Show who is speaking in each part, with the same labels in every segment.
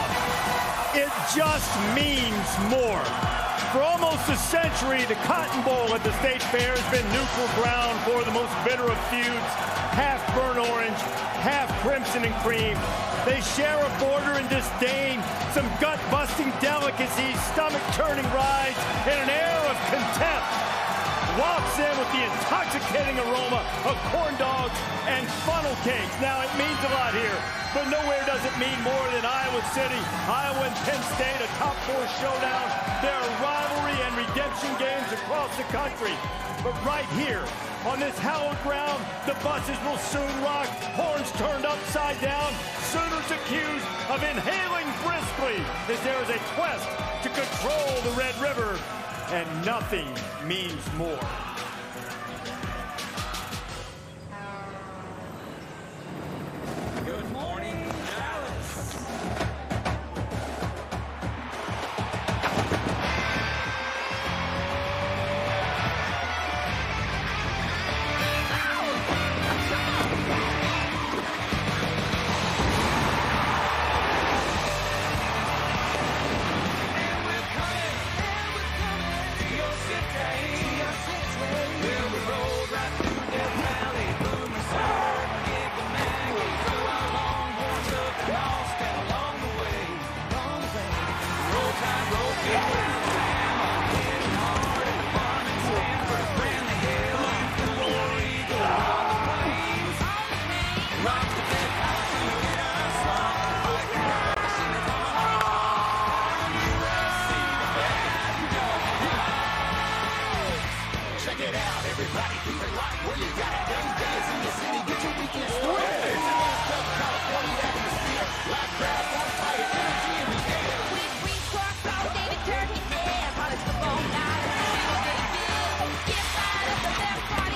Speaker 1: Oklahoma. It just means more. For almost a century, the Cotton Bowl at the State Fair has been neutral ground for the most bitter of feuds, half burnt orange, half crimson and cream. They share a border in disdain, some gut-busting delicacies, stomach-turning rides, and an air of contempt. Walks in with the intoxicating aroma of corn dogs and funnel cakes. Now, it means a lot here, but nowhere does it mean more than Iowa City. Iowa and Penn State, a top four showdown. There are rivalry and redemption games across the country. But right here, on this hallowed ground, the buses will soon rock, horns turned upside down, Sooners accused of inhaling briskly as there is a quest to control the Red River, and nothing means more.
Speaker 2: Good morning, Dallas. Everybody keep it locked where you got it. Gameday is in the city. Get your weekend started. California atmosphere. Live crowd on fire. Energy in the air.
Speaker 3: We talk all day to turkey. Yeah, college football night. Get right up the left body.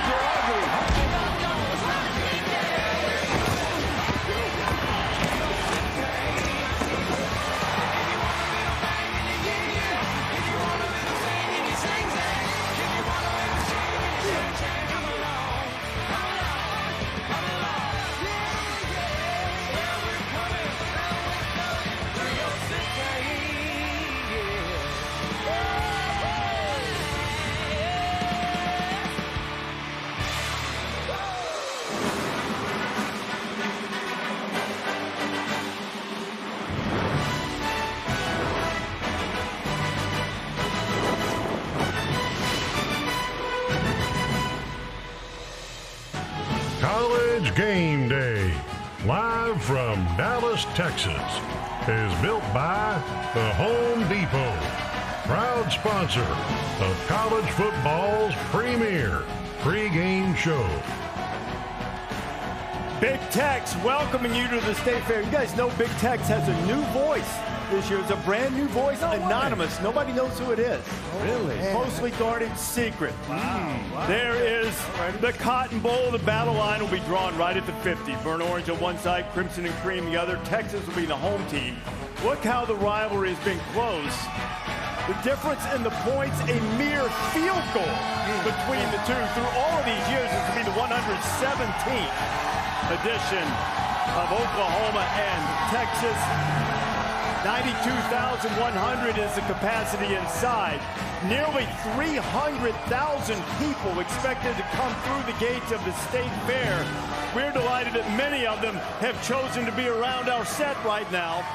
Speaker 4: College Game Day, live from Dallas, Texas, is built by the Home Depot, proud sponsor of college football's premier pregame show.
Speaker 1: Big Tex welcoming you to the State Fair. You guys know Big Tex has a new voice this year. It's a brand new voice, anonymous. Nobody knows who it is.
Speaker 5: Really?
Speaker 1: Mostly guarded secret.
Speaker 5: Wow.
Speaker 1: There is the Cotton Bowl. The battle line will be drawn right at the 50. Burnt orange on one side, crimson and cream the other. Texas will be the home team. Look how the rivalry has been close. The difference in the points, a mere field goal between the two. Through all of these years, this will be the 117th edition of Oklahoma and Texas. 92,100 is the capacity inside. Nearly 300,000 people expected to come through the gates of the State Fair. We're delighted that many of them have chosen to be around our set right now.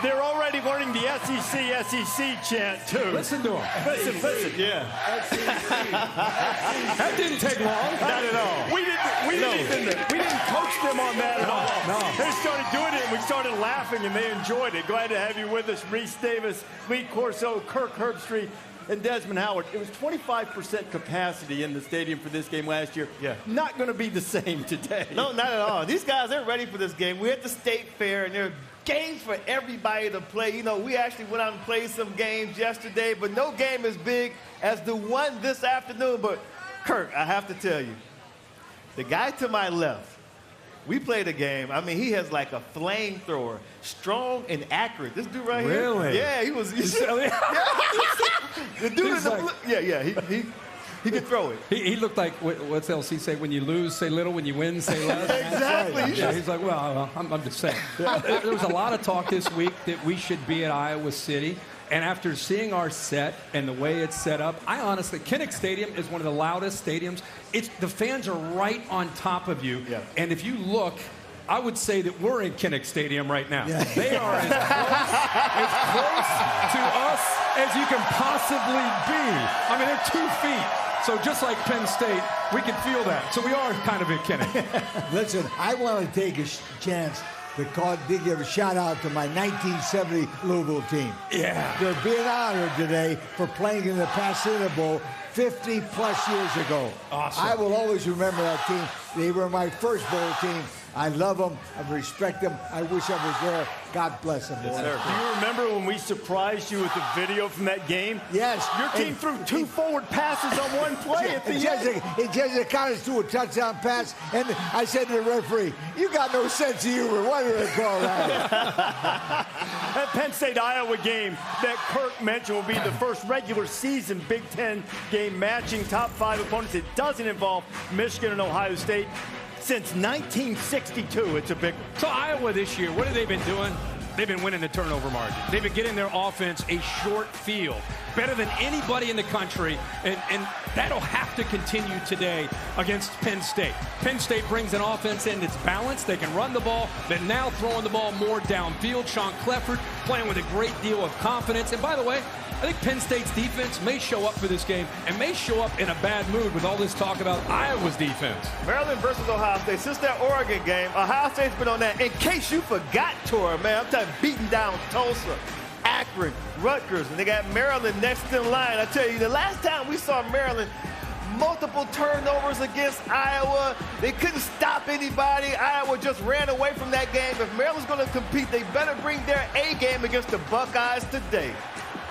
Speaker 1: They're already learning the SEC chant, too.
Speaker 5: Listen to them.
Speaker 1: Listen, yeah.
Speaker 5: That didn't take long.
Speaker 1: Not at all. We didn't coach them on that at all.
Speaker 5: No.
Speaker 1: They started doing it, and we started laughing, and they enjoyed it. Glad to have you with us, Reese Davis, Lee Corso, Kirk Herbstreit, and Desmond Howard. It was 25% capacity in the stadium for this game last year.
Speaker 6: Yeah.
Speaker 1: Not going to be the same today.
Speaker 6: No, not at all. These guys, they're ready for this game. We're at the State Fair, and there are games for everybody to play. You know, we actually went out and played some games yesterday, but no game as big as the one this afternoon. But, Kirk, I have to tell you, the guy to my left, we played a game. I mean, he has like a flamethrower, strong and accurate. This dude right here.
Speaker 5: Really?
Speaker 6: Yeah, he was. The dude in the blue. Yeah. He can throw it.
Speaker 5: He looked like, what's else he say? When you lose, say little. When you win, say less.
Speaker 6: Exactly.
Speaker 5: Yeah, he's like, well, I'm just saying. There was a lot of talk this week that we should be at Iowa City. And after seeing our set and the way it's set up, I honestly, Kinnick Stadium is one of the loudest stadiums. The fans are right on top of you.
Speaker 6: Yeah.
Speaker 5: And if you look, I would say that we're in Kinnick Stadium right now.
Speaker 7: Yeah.
Speaker 5: They are as close to us as you can possibly be. I mean, they're 2 feet. So just like Penn State, we can feel that. So we are kind of in Kinnick.
Speaker 7: Listen, I want to take a chance to give a shout out to my 1970 Louisville team.
Speaker 5: Yeah.
Speaker 7: They're being honored today for playing in the Pasadena Bowl 50 plus years ago.
Speaker 5: Awesome.
Speaker 7: I will always remember that team. They were my first bowl team. I love them. I respect them. I wish I was there. God bless them.
Speaker 1: Do you remember when we surprised you with the video from that game?
Speaker 7: Yes.
Speaker 1: Your team threw 2 forward passes on one play at the end.
Speaker 7: It just accounted to a touchdown pass, and I said to the referee, "You got no sense of humor. Why do they call that?"
Speaker 1: That Penn State-Iowa game that Kirk mentioned will be the first regular season Big Ten game matching top 5 opponents. It doesn't involve Michigan and Ohio State. Since 1962, it's a big one.
Speaker 5: So Iowa this year, what have they been doing? They've been winning the turnover margin. They've been getting their offense a short field, better than anybody in the country, and that'll have to continue today against Penn State. Penn State brings an offense in that's balanced. They can run the ball. They're now throwing the ball more downfield. Sean Clifford playing with a great deal of confidence. And by the way, I think Penn State's defense may show up for this game and may show up in a bad mood with all this talk about Iowa's defense.
Speaker 6: Maryland versus Ohio State. Since that Oregon game, Ohio State's been on that. In case you forgot, Tor, man, I'm talking beating down Tulsa, Akron, Rutgers, and they got Maryland next in line. I tell you, the last time we saw Maryland, multiple turnovers against Iowa. They couldn't stop anybody. Iowa just ran away from that game. If Maryland's going to compete, they better bring their A game against the Buckeyes today.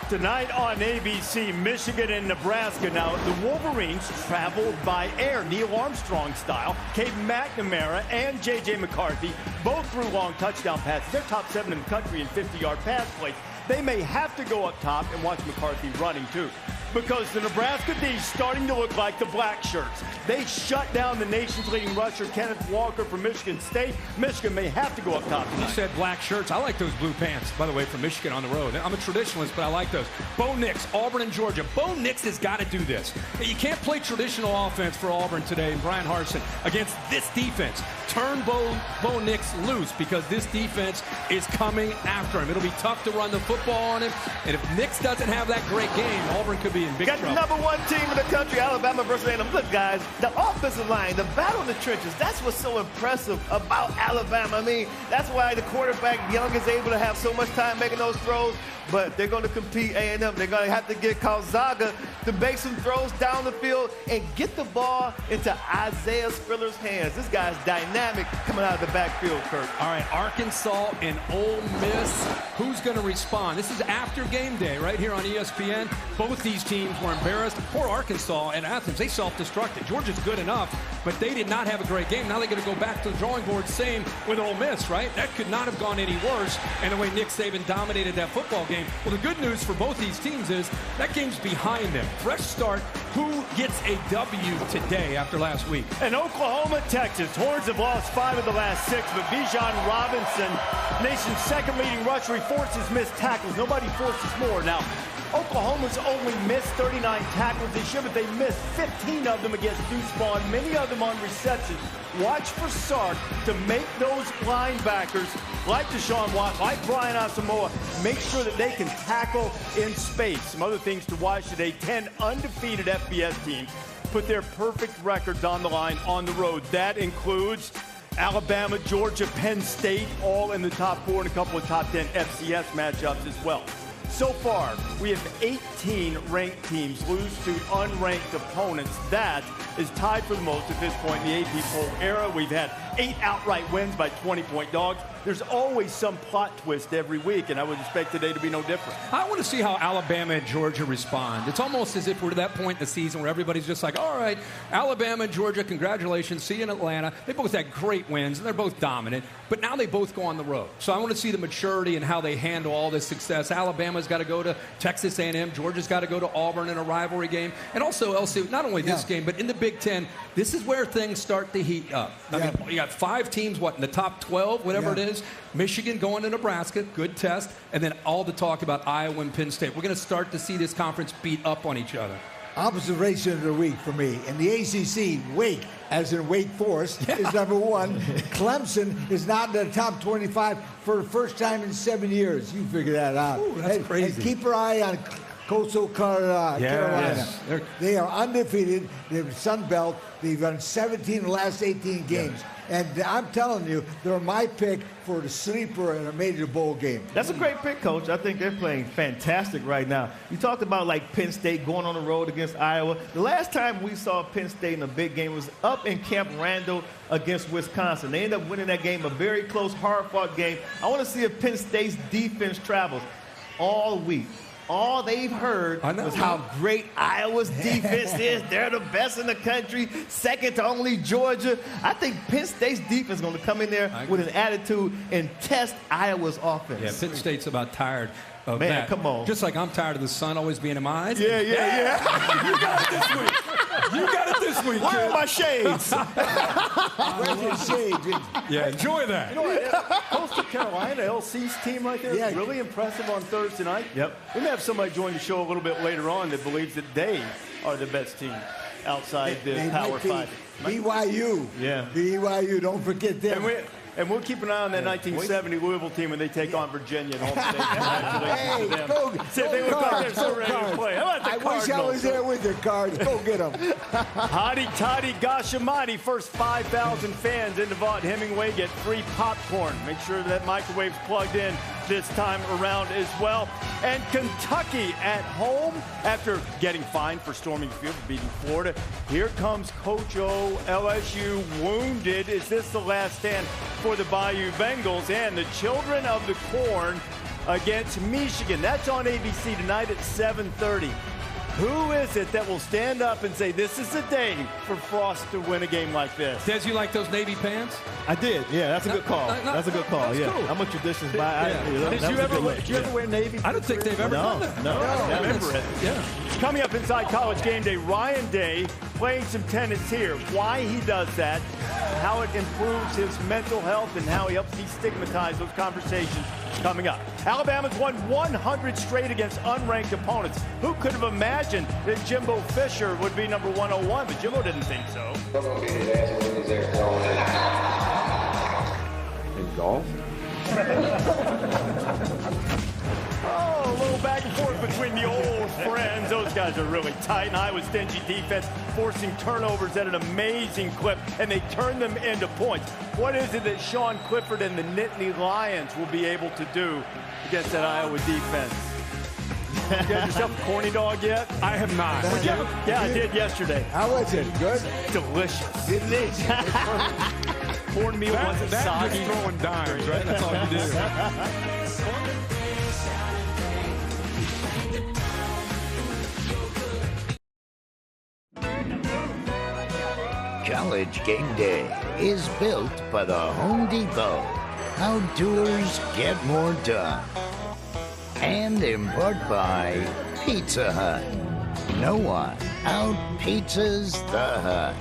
Speaker 1: Tonight on ABC, Michigan and Nebraska. Now, the Wolverines traveled by air, Neil Armstrong style. Cade McNamara and J.J. McCarthy both threw long touchdown passes. They're top 7 in the country in 50-yard pass plays. They may have to go up top and watch McCarthy running, too, because the Nebraska D's starting to look like the black shirts. They shut down the nation's leading rusher, Kenneth Walker, from Michigan State. Michigan may have to go up top tonight.
Speaker 5: You said black shirts. I like those blue pants, by the way, from Michigan on the road. I'm a traditionalist, but I like those. Bo Nix, Auburn and Georgia. Bo Nix has got to do this. You can't play traditional offense for Auburn today, and Brian Harsin, against this defense. Turn Bo Nix loose, because this defense is coming after him. It'll be tough to run the football on him, and if Nix doesn't have that great game, Auburn could be in big trouble.
Speaker 6: Got the #1 team in the country, Alabama versus A&M. Look, guys, the offensive line, the battle in the trenches, that's what's so impressive about Alabama. I mean, that's why the quarterback, Young, is able to have so much time making those throws. But they're going to compete, A&M. They're going to have to get Calzada to make some throws down the field and get the ball into Isaiah Spiller's hands. This guy's dynamic coming out of the backfield, Kirk.
Speaker 5: All right, Arkansas and Ole Miss. Who's going to respond? This is after game day right here on ESPN. Both these teams were embarrassed. Poor Arkansas and Athens, they self-destructed. Georgia's good enough, but they did not have a great game. Now they're going to go back to the drawing board. Same with Ole Miss, right? That could not have gone any worse. And the way Nick Saban dominated that football game. Well, the good news for both these teams is that game's behind them. Fresh start. Who gets a W today after last week?
Speaker 1: And Oklahoma, Texas. Horns have lost 5 of the last 6, but Bijan Robinson, nation's second leading rusher, he forces missed tackles. Nobody forces more. Now, Oklahoma's only missed 39 tackles this year, but they missed 15 of them against Deuce Vaughn, many of them on receptions. Watch for Sark to make those linebackers, like Deshaun Watson, like Brian Asamoah, make sure that they can tackle in space. Some other things to watch today: 10 undefeated FBS teams put their perfect records on the line on the road. That includes Alabama, Georgia, Penn State, all in the top 4 and a couple of top 10 FCS matchups as well. So far, we have 18 ranked teams lose to unranked opponents. That is tied for the most at this point in the AP poll era. We've had 8 outright wins by 20-point dogs. There's always some plot twist every week, and I would expect today to be no different.
Speaker 5: I want to see how Alabama and Georgia respond. It's almost as if we're to that point in the season where everybody's just like, all right, Alabama and Georgia, congratulations, see you in Atlanta. They both had great wins, and they're both dominant, but now they both go on the road. So I want to see the maturity and how they handle all this success. Alabama's got to go to Texas A&M. Georgia's got to go to Auburn in a rivalry game. And also, LSU, not only this game, but in the Big Ten, this is where things start to heat up. I mean, you got 5 teams, in the top 12, whatever it is. Michigan going to Nebraska, good test. And then all the talk about Iowa and Penn State. We're going to start to see this conference beat up on each other.
Speaker 7: Observation of the week for me. In the ACC, Wake, as in Wake Forest, is number 1. Clemson is not in the top 25 for the first time in 7 years. You figure that out.
Speaker 5: Ooh, that's crazy.
Speaker 7: And keep your eye on Coastal Carolina.
Speaker 5: Yes.
Speaker 7: They are undefeated. They're Sun Belt. They've won 17 of the last 18 games. And I'm telling you, they're my pick for the sleeper in a major bowl game.
Speaker 6: That's a great pick, Coach. I think they're playing fantastic right now. You talked about like Penn State going on the road against Iowa. The last time we saw Penn State in a big game was up in Camp Randall against Wisconsin. They ended up winning that game, a very close, hard-fought game. I want to see if Penn State's defense travels all week. All they've heard was how great Iowa's defense is. They're the best in the country, second to only Georgia. I think Penn State's defense is going to come in there with an attitude and test Iowa's offense.
Speaker 5: Yeah, Penn State's about tired of that.
Speaker 6: Man, come on.
Speaker 5: Just like I'm tired of the sun always being in my eyes.
Speaker 6: Yeah.
Speaker 5: You got it this week. You got it this week,
Speaker 6: Where
Speaker 5: kid.
Speaker 6: are my shades?
Speaker 7: Where's your shade?
Speaker 5: Yeah, enjoy that.
Speaker 1: You know what? Coastal Carolina, LC's team right there,
Speaker 7: Yeah.
Speaker 1: really impressive on Thursday night.
Speaker 6: Yep.
Speaker 1: We may have somebody join the show a little bit later on that believes that they are the best team outside the
Speaker 7: They
Speaker 1: Power
Speaker 7: might be
Speaker 1: 5.
Speaker 7: BYU.
Speaker 6: Yeah.
Speaker 7: BYU, don't forget them.
Speaker 1: And we'll keep an eye on that 1970 Louisville team when they take on Virginia at home state.
Speaker 7: Hey,
Speaker 1: Congratulations to them.
Speaker 7: go
Speaker 1: See if they look like they're so ready to play. How about the
Speaker 7: I wish I
Speaker 1: Cardinals?
Speaker 7: was there with the Cards. Go get them.
Speaker 1: Hotty Toddy Gashamati, first 5,000 fans in the Vaught Hemingway get free popcorn. Make sure that microwave's plugged in this time around as well. And Kentucky at home after getting fined for storming the field for beating Florida. Here comes Coach O, LSU wounded. Is this the last stand for the Bayou Bengals? And the Children of the Corn against Michigan. That's on ABC tonight at 7:30. Who is it that will stand up and say, this is the day for Frost to win a game like this?
Speaker 5: Des, you like those Navy pants?
Speaker 6: I did. Yeah, that's a good call. That's a good call.
Speaker 5: That's
Speaker 6: Yeah.
Speaker 5: cool.
Speaker 6: I'm a traditions guy.
Speaker 1: Did you ever wear Navy?
Speaker 5: I don't think they've ever done that.
Speaker 6: No.
Speaker 1: I remember it.
Speaker 5: Yeah.
Speaker 1: Coming up inside College Game Day, Ryan Day playing some tennis here. Why he does that, how it improves his mental health, and how he helps destigmatize those conversations coming up. Alabama's won 100 straight against unranked opponents. Who could have imagined that Jimbo Fisher would be number 101, but Jimbo didn't think so.
Speaker 8: In golf?
Speaker 1: Oh, a little back and forth between the old friends. Those guys are really tight. And Iowa's stingy defense forcing turnovers at an amazing clip, and they turn them into points. What is it that Sean Clifford and the Nittany Lions will be able to do against that Iowa defense? You got yourself a corny dog yet?
Speaker 5: I have not.
Speaker 1: Yeah, I did yesterday.
Speaker 7: How was it? Good?
Speaker 1: Delicious.
Speaker 7: Delicious.
Speaker 1: Cornmeal wasn't
Speaker 5: That's
Speaker 1: soggy.
Speaker 5: just throwing dimes, right? That's all you do.
Speaker 9: College Game Day is built by the Home Depot. Outdoors get more done. And in part by Pizza Hut. No one out-pizzas the Hut.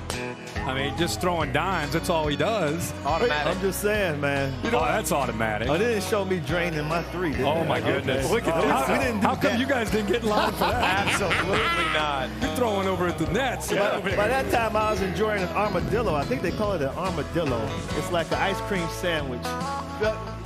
Speaker 5: I mean, just throwing dimes, that's all he does.
Speaker 6: Automatic. I'm just saying, man.
Speaker 5: Oh, that's automatic.
Speaker 6: Oh, they didn't show me draining my 3, did
Speaker 5: Oh,
Speaker 6: they?
Speaker 5: my goodness.
Speaker 6: Okay.
Speaker 5: Look at
Speaker 6: We
Speaker 5: this.
Speaker 6: didn't do
Speaker 5: How come
Speaker 6: that.
Speaker 5: you guys didn't get in line for that?
Speaker 8: Absolutely not.
Speaker 5: You're throwing over at the nets.
Speaker 6: By that time, I was enjoying an armadillo. I think they call it an armadillo. It's like an ice cream sandwich.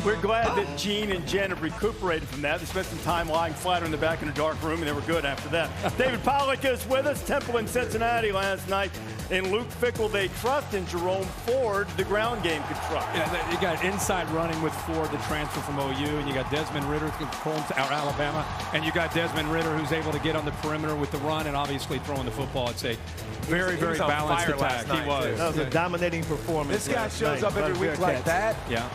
Speaker 1: We're glad that Gene and Jen have recuperated from that. They spent some time lying flat in the back in a dark room, and they were good after that. David Pollock is with us. Temple in Cincinnati last night. In Luke Fickell, they trust in Jerome Ford. The ground game could trust.
Speaker 5: Yeah, you got inside running with Ford, the transfer from OU, and you got Desmond Ritter from Alabama, and you got Desmond Ritter who's able to get on the perimeter with the run and obviously throwing the football. It's a very, very
Speaker 8: on
Speaker 5: balanced
Speaker 8: fire
Speaker 5: attack.
Speaker 8: last night,
Speaker 5: He was.
Speaker 8: too.
Speaker 6: That was a dominating performance.
Speaker 8: This guy
Speaker 6: last
Speaker 8: shows
Speaker 6: night
Speaker 8: up every
Speaker 6: by the
Speaker 8: week like
Speaker 6: Bearcats.
Speaker 8: that.
Speaker 5: Yeah.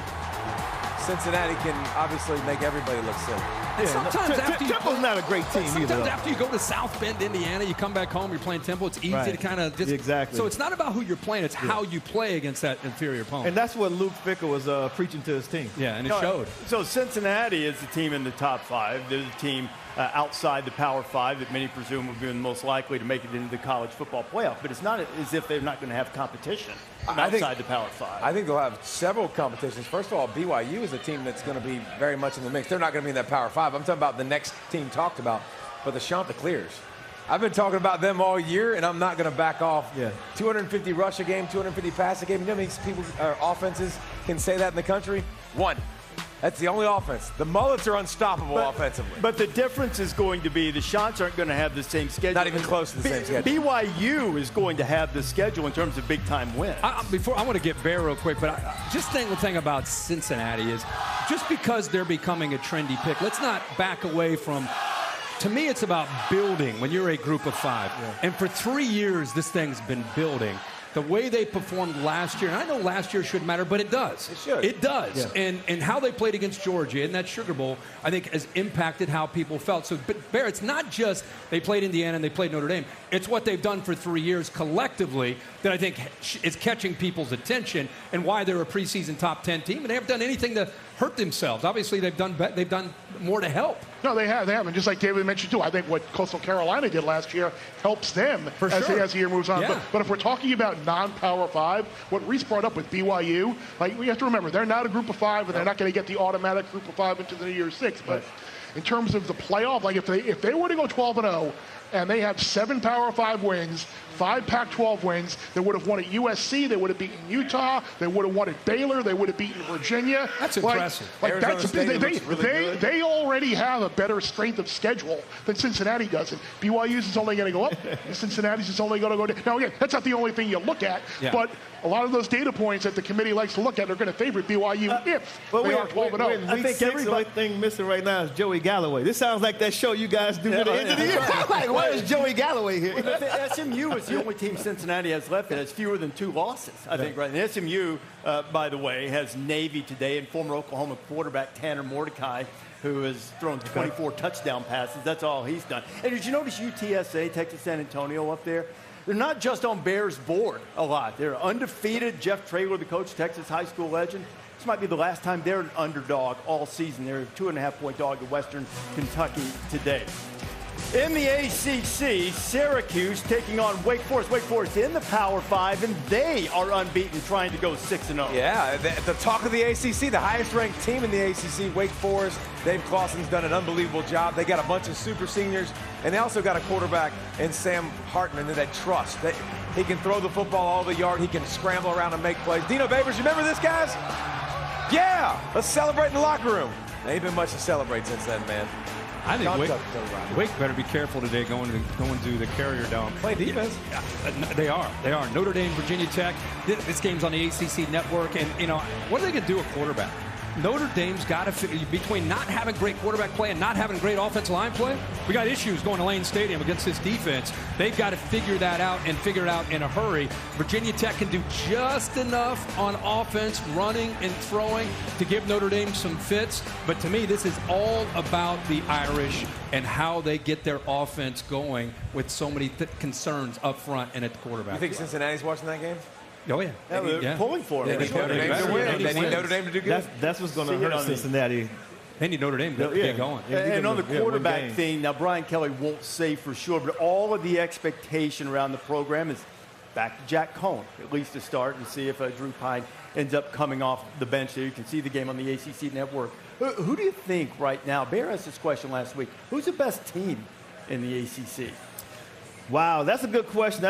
Speaker 8: Cincinnati can obviously make everybody look silly.
Speaker 5: And sometimes after you
Speaker 6: Temple's not a great team either.
Speaker 5: sometimes after you go to South Bend, Indiana, you come back home, you're playing Temple. It's easy to kind of just
Speaker 6: exactly.
Speaker 5: So it's not about who you're playing; it's how you play against that inferior opponent.
Speaker 6: And that's what Luke Fickell was preaching to his team.
Speaker 5: Yeah, and it showed.
Speaker 1: So Cincinnati is the team in the top 5. They're the team outside the Power 5 that many presume would be most likely to make it into the college football playoff. But it's not as if they're not going to have competition outside the Power 5.
Speaker 8: I think they'll have several competitions. First of all, BYU is a team that's going to be very much in the mix. They're not going to be in that Power 5. I'm talking about the next team talked about, but the Chanticleers. I've been talking about them all year, and I'm not going to back off.
Speaker 6: Yeah.
Speaker 8: 250 rush a game, 250 pass a game. You know how many people, offenses can say that in the country? One. That's the only offense. The Mullets are unstoppable offensively.
Speaker 1: But the difference is going to be the Shots aren't going to have the same schedule.
Speaker 8: Not even close to the same schedule.
Speaker 1: BYU is going to have the schedule in terms of big-time wins.
Speaker 5: Before I want to get Bear real quick, but just the thing about Cincinnati is just because they're becoming a trendy pick, let's not back away from. To me, it's about building when you're a group of 5. Yeah. And for 3 years, this thing's been building. The way they performed last year, and I know last year shouldn't matter, but it does.
Speaker 8: It should.
Speaker 5: It does.
Speaker 8: Yeah.
Speaker 5: And how they played against Georgia in that Sugar Bowl, I think, has impacted how people felt. So, but Bear, it's not just they played Indiana and they played Notre Dame. It's what they've done for 3 years collectively that I think is catching people's attention and why they're a preseason top 10 team. And they haven't done anything to hurt themselves. Obviously, they've done more to help.
Speaker 10: No, they have. And just like David mentioned, too, I think what Coastal Carolina did last year helps them as the year moves on.
Speaker 5: Yeah.
Speaker 10: But if we're talking about non-Power 5, what Reese brought up with BYU, like, we have to remember, they're not a group of 5, and they're not going to get the automatic group of 5 into the New Year's 6. But in terms of the playoff, like if they were to go 12-0, and they have 7 Power 5 wins, 5 Pac-12 wins, they would have won at USC, they would have beaten Utah, they would have won at Baylor, they would have beaten Virginia.
Speaker 5: That's impressive.
Speaker 10: They already have a better strength of schedule than Cincinnati does. And BYU's is only going to go up, and Cincinnati's is only going to go down. Now, again, that's not the only thing you look at, but a lot of those data points that the committee likes to look at are going to favor BYU if they are 12-0.
Speaker 6: I think the only thing missing right now is Joey Galloway. This sounds like that show you guys do at the end of the year. Like, why is Joey Galloway here?
Speaker 1: SMU is the only team Cincinnati has left that has fewer than 2 losses, I think, right? And SMU, by the way, has Navy today and former Oklahoma quarterback Tanner Mordecai, who has thrown 24 touchdown passes. That's all he's done. And did you notice UTSA, Texas San Antonio up there? They're not just on Bears' board a lot. They're undefeated. Jeff Traylor, the coach, Texas high school legend. This might be the last time they're an underdog all season. They're a 2.5-point dog at Western Kentucky today. In the ACC, Syracuse taking on Wake Forest. Wake Forest in the Power 5, and they are unbeaten, trying to go 6-0.
Speaker 8: Yeah, the talk of the ACC, the highest-ranked team in the ACC, Wake Forest. Dave Clawson's done an unbelievable job. They got a bunch of super seniors, and they also got a quarterback in Sam Hartman that they trust. That he can throw the football all the yard. He can scramble around and make plays. Dino Babers, you remember this, guys? Yeah, let's celebrate in the locker room. There ain't been much to celebrate since then, man.
Speaker 5: I think Wake better be careful today going to the Carrier Dome.
Speaker 8: Play defense.
Speaker 5: Yeah, they are. Notre Dame, Virginia Tech. This game's on the ACC network, and what are they going to do at quarterback? Notre Dame's got to figure between not having great quarterback play and not having great offensive line play. We got issues going to Lane Stadium against this defense. They've got to figure that out and figure it out in a hurry. Virginia Tech can do just enough on offense, running and throwing, to give Notre Dame some fits. But to me, this is all about the Irish and how they get their offense going with so many concerns up front and at the quarterback.
Speaker 8: You think Cincinnati's watching that game?
Speaker 5: Oh, yeah.
Speaker 6: They're pulling for it.
Speaker 8: They need Notre Dame to win. They need Notre Dame to do good.
Speaker 6: That's what's going to hurt Cincinnati.
Speaker 5: They need Notre Dame to get going.
Speaker 1: And on the quarterback thing, now Brian Kelly won't say for sure, but all of the expectation around the program is back to Jack Cohn, at least to start, and see if Drew Pine ends up coming off the bench there. You can see the game on the ACC network. Who do you think right now? Bear asked this question last week. Who's the best team in the ACC?
Speaker 6: Wow, that's a good question.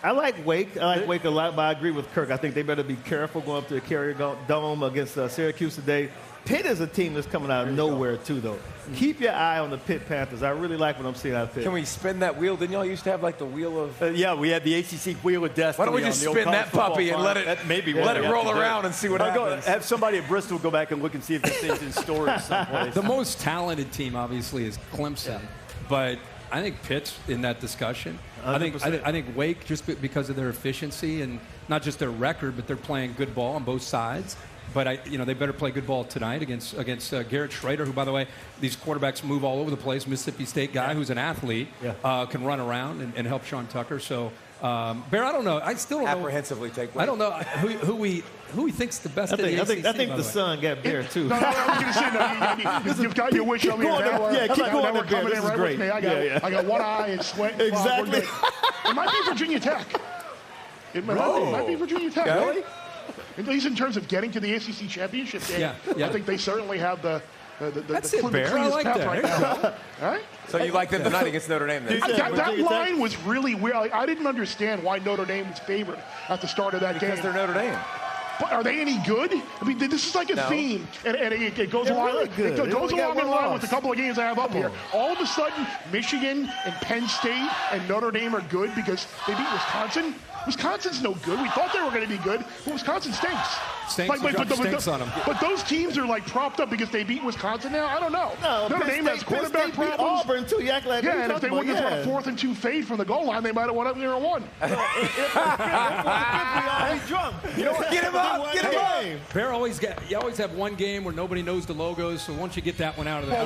Speaker 6: I like Wake. I like Wake a lot, but I agree with Kirk. I think they better be careful going up to the Carrier Dome against Syracuse today. Pitt is a team that's coming out of nowhere, too, though. Keep your eye on the Pitt Panthers. I really like what I'm seeing out of Pitt.
Speaker 8: Can we spin that wheel? Didn't y'all used to have, like, the wheel of...
Speaker 1: yeah, we had the ACC wheel of destiny.
Speaker 8: Why don't we just spin that puppy and let it roll around and see what happens?
Speaker 1: Have somebody at Bristol go back and look and see if this thing's in storage someplace.
Speaker 5: The most talented team, obviously, is Clemson. Yeah. But I think Pitt's in that discussion. I think Wake, just because of their efficiency and not just their record, but they're playing good ball on both sides. but they better play good ball tonight against Garrett Schrader, who, by the way, these quarterbacks move all over the place. Mississippi State guy who's an athlete, can run around and help Sean Tucker. So, Bear, I don't know. I still don't know.
Speaker 8: Apprehensively take weight.
Speaker 5: I don't know who he thinks the best.
Speaker 6: I think the Sun got Bear too.
Speaker 10: No, I was going to say, you've got your wish on me.
Speaker 6: Yeah, keep going there, Bear. This is great.
Speaker 10: I got one eye and sweat.
Speaker 6: Exactly.
Speaker 10: It might be Virginia Tech. It might be Virginia Tech.
Speaker 8: Really?
Speaker 10: At least in terms of getting to the ACC championship game, I think they certainly have the
Speaker 5: That's it, Bear. I like that.
Speaker 10: Right now. All right?
Speaker 8: So you like them tonight against Notre Dame then?
Speaker 10: That line was really weird. I didn't understand why Notre Dame was favored at the start of that game.
Speaker 8: Because they're Notre Dame.
Speaker 10: But are they any good? I mean, this is like a theme, and it goes along.
Speaker 6: Really good.
Speaker 10: It goes along in line with a couple of games I have up here.
Speaker 6: on.
Speaker 10: All of a sudden, Michigan and Penn State and Notre Dame are good because they beat Wisconsin. Wisconsin's no good. We thought they were going to be good, but Wisconsin stinks.
Speaker 5: Stinks on them.
Speaker 10: But those teams are like propped up because they beat Wisconsin now. I don't know.
Speaker 6: No,
Speaker 10: Notre Dame has quarterback problems.
Speaker 6: Auburn too. You act like
Speaker 10: and if they wouldn't have thrown a 4th and 2 fade from the goal line, they might have won up 0-1.
Speaker 6: You know what?
Speaker 8: Get him up! Get him up!
Speaker 5: Bear you always have one game where nobody knows the logos, so once you get that one out of there.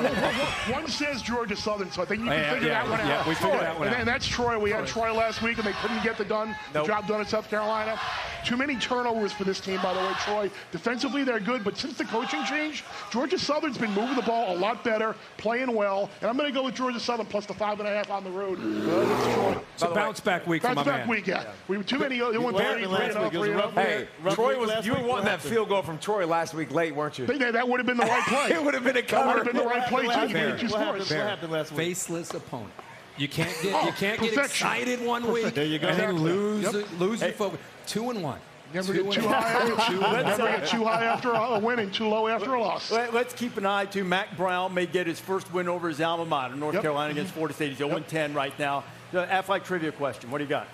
Speaker 10: One says Georgia Southern, so I think you can figure that one out.
Speaker 5: Yeah, we figured that one out.
Speaker 10: And that's Troy. We had Troy last week, and they couldn't get the job done in South Carolina. Too many turnovers for this team, by the way, Troy. Defensively, they're good, but since the coaching change, Georgia Southern's been moving the ball a lot better, playing well, and I'm going to go with Georgia Southern plus the 5.5 on the road.
Speaker 5: It's a bounce-back week for my man.
Speaker 10: Bounce-back week, yeah. We were too many.
Speaker 8: Hey, Troy you were wanting that field goal from Troy last week late, weren't you?
Speaker 10: That would have been the right play.
Speaker 8: It would have been a cover.
Speaker 10: That would have been the right play, too.
Speaker 6: What happened last week?
Speaker 5: Faceless opponent. You can't get excited one week
Speaker 6: There you go.
Speaker 5: and then lose your focus. 2-1.
Speaker 10: Never get too high after a win and too low after a loss.
Speaker 11: Let's keep an eye to Mac Brown may get his first win over his alma mater, North Carolina against Florida State. He's 0-10 right now. The Aflac trivia question. What do you got?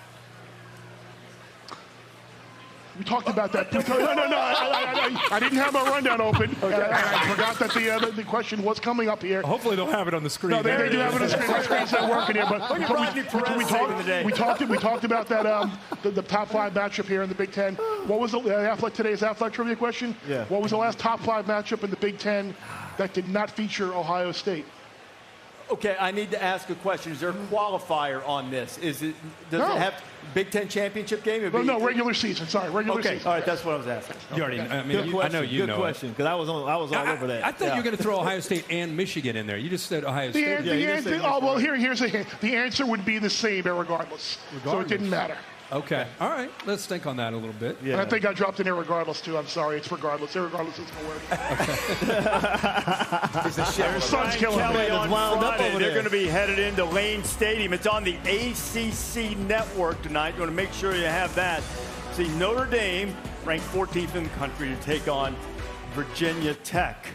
Speaker 10: We talked about that. No. I didn't have my rundown open. And I forgot that the question was coming up here.
Speaker 5: Hopefully they'll have it on the screen.
Speaker 10: No, they do have it on the screen. My screen's not working here. But we talked about that the top 5 matchup here in the Big Ten. What was today's Aflac trivia question?
Speaker 6: Yeah.
Speaker 10: What was the last top 5 matchup in the Big Ten that did not feature Ohio State?
Speaker 11: Okay, I need to ask a question. Is there a qualifier on this? Does it have Big Ten championship game?
Speaker 10: No, regular season. Sorry, regular season.
Speaker 11: All right, that's what I was asking.
Speaker 5: You already. I mean, I know you know.
Speaker 6: Good question, because I was all over that.
Speaker 5: I thought you were going to throw Ohio State and Michigan in there. You just said Ohio State.
Speaker 10: Here's a hint. The answer would be the same regardless. So it didn't matter.
Speaker 5: Okay. All right. Let's think on that a little bit.
Speaker 10: Yeah. And I think I dropped in irregardless, too. I'm sorry. It's regardless. Irregardless isn't a word.
Speaker 6: Their
Speaker 10: son's killing me.
Speaker 1: On Friday, they're going to be headed into Lane Stadium. It's on the ACC network tonight. You want to make sure you have that. See Notre Dame, ranked 14th in the country, to take on Virginia Tech.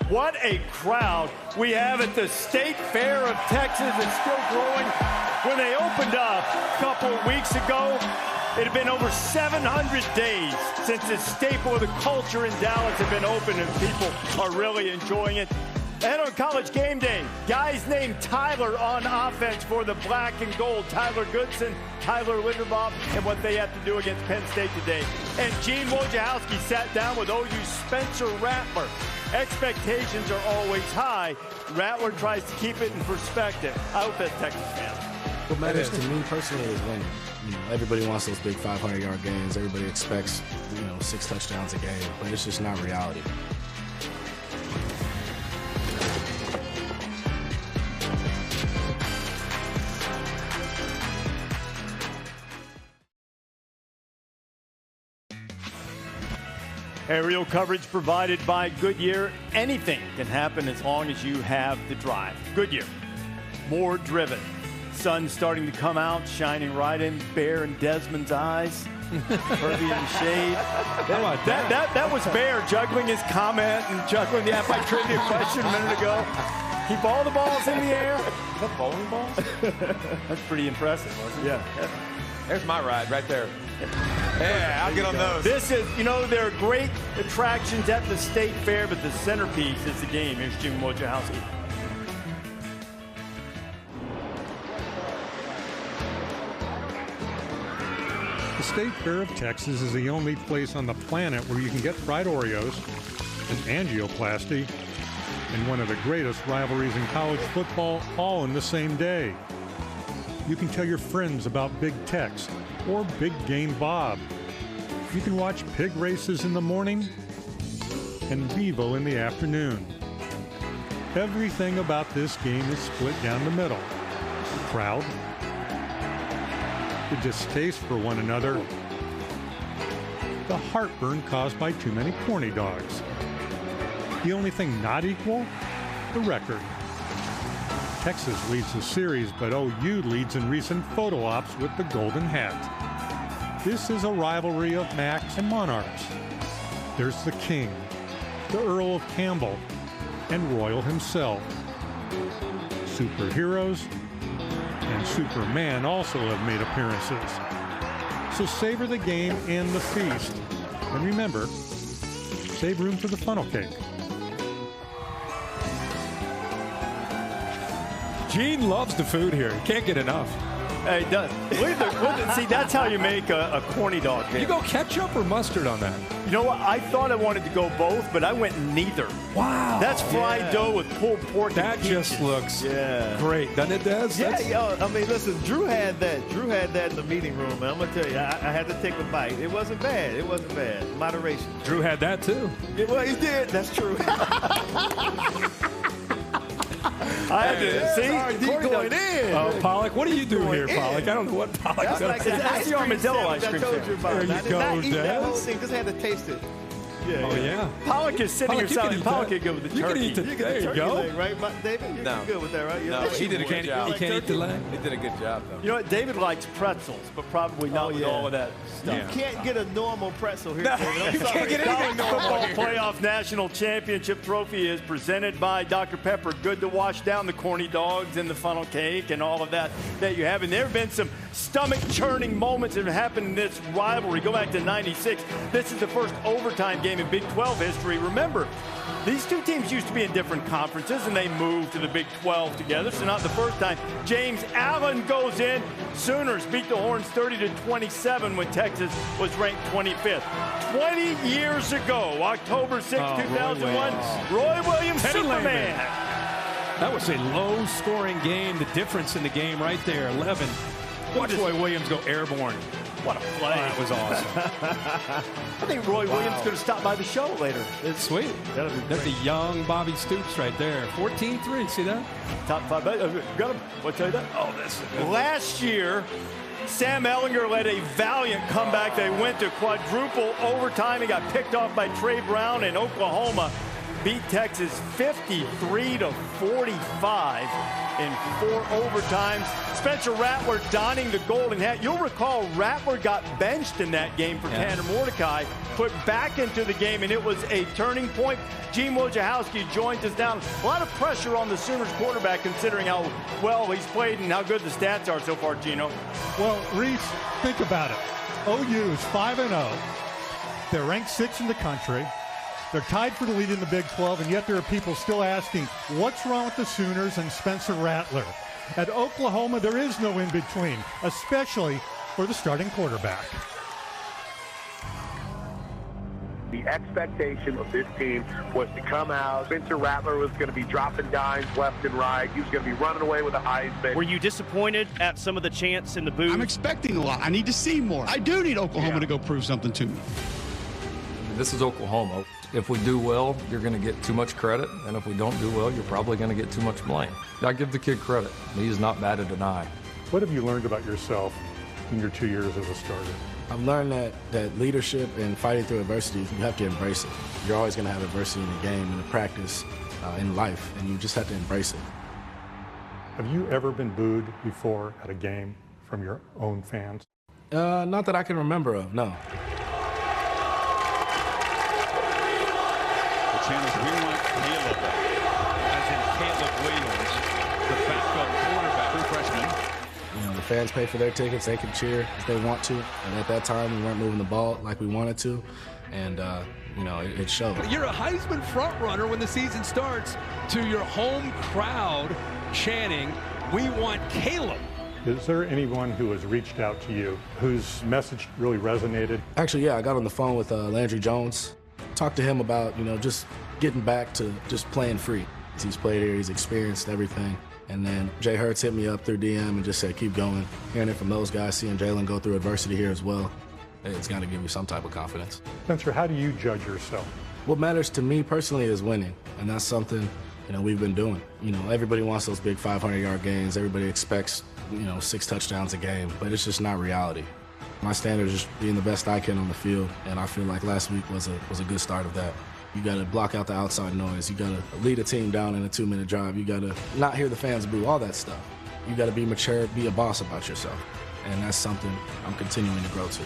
Speaker 1: What a crowd we have at the State Fair of Texas. It's still growing. When they opened up a couple of weeks ago, it had been over 700 days since this staple of the culture in Dallas had been open, and people are really enjoying it. And on College Game Day, guys named Tyler on offense for the black and gold. Tyler Goodson, Tyler Linderbaum, and what they have to do against Penn State today. And Gene Wojciechowski sat down with OU Spencer Rattler. Expectations are always high. Rattler tries to keep it in perspective. I hope that's Texas fans.
Speaker 12: What matters to me personally is winning. Everybody wants those big 500-yard games. Everybody expects, 6 touchdowns a game, but it's just not reality.
Speaker 1: Aerial coverage provided by Goodyear. Anything can happen as long as you have the drive. Goodyear, more driven. Sun starting to come out, shining right in Bear and Desmond's eyes. Herbie in the shade. That was Bear juggling his comment and juggling the Aflac trivia question a minute ago. Keep all the balls in the air.
Speaker 8: Is that bowling balls?
Speaker 1: That's pretty impressive, wasn't it?
Speaker 8: Yeah. There's my ride right there. Yeah, I'll get on those.
Speaker 1: This is, there are great attractions at the State Fair, but the centerpiece is the game. Here's Jim Wojciechowski.
Speaker 13: State Fair of Texas is the only place on the planet where you can get fried Oreos, an angioplasty, and one of the greatest rivalries in college football all in the same day. You can tell your friends about Big Tex or Big Game Bob. You can watch pig races in the morning and Bevo in the afternoon. Everything about this game is split down the middle. Crowd, the distaste for one another, the heartburn caused by too many corny dogs. The only thing not equal, the record. Texas leads the series, but OU leads in recent photo ops with the Golden Hat. This is a rivalry of Macs and Monarchs. There's the King, the Earl of Campbell, and Royal himself. Superheroes and Superman also have made appearances. So savor the game and the feast. And remember, save room for the funnel cake.
Speaker 5: Gene loves the food here. He can't get enough.
Speaker 11: Hey, he does. See, that's how you make a corny dog.
Speaker 5: You go ketchup or mustard on that?
Speaker 11: You know what? I thought I wanted to go both, but I went neither.
Speaker 5: Wow.
Speaker 11: That's fried dough with pulled pork.
Speaker 5: That just looks great, doesn't it, Des?
Speaker 6: Yeah, I mean, listen, Drew had that. Drew had that in the meeting room, and I'm going to tell you, I had to take a bite. It wasn't bad. It wasn't bad. Moderation.
Speaker 5: Drew had that, too.
Speaker 6: Yeah, well, he did. That's true.
Speaker 11: I had to see.
Speaker 6: Going in.
Speaker 5: Oh, Pollock, what do you do here, Pollock? I don't know what Pollock does.
Speaker 11: That's the armadillo ice cream
Speaker 6: I told you about.
Speaker 5: There you go,
Speaker 6: I did not eat that
Speaker 5: Des.
Speaker 6: whole thing because I had to taste it. Yeah,
Speaker 5: Oh, yeah.
Speaker 11: Pollock is sitting here
Speaker 5: Pollock,
Speaker 11: selling. Pollock could go with the
Speaker 5: You
Speaker 11: turkey.
Speaker 5: can eat the,
Speaker 6: You
Speaker 5: there
Speaker 6: get the
Speaker 5: you
Speaker 6: turkey
Speaker 5: go.
Speaker 6: leg, right, David? You're good with that, right?
Speaker 8: No, he did a good job.
Speaker 5: He can't eat the leg.
Speaker 8: He did a good job, though.
Speaker 11: You know what? David likes pretzels, but probably not with all of that stuff.
Speaker 6: You can't get a normal pretzel here,
Speaker 11: No,
Speaker 6: David. I'm
Speaker 11: you
Speaker 6: sorry.
Speaker 11: can't get anything. Football Playoff National Championship Trophy is presented by Dr. Pepper. Good to wash down the corny dogs and the funnel cake and all of that you have. And there have been some stomach-churning moments that have happened in this rivalry. Go back to '96. This is the first overtime game in Big 12 history. Remember, these two teams used to be in different conferences, and they moved to the Big 12 together, so not the first time. James Allen goes in. Sooners beat the Horns 30-27 when Texas was ranked 25th. 20 years ago, October 6, 2001, Roy Williams, Superman.
Speaker 5: That was a low-scoring game. The difference in the game right there, 11. Watch Roy Williams go airborne.
Speaker 11: What a play.
Speaker 5: That was awesome.
Speaker 11: I think Roy Williams could have stopped by the show later.
Speaker 5: It's sweet. That's the young Bobby Stoops right there. 14-3, see that?
Speaker 11: Top 5. Got him. What tell you that?
Speaker 5: Oh, this is
Speaker 11: Last year, Sam Ehlinger led a valiant comeback. They went to quadruple overtime. He got picked off by Trey Brown, and Oklahoma beat Texas 53-45 in 4 overtimes. Spencer Rattler donning the golden hat. You'll recall Rattler got benched in that game for Tanner Mordecai, put back into the game, and it was a turning point. Gene Wojciechowski joins us now. A lot of pressure on the Sooners quarterback considering how well he's played and how good the stats are so far, Gino.
Speaker 14: Well, Reese, think about it. OU is 5-0. They're ranked 6th in the country. They're tied for the lead in the Big 12, and yet there are people still asking, what's wrong with the Sooners and Spencer Rattler? At Oklahoma, there is no in-between, especially for the starting quarterback.
Speaker 15: The expectation of this team was to come out. Spencer Rattler was going to be dropping dimes left and right. He was going to be running away with a Heisman.
Speaker 16: Were you disappointed at some of the chants in the booth?
Speaker 17: I'm expecting a lot. I need to see more. I do need Oklahoma to go prove something to me.
Speaker 18: This is Oklahoma. If we do well, you're going to get too much credit, and if we don't do well, you're probably going to get too much blame. I give the kid credit. He is not bad at deny.
Speaker 13: What have you learned about yourself in your 2 years as a starter?
Speaker 12: I've learned that leadership and fighting through adversity, you have to embrace it. You're always going to have adversity in the game, in the practice, in life, and you just have to embrace it.
Speaker 13: Have you ever been booed before at a game from your own fans?
Speaker 12: Not that I can remember of, no.
Speaker 19: Channels, we want Caleb, as in Caleb Williams, the backup quarterback, true freshman.
Speaker 12: You know, the fans pay for their tickets. They can cheer if they want to. And at that time, we weren't moving the ball like we wanted to. And, you know, it showed.
Speaker 5: You're a Heisman frontrunner when the season starts to your home crowd chanting, we want Caleb.
Speaker 13: Is there anyone who has reached out to you whose message really resonated?
Speaker 12: Actually, yeah, I got on the phone with Landry Jones. Talked to him about, just getting back to just playing free. He's played here, he's experienced everything. And then Jay Hurts hit me up through DM and just said, keep going. Hearing it from those guys, seeing Jalen go through adversity here as well, it's got to give you some type of confidence.
Speaker 13: Spencer, how do you judge yourself?
Speaker 12: What matters to me personally is winning, and that's something, we've been doing. Everybody wants those big 500-yard gains. Everybody expects, 6 touchdowns a game, but it's just not reality. My standard is just being the best I can on the field, and I feel like last week was a good start of that. You got to block out the outside noise. You got to lead a team down in a 2-minute drive. You got to not hear the fans boo, all that stuff. You got to be mature, be a boss about yourself, and that's something I'm continuing to grow to.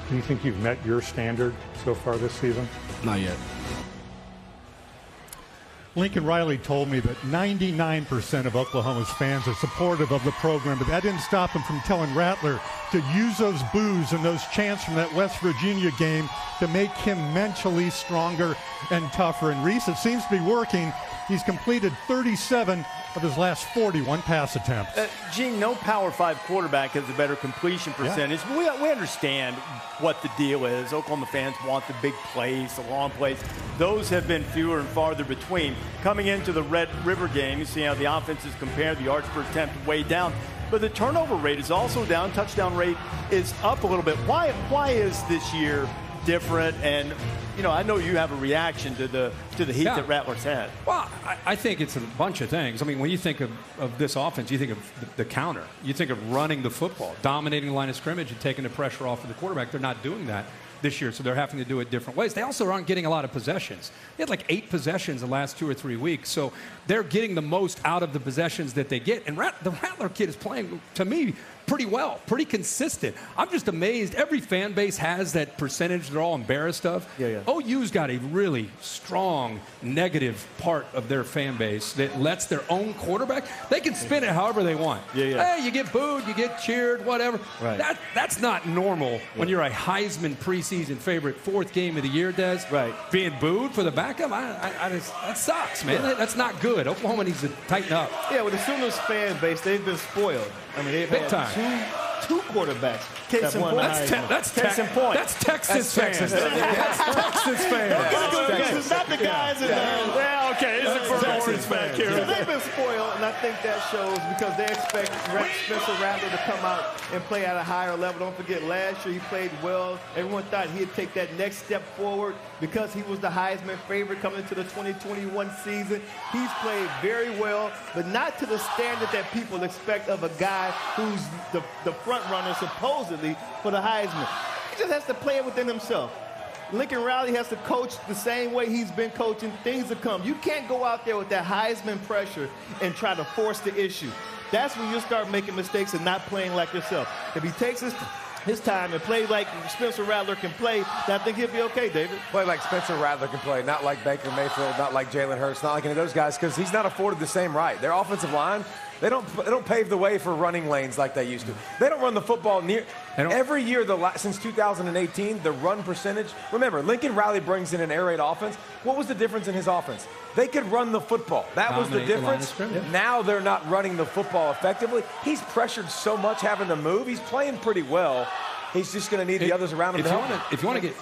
Speaker 13: Do you think you've met your standard so far this season?
Speaker 12: Not yet.
Speaker 14: Lincoln Riley told me that 99% of Oklahoma's fans are supportive of the program, but that didn't stop him from telling Rattler to use those boos and those chants from that West Virginia game to make him mentally stronger and tougher. And Reese, it seems to be working. He's completed 37 of his last 41 pass attempts.
Speaker 11: Gene, no Power 5 quarterback has a better completion percentage. Yeah. We understand what the deal is. Oklahoma fans want the big plays, the long plays. Those have been fewer and farther between. Coming into the Red River game, you see how the offenses compare. The yards per attempt way down. But the turnover rate is also down. Touchdown rate is up a little bit. Why is this year different? And I know you have a reaction to the heat that Rattler's had.
Speaker 5: Well, I think it's a bunch of things. I mean, when you think of this offense, you think of the counter. You think of running the football, dominating the line of scrimmage and taking the pressure off of the quarterback. They're not doing that this year, so they're having to do it different ways. They also aren't getting a lot of possessions. They had like 8 possessions the last 2 or 3 weeks, so they're getting the most out of the possessions that they get. And the Rattler kid is playing, to me, pretty well, pretty consistent. I'm just amazed. Every fan base has that percentage they're all embarrassed of.
Speaker 6: Yeah.
Speaker 5: OU's got a really strong negative part of their fan base that lets their own quarterback, they can spin it however they want.
Speaker 6: Yeah.
Speaker 5: Hey, you get booed, you get cheered, whatever.
Speaker 6: Right.
Speaker 5: That's not normal when you're a Heisman preseason favorite, 4th game of the year, Des.
Speaker 6: Right.
Speaker 5: Being booed for the backup, that sucks, man.
Speaker 6: Yeah.
Speaker 5: That's not good. Oklahoma needs to tighten up.
Speaker 6: Yeah, with the Sooners fan base, they've been spoiled. I mean, they've
Speaker 5: Big
Speaker 6: had
Speaker 5: time.
Speaker 6: two quarterbacks.
Speaker 11: Case in point.
Speaker 5: That's Texas fans. That's Texas fans.
Speaker 6: It's not the guys in there.
Speaker 11: Well, okay, it's a Texas back here.
Speaker 6: So they've been spoiled, and I think that shows because they expect Spencer Rattler to come out and play at a higher level. Don't forget, last year he played well. Everyone thought he'd take that next step forward because he was the Heisman favorite coming into the 2021 season. He's played very well, but not to the standard that people expect of a guy who's the front runner supposedly for the Heisman. He just has to play it within himself. Lincoln Riley has to coach the same way he's been coaching. Things will come. You can't go out there with that Heisman pressure and try to force the issue. That's when you start making mistakes and not playing like yourself. If he takes his time and play like Spencer Rattler can play, then I think he'll be okay, David.
Speaker 8: Play like Spencer Rattler can play, not like Baker Mayfield, not like Jalen Hurts, not like any of those guys, because he's not afforded the same right. Their offensive line, they don't pave the way for running lanes like they used to. They don't run the football every year since 2018. The run percentage. Remember, Lincoln Riley brings in an air raid offense. What was the difference in his offense? They could run the football. That was the difference. Now they're not running the football effectively. He's pressured so much having to move. He's playing pretty well. He's just going to need the others around him to help him.
Speaker 5: If you want to get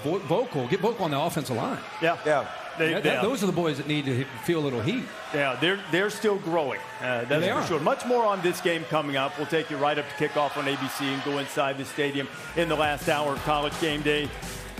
Speaker 5: vocal on the offensive line.
Speaker 11: Yeah.
Speaker 5: Those are the boys that need to feel a little heat.
Speaker 11: Yeah, they're still growing. That's for sure. Much more on this game coming up. We'll take you right up to kickoff on ABC and go inside the stadium in the last hour of College Game Day.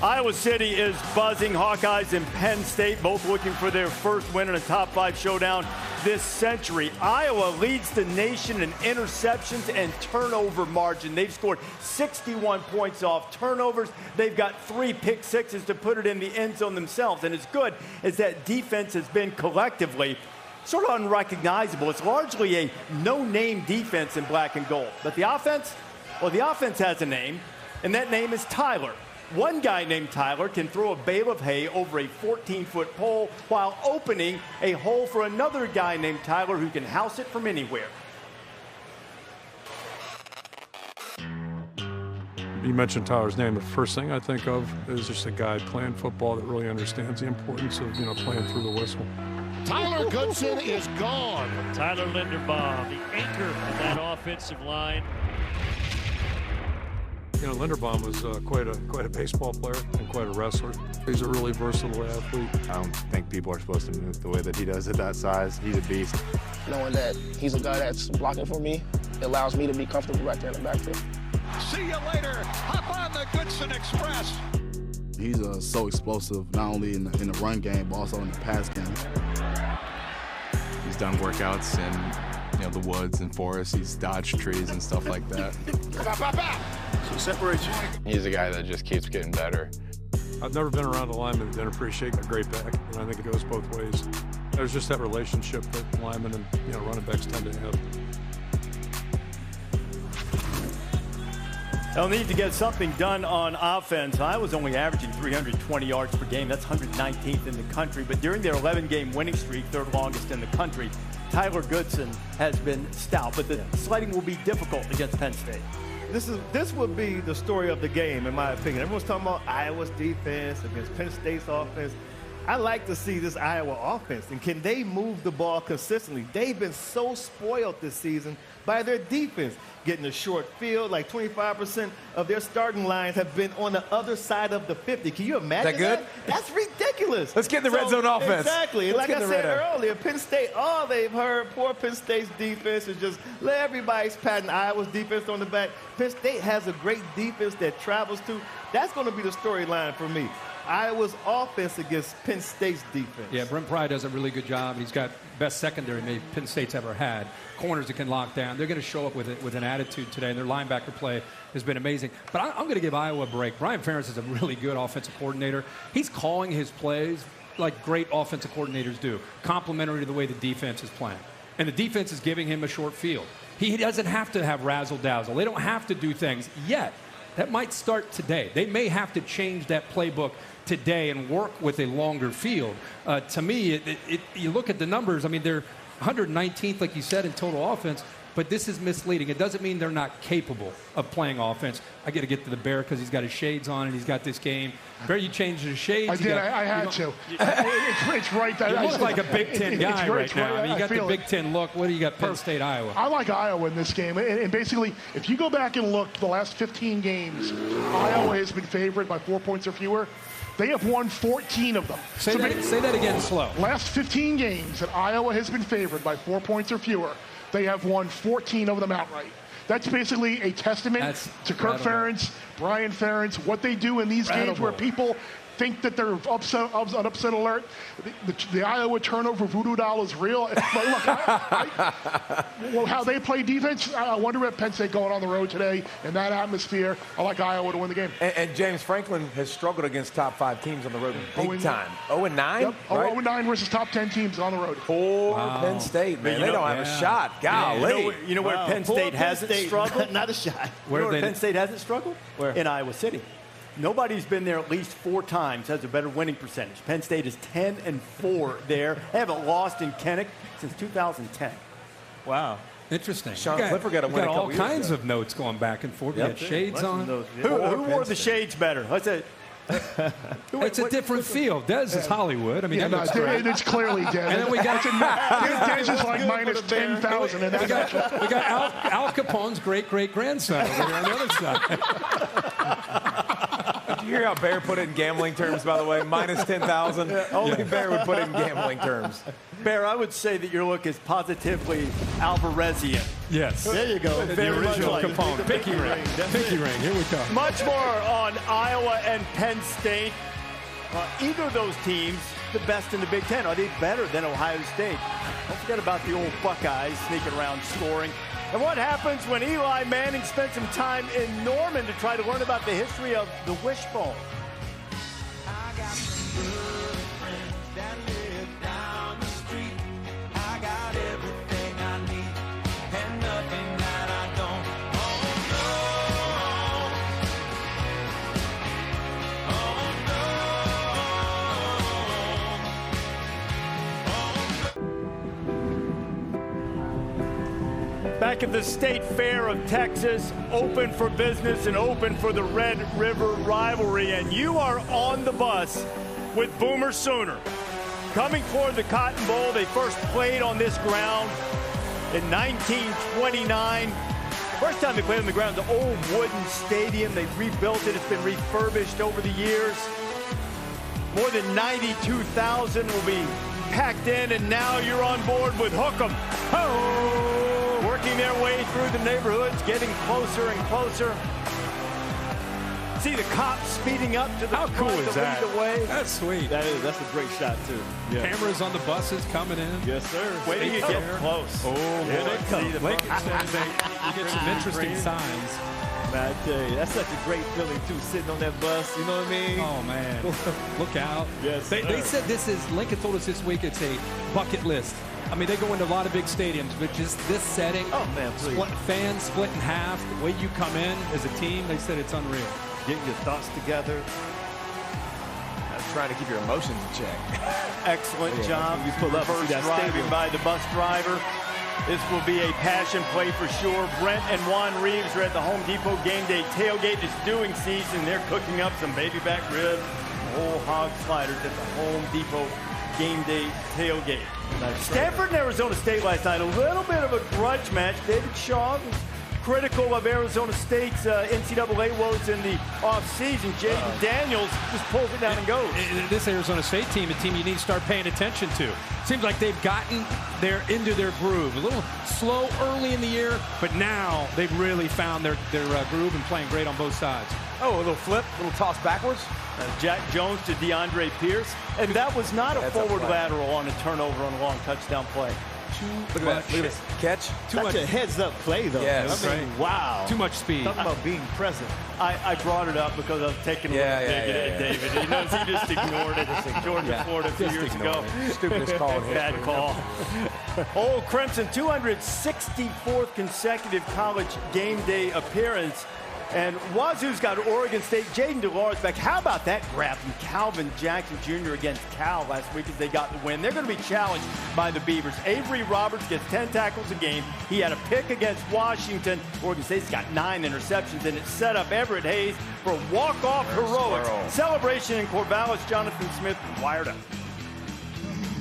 Speaker 11: Iowa City is buzzing. Hawkeyes and Penn State both looking for their first win in a top 5 showdown this century. Iowa leads the nation in interceptions and turnover margin. They've scored 61 points off turnovers. They've got 3 pick sixes to put it in the end zone themselves. And as good as that defense has been collectively, sort of unrecognizable. It's largely a no-name defense in black and gold. But the offense has a name, and that name is Tyler. One guy named Tyler can throw a bale of hay over a 14-foot pole while opening a hole for another guy named Tyler who can house it from anywhere.
Speaker 18: You mentioned Tyler's name. The first thing I think of is just a guy playing football that really understands the importance of, playing through the whistle.
Speaker 20: Tyler Goodson is gone.
Speaker 19: Tyler Linderbaum, the anchor of that offensive line.
Speaker 18: Linderbaum was quite a baseball player and quite a wrestler. He's a really versatile athlete.
Speaker 21: I don't think people are supposed to move the way that he does at that size. He's a beast.
Speaker 22: Knowing that he's a guy that's blocking for me, it allows me to be comfortable right there in the backfield.
Speaker 20: See you later. Hop on the Goodson Express.
Speaker 23: He's so explosive, not only in the run game, but also in the pass game.
Speaker 24: He's done workouts in the woods and forests. He's dodged trees and stuff like that.
Speaker 20: So separates you.
Speaker 24: He's a guy that just keeps getting better.
Speaker 18: I've never been around a lineman that didn't appreciate a great back, and I think it goes both ways. There's just that relationship that linemen and running backs tend to have.
Speaker 11: They'll need to get something done on offense. Iowa's only averaging 320 yards per game. That's 119th in the country. But during their 11-game winning streak, third longest in the country, Tyler Goodson has been stout. But the sledding will be difficult against Penn State.
Speaker 6: This would be the story of the game, in my opinion. Everyone's talking about Iowa's defense against Penn State's offense. I like to see this Iowa offense, and can they move the ball consistently? They've been so spoiled this season by their defense, getting a short field. Like 25% of their starting lines have been on the other side of the 50. Can you imagine
Speaker 8: Is that good?
Speaker 6: That's ridiculous.
Speaker 8: Let's get in the red zone offense.
Speaker 6: Exactly.
Speaker 8: Let's
Speaker 6: Like I said earlier, Penn State, all they've heard, poor Penn State's defense is just let everybody's patting Iowa's defense on the back. Penn State has a great defense that travels to. That's going to be the storyline for me. Iowa's offense against Penn State's defense.
Speaker 5: Yeah, Brent Pry does a really good job. He's got best secondary maybe Penn State's ever had. Corners that can lock down. They're going to show up with an attitude today, and their linebacker play has been amazing. But I'm going to give Iowa a break. Brian Ferentz is a really good offensive coordinator. He's calling his plays like great offensive coordinators do, complementary to the way the defense is playing. And the defense is giving him a short field. He doesn't have to have razzle-dazzle. They don't have to do things yet. That might start today. They may have to change that playbook today and work with a longer field. To me, you look at the numbers, I mean, they're 119th, like you said, in total offense, but this is misleading. It doesn't mean they're not capable of playing offense. I got to get to the Bear because he's got his shades on and he's got this game. Bear, you changed his shades.
Speaker 10: I did. I had to. It's right.
Speaker 5: You look like a Big Ten guy right now. I mean, you got the Big Ten look. What do you got, Penn State, Iowa?
Speaker 10: I like Iowa in this game. And basically, if you go back and look the last 15 games, Iowa has been favored by 4 points or fewer. They have won 14 of them.
Speaker 5: Say that again slow.
Speaker 10: Last 15 games that Iowa has been favored by 4 points or fewer, they have won 14 of them outright. That's basically a testament to Kirk Ferentz, Brian Ferentz, what they do in these games where people think that they're on upset alert. The Iowa turnover voodoo doll is real. Look, how they play defense, I wonder if Penn State going on the road today in that atmosphere. I like Iowa to win the game.
Speaker 8: And James Franklin has struggled against top 5 teams on the road big time. 0-9?
Speaker 10: Yep.
Speaker 8: Right?
Speaker 10: 0-9 versus top 10 teams on the road.
Speaker 8: Poor Penn State, man. They don't have a shot. Golly.
Speaker 11: You know where Penn State hasn't struggled?
Speaker 6: Not a shot.
Speaker 11: Where Penn State hasn't struggled? Where? In Iowa City. Nobody's been there at least 4 times, has a better winning percentage. Penn State is 10-4 there. They haven't lost in Kenneck since 2010.
Speaker 5: Wow. Interesting.
Speaker 8: Sean Clifford got a win a couple
Speaker 5: all kinds of notes going back and forth. You had shades on.
Speaker 11: Who wore the shades better? Let's say.
Speaker 5: It's a different field. Dez is Hollywood. I mean,
Speaker 10: it's clearly Dez.
Speaker 5: And then we got
Speaker 10: Dez is like minus 10,000.
Speaker 5: We got Al Capone's great-great-grandson over here on the other side.
Speaker 8: Did you hear how Bear put it in gambling terms, by the way? Minus 10,000. Only Bear would put it in gambling terms.
Speaker 11: Bear, I would say that your look is positively Alvarezian.
Speaker 5: Yes.
Speaker 6: There you go.
Speaker 5: The original Capone. Pinky ring. Pinky ring. Here we go.
Speaker 11: Much more on Iowa and Penn State. Either of those teams, the best in the Big Ten. Are they better than Ohio State? Don't forget about the old Buckeyes sneaking around scoring. And what happens when Eli Manning spent some time in Norman to try to learn about the history of the wishbone?
Speaker 2: I got some good friends that live down the street. I got everything I need and nothing that I don't.
Speaker 11: Back
Speaker 1: back at the State Fair of Texas, open for business and open for the Red River Rivalry. And you are on the bus with Boomer Sooner. Coming toward the Cotton Bowl, they first played on this ground in 1929. First time they played on the ground, the old wooden stadium. They've rebuilt it. It's been refurbished over the years. More than 92,000 will be packed in, and now you're on board with Hook'em. Ho! Working their way through the neighborhoods, getting closer and closer. See the cops speeding up to the
Speaker 5: How cool
Speaker 1: front
Speaker 5: is
Speaker 1: to
Speaker 5: that?
Speaker 1: lead the way.
Speaker 5: That's sweet.
Speaker 6: That's a great shot, too. Yeah.
Speaker 5: Cameras on the buses coming in.
Speaker 6: Yes, sir.
Speaker 1: Wait till you get close.
Speaker 5: Oh,
Speaker 1: Here they come.
Speaker 5: Lincoln says you get some interesting signs.
Speaker 6: Man, I tell you, that's such a great feeling, too, sitting on that bus. You know what I mean?
Speaker 5: Oh, man. Look out.
Speaker 6: Yes,
Speaker 5: they said this is, Lincoln told us this week, it's a bucket list. I mean, they go into a lot of big stadiums, but just this setting, fans split in half, the way you come in as a team, they said it's unreal.
Speaker 6: Getting your thoughts together.
Speaker 8: I'm trying to keep your emotions in check.
Speaker 1: Excellent job.
Speaker 6: You pull up
Speaker 1: First driving by the bus driver. This will be a passion play for sure. Brent and Juan Reeves are at the Home Depot Game Day tailgate. It's doing season. They're cooking up some baby back ribs, whole hog sliders at the Home Depot Game Day tailgate. Stanford and Arizona State last night, a little bit of a grudge match. David Shaw was critical of Arizona State's NCAA woes in the offseason. Jaden Daniels just pulls it down and goes.
Speaker 5: This Arizona State team, a team you need to start paying attention to. Seems like they've gotten into their groove. A little slow early in the year, but now they've really found their groove and playing great on both sides.
Speaker 8: Oh, a little flip, a little toss backwards.
Speaker 1: Jack Jones to DeAndre Pierce. And that was not a forward lateral on a turnover on a long touchdown play.
Speaker 8: Look at this catch.
Speaker 6: Such a heads-up play, though.
Speaker 8: Yes.
Speaker 6: I mean, wow.
Speaker 5: Too much speed.
Speaker 6: Talk about being present.
Speaker 1: I brought it up because I was taking a look at David. He knows he just ignored it. Georgia, Florida a few years ago.
Speaker 8: Stupidest call in history.
Speaker 1: Bad call. Old Crimson, 264th consecutive college game day appearance. And Wazoo's got Oregon State. Jaden DeLaure's back. How about that grab from Calvin Jackson Jr. against Cal last week as they got the win? They're going to be challenged by the Beavers. Avery Roberts gets 10 tackles a game. He had a pick against Washington. Oregon State's got 9 interceptions, and it set up Everett Hayes for a walk-off heroics. Celebration in Corvallis. Jonathan Smith wired up.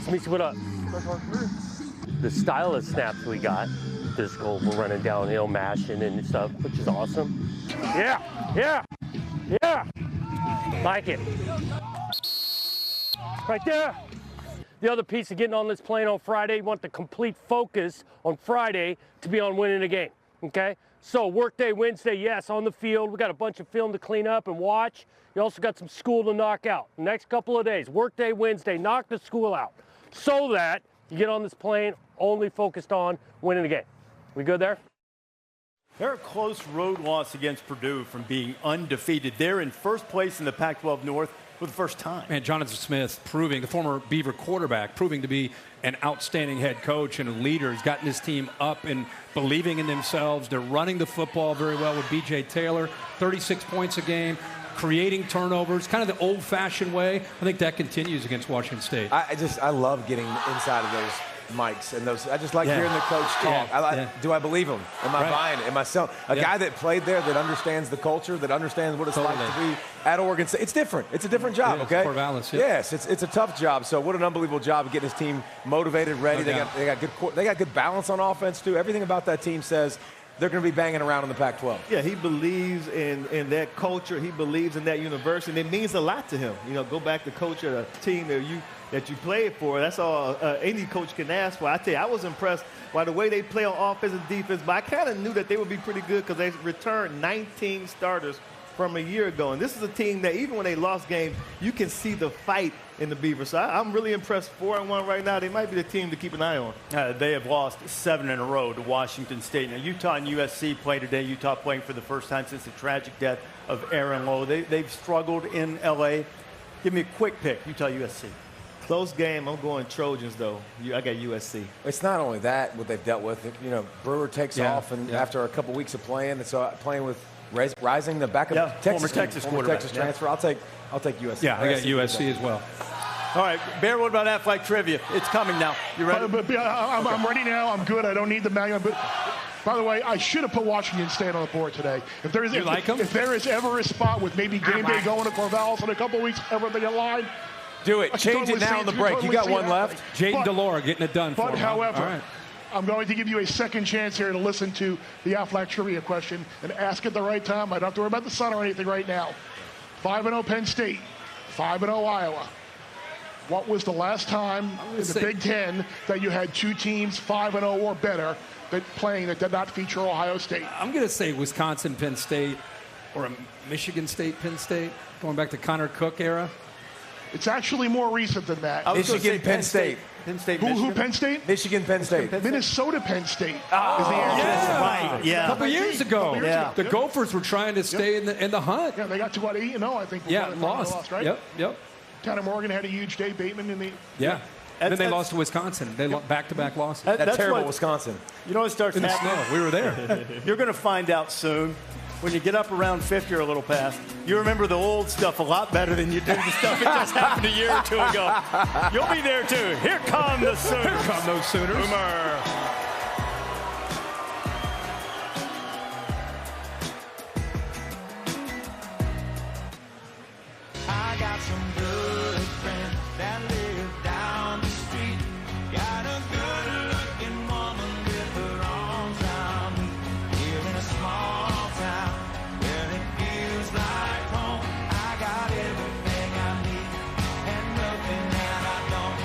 Speaker 3: Let me see what up. The style of snaps we got, physical, we're running downhill, mashing and stuff, which is awesome. Yeah. Like it. Right there. The other piece of getting on this plane on Friday, you want the complete focus on Friday to be on winning the game, okay? So workday Wednesday, yes, on the field. We got a bunch of film to clean up and watch. You also got some school to knock out. The next couple of days, workday Wednesday, knock the school out so that you get on this plane only focused on winning the game. We good there?
Speaker 1: They're a close road loss against Purdue from being undefeated. They're in first place in the Pac-12 North for the first time.
Speaker 5: Man, Jonathan Smith proving, the former Beaver quarterback, proving to be an outstanding head coach and a leader. He's gotten his team up and believing in themselves. They're running the football very well with B.J. Taylor, 36 points a game, creating turnovers, kind of the old-fashioned way. I think that continues against Washington State.
Speaker 8: I love getting inside of those mics and those. I just like hearing the coach talk. Do I believe him? Am I buying it? Am I selling? A guy that played there, that understands the culture, that understands what it's like to be at Oregon State. It's different. It's a different job. Okay.
Speaker 5: Corvallis,
Speaker 8: yes, it's a tough job. So what an unbelievable job of getting his team motivated, ready. They got good balance on offense too. Everything about that team says they're going to be banging around in the Pac-12.
Speaker 6: Yeah, he believes in that culture. He believes in that university, and it means a lot to him. You know, go back to coach at a team that you played for. That's all any coach can ask for. I tell you, I was impressed by the way they play on offense and defense, but I kind of knew that they would be pretty good because they returned 19 starters from a year ago. And this is a team that even when they lost games, you can see the fight in the Beavers. So I'm really impressed. 4-1 right now. They might be the team to keep an eye on.
Speaker 1: They have lost 7 in a row to Washington State. Now, Utah and USC play today. Utah playing for the first time since the tragic death of Aaron Lowe. They've struggled in L.A. Give me a quick pick, Utah, USC.
Speaker 6: Close game. I'm going Trojans, though. I got USC.
Speaker 8: It's not only that, what they've dealt with. You know, Brewer takes off, and after a couple weeks of playing, so playing with Rising, the backup
Speaker 1: former Texas quarterback.
Speaker 8: Texas transfer. I'll take USC.
Speaker 5: Yeah, I got USC as well.
Speaker 1: All right, Bear, what about Athletic Trivia? It's coming now. You ready?
Speaker 10: I'm ready now. I'm good. I don't need the magnum. But By the way, I should have put Washington State on the board today. If there is, if there is ever a spot with maybe game day going to Corvallis in a couple weeks, everything in line.
Speaker 8: Do it. Change it now on the break. You got one left.
Speaker 5: Jaden Delora getting it done for him.
Speaker 10: But however, I'm going to give you a second chance here to listen to the Aflac trivia question and ask at the right time. I don't have to worry about the sun or anything right now. 5-0 Penn State, 5-0 Iowa. What was the last time in the Big Ten that you had two teams 5-0 or better that did not feature Ohio State?
Speaker 5: I'm going to say Wisconsin, Penn State, or a Michigan State, Penn State, going back to Connor Cook era.
Speaker 10: It's actually more recent than that.
Speaker 8: Michigan, Penn State.
Speaker 11: Penn State,
Speaker 10: Who Penn State?
Speaker 8: Michigan, Penn State.
Speaker 10: Minnesota, Penn State is the answer.
Speaker 11: Yeah, right. Yeah.
Speaker 5: A couple years ago, the Gophers were trying to stay in the hunt.
Speaker 10: Yeah, they got to what, 8-0, I think.
Speaker 5: Yeah, lost.
Speaker 10: Right?
Speaker 5: Yep.
Speaker 10: Tanner Morgan had a huge day. Bateman in the.
Speaker 5: Yeah. And then they lost to Wisconsin. They back-to-back losses.
Speaker 8: That's terrible Wisconsin.
Speaker 11: You know what starts
Speaker 5: in the
Speaker 11: happening?
Speaker 5: snow. We were there.
Speaker 11: You're going to find out soon. When you get up around 50 or a little past, you remember the old stuff a lot better than you do the stuff that just happened a year or two ago. You'll be there too. Here come the Sooners.
Speaker 5: Here come those Sooners.
Speaker 11: Boomer.
Speaker 2: I got some good friends that live down the street. Got a good-looking woman with her arms around me. Here in a small town where it feels like home. I got everything I need and nothing that I don't.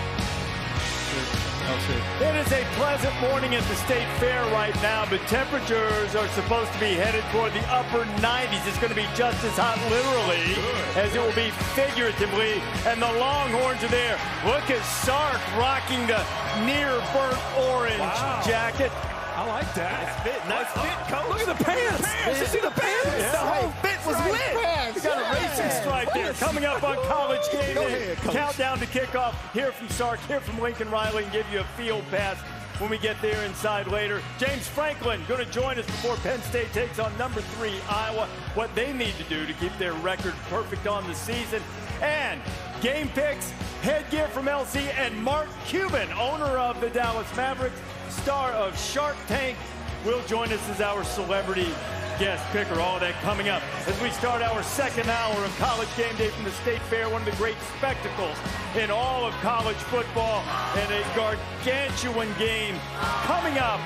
Speaker 11: It is a pleasant morning at the State Fair right now, but temperatures are supposed to be headed toward the upper 90s. It's going to be just as hot literally as it will be figuratively, and the Longhorns are there. Look at Sark rocking the near burnt orange jacket.
Speaker 5: I like that.
Speaker 11: Nice fit, coach.
Speaker 5: Look at the pants. You see the pants?
Speaker 11: Yeah. The whole fit was lit. You got a racing stripe there. Coming up on College Game Day. Countdown to kickoff. Hear from Sark, hear from Lincoln Riley, and give you a field pass when we get there inside later. James Franklin going to join us before Penn State takes on number 3 Iowa. What they need to do to keep their record perfect on the season. And game picks, headgear from LC, and Mark Cuban, owner of the Dallas Mavericks, star of Shark Tank, will join us as our celebrity guest picker. All that coming up as we start our second hour of College Game Day from the State Fair, one of the great spectacles in all of college football, and a gargantuan game coming up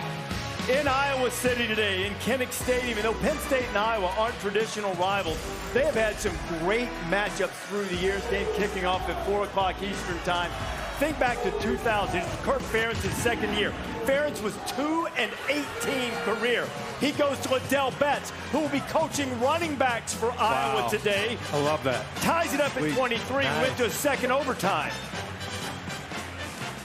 Speaker 11: in Iowa City today, in Kinnick Stadium. You know, Penn State and Iowa aren't traditional rivals. They have had some great matchups through the years. Game kicking off at 4 o'clock Eastern time. Think back to 2000. It was Kirk Ferentz's second year. Ferentz was 2-18 career. He goes to Adele Betts, who will be coaching running backs for Iowa today.
Speaker 5: I love that.
Speaker 11: Ties it up at 23, went to a second overtime.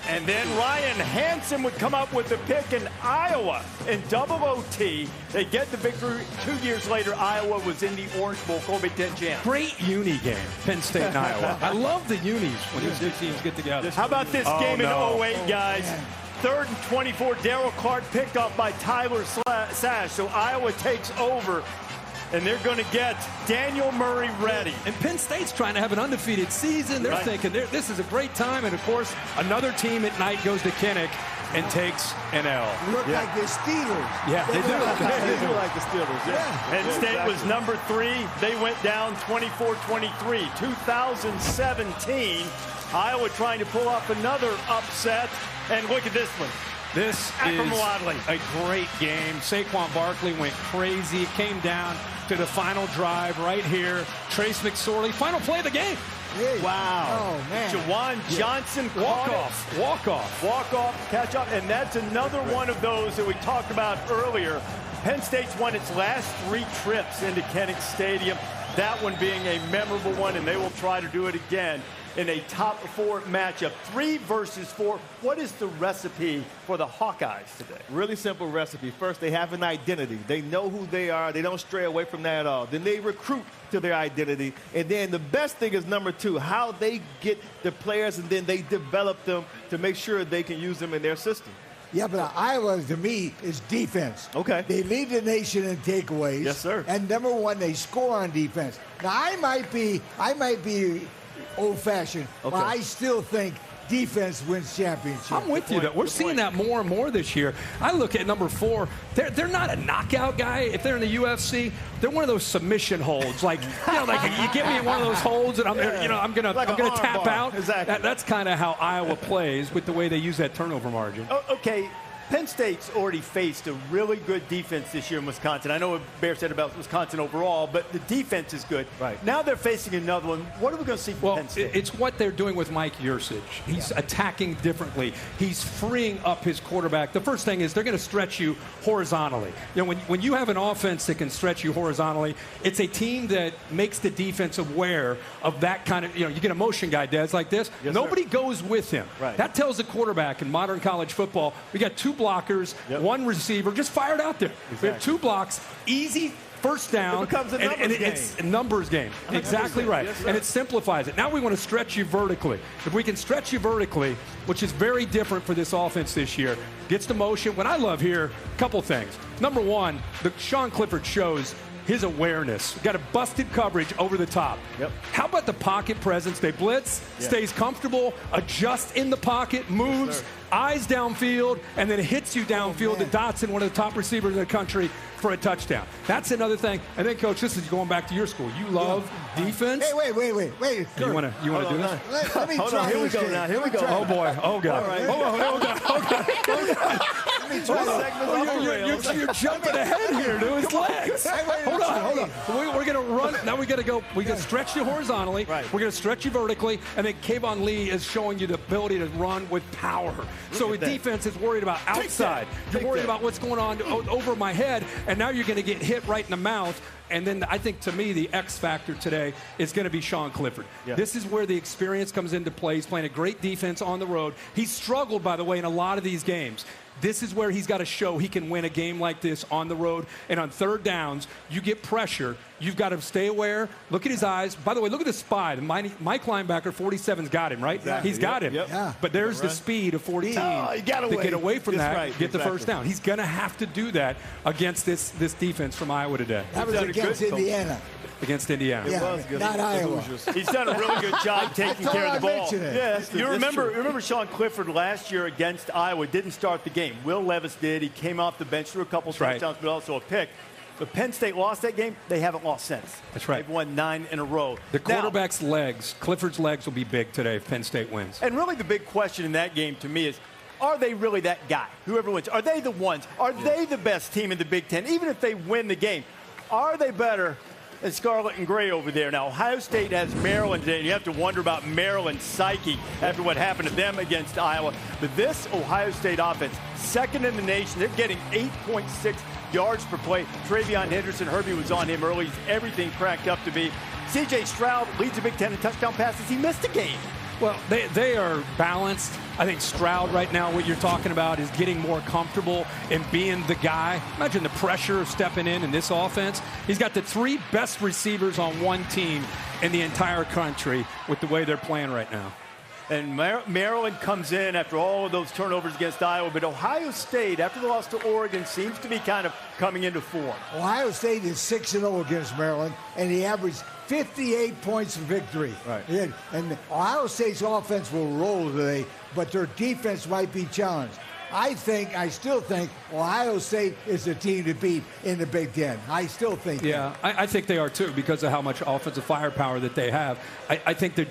Speaker 11: And then Ryan Hansen would come up with the pick in Iowa in double OT. They get the victory. 2 years later, Iowa was in the Orange Bowl, Big Ten champ.
Speaker 5: Great uni game, Penn State and Iowa. I love the unis when these two teams get together.
Speaker 11: How about this game in 08, guys? 3rd and 24, Darrell Clark picked off by Tyler Sash. So Iowa takes over, and they're going to get Daniel Murray ready.
Speaker 5: And Penn State's trying to have an undefeated season. They're thinking this is a great time. And, of course, another team at night goes to Kinnick and takes an L.
Speaker 4: Look like the Steelers.
Speaker 5: Yeah, they do.
Speaker 11: They do like the Steelers. Yeah. Penn State was number 3. They went down 24-23. 2017, Iowa trying to pull off another upset. And look at this one.
Speaker 5: This is a great game. Saquon Barkley went crazy. It came down to the final drive right here. Trace McSorley, final play of the game.
Speaker 4: Hey.
Speaker 11: Wow.
Speaker 4: Oh, man.
Speaker 11: Jawan Johnson
Speaker 5: Walk-off,
Speaker 11: catch-off. And that's another one of those that we talked about earlier. Penn State's won its last 3 trips into Kinnick Stadium. That one being a memorable one, and they will try to do it again in a top 4 matchup. 3 versus 4. What is the recipe for the Hawkeyes today?
Speaker 6: Really simple recipe. First, they have an identity. They know who they are. They don't stray away from that at all. Then they recruit to their identity. And then the best thing is number 2, how they get the players and then they develop them to make sure they can use them in their system.
Speaker 4: Yeah, but Iowa, to me, is defense.
Speaker 6: Okay.
Speaker 4: They lead the nation in takeaways.
Speaker 6: Yes, sir.
Speaker 4: And number 1, they score on defense. Now, I might be old-fashioned, but I still think defense wins championships.
Speaker 5: I'm with you, though. We're seeing that more and more this year. I look at number 4. They're not a knockout guy. If they're in the UFC, they're one of those submission holds. Like, like you get me in one of those holds, and I'm gonna tap out.
Speaker 11: Exactly.
Speaker 5: That's kind of how Iowa plays with the way they use that turnover margin.
Speaker 11: Okay. Penn State's already faced a really good defense this year in Wisconsin. I know what Bear said about Wisconsin overall, but the defense is good.
Speaker 5: Right.
Speaker 11: Now they're facing another one. What are we going to see from Penn State?
Speaker 5: It's what they're doing with Mike Yurcich. He's attacking differently. He's freeing up his quarterback. The first thing is they're going to stretch you horizontally. When you have an offense that can stretch you horizontally, it's a team that makes the defense aware of that kind of, you get a motion guy, Des, like this.
Speaker 11: Yes,
Speaker 5: Nobody goes with him.
Speaker 11: Right.
Speaker 5: That tells the quarterback in modern college football, we got 2 blockers, 1 receiver, just fired out there. We have 2 blocks, easy first down.
Speaker 11: It becomes a numbers game.
Speaker 5: It's a numbers game. Exactly right.
Speaker 11: Yes,
Speaker 5: and it simplifies it. Now we want to stretch you vertically. If we can stretch you vertically, which is very different for this offense this year, gets the motion. What I love here, a couple things. Number 1, Sean Clifford shows his awareness. Got a busted coverage over the top. How about the pocket presence? They blitz, stays comfortable, adjusts in the pocket, moves, eyes downfield, and then hits you downfield to Dotson, one of the top receivers in the country, for a touchdown. That's another thing. And then, Coach, this is going back to your school. You love defense.
Speaker 4: Hey, wait.
Speaker 5: You want to do this?
Speaker 4: Let me
Speaker 11: Hold
Speaker 4: try
Speaker 11: on. Here we
Speaker 4: this
Speaker 11: go
Speaker 4: game.
Speaker 11: now. Here we go.
Speaker 5: Oh, boy. Oh, God.
Speaker 11: All right.
Speaker 5: You're jumping ahead here to his legs. Hold on. We're going to run. Now we got to go. We got to stretch you horizontally. We're going to stretch you vertically. And then Kayvon Lee is showing you the ability to run with power. So the defense is worried about outside. You're worried about what's going on over my head. And now you're going to get hit right in the mouth. And then I think, to me, the X factor today is going to be Sean Clifford. This is where the experience comes into play. He's playing a great defense on the road. He's struggled, by the way, in a lot of these games. This is where he's got to show he can win a game like this on the road. And on third downs, you get pressure. You've got to stay aware. Look at his eyes. By the way, look at the spy. The Mike linebacker, 47's got him, right?
Speaker 11: Exactly.
Speaker 5: He's got him. But there's the speed of 14 to get away from that, get the first down. He's going to have to do that against this defense from Iowa today.
Speaker 4: That was against Indiana.
Speaker 5: Against Indiana.
Speaker 4: Not Iowa.
Speaker 11: He's done a really good job taking care of the ball.
Speaker 4: Yes,
Speaker 11: you remember Sean Clifford last year against Iowa didn't start the game. Will Levis did. He came off the bench, threw a couple touchdowns, but also a pick. But Penn State lost that game. They haven't lost since.
Speaker 5: That's right.
Speaker 11: They've won 9 in a row.
Speaker 5: The quarterback's legs, Clifford's legs will be big today if Penn State wins.
Speaker 11: And really the big question in that game to me is, are they really that guy? Whoever wins. Are they the ones? Are they the best team in the Big Ten? Even if they win the game, are they better than Scarlet and Gray over there? Now, Ohio State has Maryland today, and you have to wonder about Maryland's psyche after what happened to them against Iowa. But this Ohio State offense, second in the nation. They're getting 8.6 yards per play. Travion Henderson, Herbie was on him early. He's everything cracked up to be. C.J. Stroud leads the Big Ten in touchdown passes. He missed a game.
Speaker 5: Well, they are balanced. I think Stroud right now, what you're talking about, is getting more comfortable and being the guy. Imagine the pressure of stepping in this offense. He's got the 3 best receivers on one team in the entire country with the way they're playing right now.
Speaker 11: And Maryland comes in after all of those turnovers against Iowa. But Ohio State, after the loss to Oregon, seems to be kind of coming into form.
Speaker 4: Ohio State is 6-0 against Maryland, and he averaged 58 points of victory.
Speaker 11: Right.
Speaker 4: And Ohio State's offense will roll today, but their defense might be challenged. I still think Ohio State is the team to beat in the Big Ten. I still think that.
Speaker 5: I think they are too, because of how much offensive firepower that they have. I think the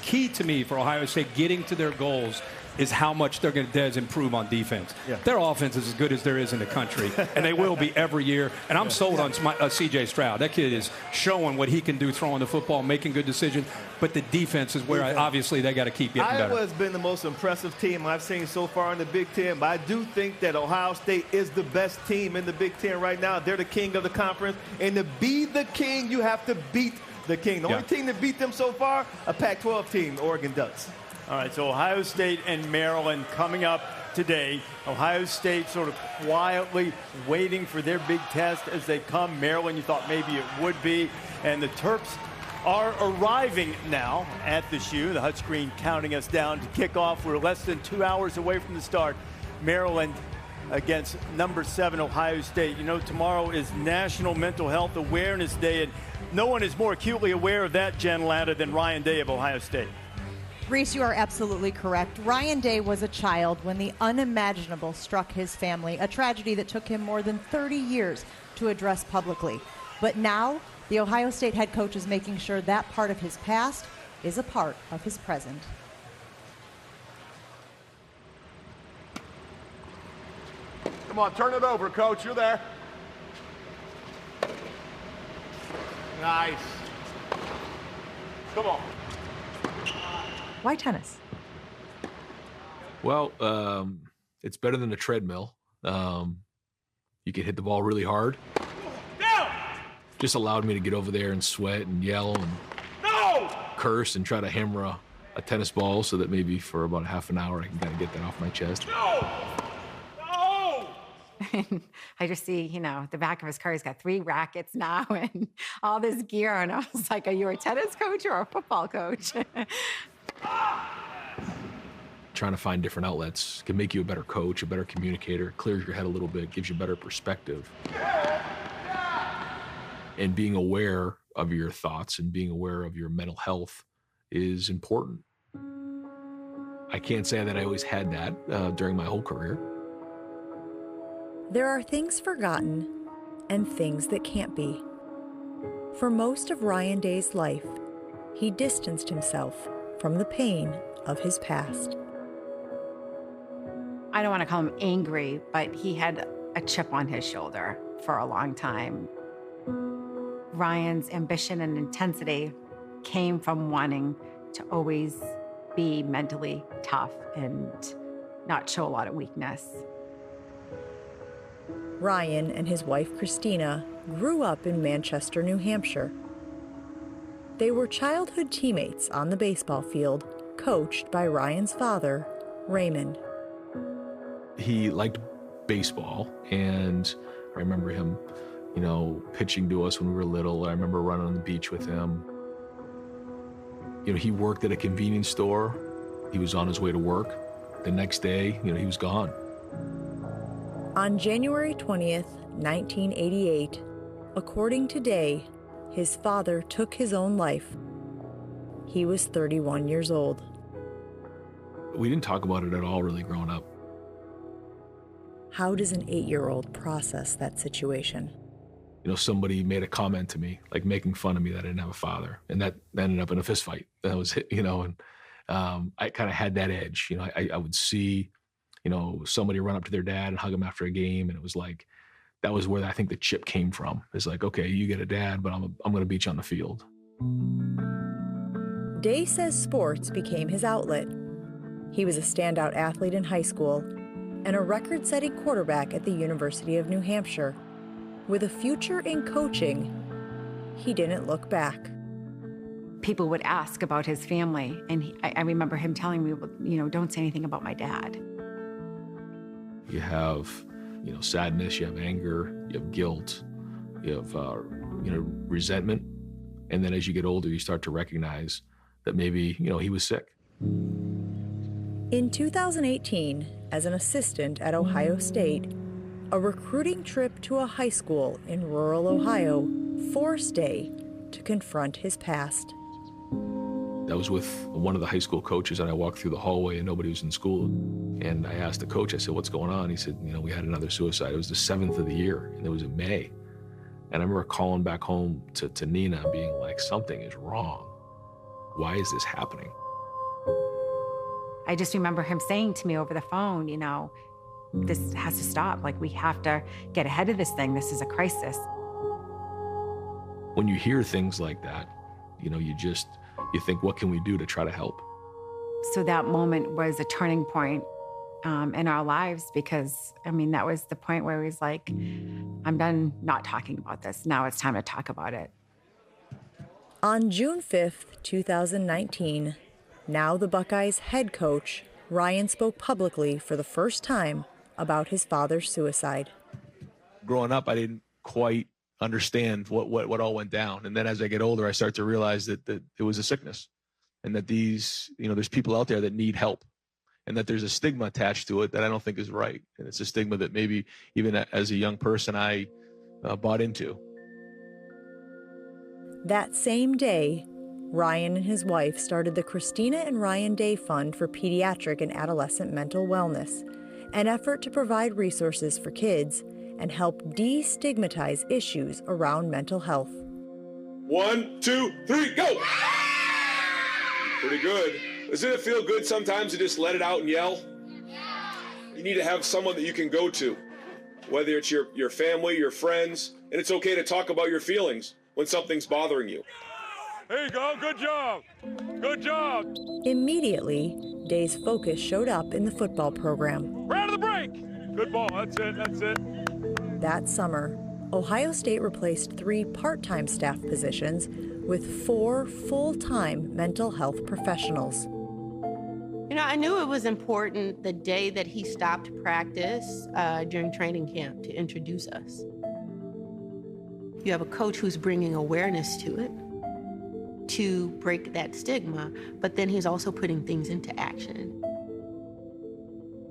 Speaker 5: key to me for Ohio State getting to their goals is how much they're going to improve on defense. Their offense is as good as there is in the country, and they will be every year. And I'm sold on C.J. Stroud. That kid is showing what he can do throwing the football, making good decisions. But the defense is where obviously they got to keep getting better.
Speaker 6: Iowa has been the most impressive team I've seen so far in the Big Ten, but I do think that Ohio State is the best team in the Big Ten right now. They're the king of the conference, and to be the king, you have to beat the king. The only team that beat them so far, a Pac-12 team, the Oregon Ducks.
Speaker 11: All right, so Ohio State and Maryland coming up today. Ohio State sort of quietly waiting for their big test as they come. Maryland, you thought maybe it would be. And the Terps are arriving now at the shoe. The HUD screen counting us down to kick off. We're less than 2 hours away from the start. Maryland against number 7 Ohio State. You know, tomorrow is National Mental Health Awareness Day, and no one is more acutely aware of that, Jen Latta, than Ryan Day of Ohio State.
Speaker 7: Reese, you are absolutely correct. Ryan Day was a child when the unimaginable struck his family, a tragedy that took him more than 30 years to address publicly. But now, the Ohio State head coach is making sure that part of his past is a part of his present.
Speaker 9: Come on, turn it over, Coach. You're there. Nice. Come on.
Speaker 7: Why tennis?
Speaker 15: Well, it's better than a treadmill. You can hit the ball really hard. Just allowed me to get over there and sweat and yell and curse and try to hammer a tennis ball so that maybe for about a half an hour I can kind of get that off my chest.
Speaker 16: I just see, the back of his car, he's got 3 rackets now and all this gear. And I was like, are you a tennis coach or a football coach?
Speaker 15: Trying to find different outlets can make you a better coach, a better communicator, clears your head a little bit, gives you better perspective. And being aware of your thoughts and being aware of your mental health is important. I can't say that I always had that during my whole career.
Speaker 25: There are things forgotten and things that can't be. For most of Ryan Day's life, he distanced himself from the pain of his past.
Speaker 16: I don't want to call him angry, but he had a chip on his shoulder for a long time. Ryan's ambition and intensity came from wanting to always be mentally tough and not show a lot of weakness.
Speaker 25: Ryan and his wife Christina grew up in Manchester, New Hampshire. They were childhood teammates on the baseball field, coached by Ryan's father, Raymond.
Speaker 15: He liked baseball, and I remember him, pitching to us when we were little. I remember running on the beach with him. He worked at a convenience store. He was on his way to work. The next day, he was gone.
Speaker 25: On January 20th, 1988, according to Day, his father took his own life. He was 31 years old.
Speaker 15: We didn't talk about it at all really growing up.
Speaker 25: How does an 8-year-old process that situation?
Speaker 15: Somebody made a comment to me, like making fun of me that I didn't have a father, and that ended up in a fist fight. That was, and I kind of had that edge. I would see, somebody run up to their dad and hug him after a game, and it was like, that was where I think the chip came from. It's like, okay, you get a dad, but I'm going to beat you on the field.
Speaker 25: Day says sports became his outlet. He was a standout athlete in high school and a record-setting quarterback at the University of New Hampshire. With a future in coaching, he didn't look back.
Speaker 16: People would ask about his family, and I remember him telling me, don't say anything about my dad.
Speaker 15: You have, sadness, you have anger, you have guilt, you have, resentment. And then as you get older, you start to recognize that maybe, he was sick.
Speaker 25: In 2018, as an assistant at Ohio State, a recruiting trip to a high school in rural Ohio forced Day to confront his past.
Speaker 15: I was with one of the high school coaches, and I walked through the hallway and nobody was in school. And I asked the coach, I said, what's going on? He said, we had another suicide. It was the 7th of the year, and it was in May. And I remember calling back home to Nina being like, something is wrong. Why is this happening?
Speaker 16: I just remember him saying to me over the phone, this has to stop. Like, we have to get ahead of this thing. This is a crisis.
Speaker 15: When you hear things like that, you think, what can we do to try to help?
Speaker 16: So that moment was a turning point in our lives, because, that was the point where he was like, I'm done not talking about this. Now it's time to talk about it.
Speaker 25: On June 5th, 2019, now the Buckeyes head coach, Ryan spoke publicly for the first time about his father's suicide.
Speaker 8: Growing up, I didn't quite understand what all went down. And then as I get older, I start to realize that it was a sickness, and that there's people out there that need help, and that there's a stigma attached to it that I don't think is right. And it's a stigma that maybe even as a young person, I bought into.
Speaker 25: That same day, Ryan and his wife started the Christina and Ryan Day Fund for Pediatric and Adolescent Mental Wellness, an effort to provide resources for kids and help destigmatize issues around mental health.
Speaker 12: 1, 2, 3, go! Pretty good. Doesn't it feel good sometimes to just let it out and yell? You need to have someone that you can go to, whether it's your family, your friends, and it's okay to talk about your feelings when something's bothering you.
Speaker 13: There you go. Good job. Good job.
Speaker 25: Immediately, Day's focus showed up in the football program.
Speaker 13: Round of the break. Good ball. That's it. That's it.
Speaker 25: That summer, Ohio State replaced 3 part-time staff positions with 4 full-time mental health professionals.
Speaker 14: You know, I knew it was important the day that he stopped practice during training camp to introduce us. You have a coach who's bringing awareness to it, to break that stigma, but then he's also putting things into action.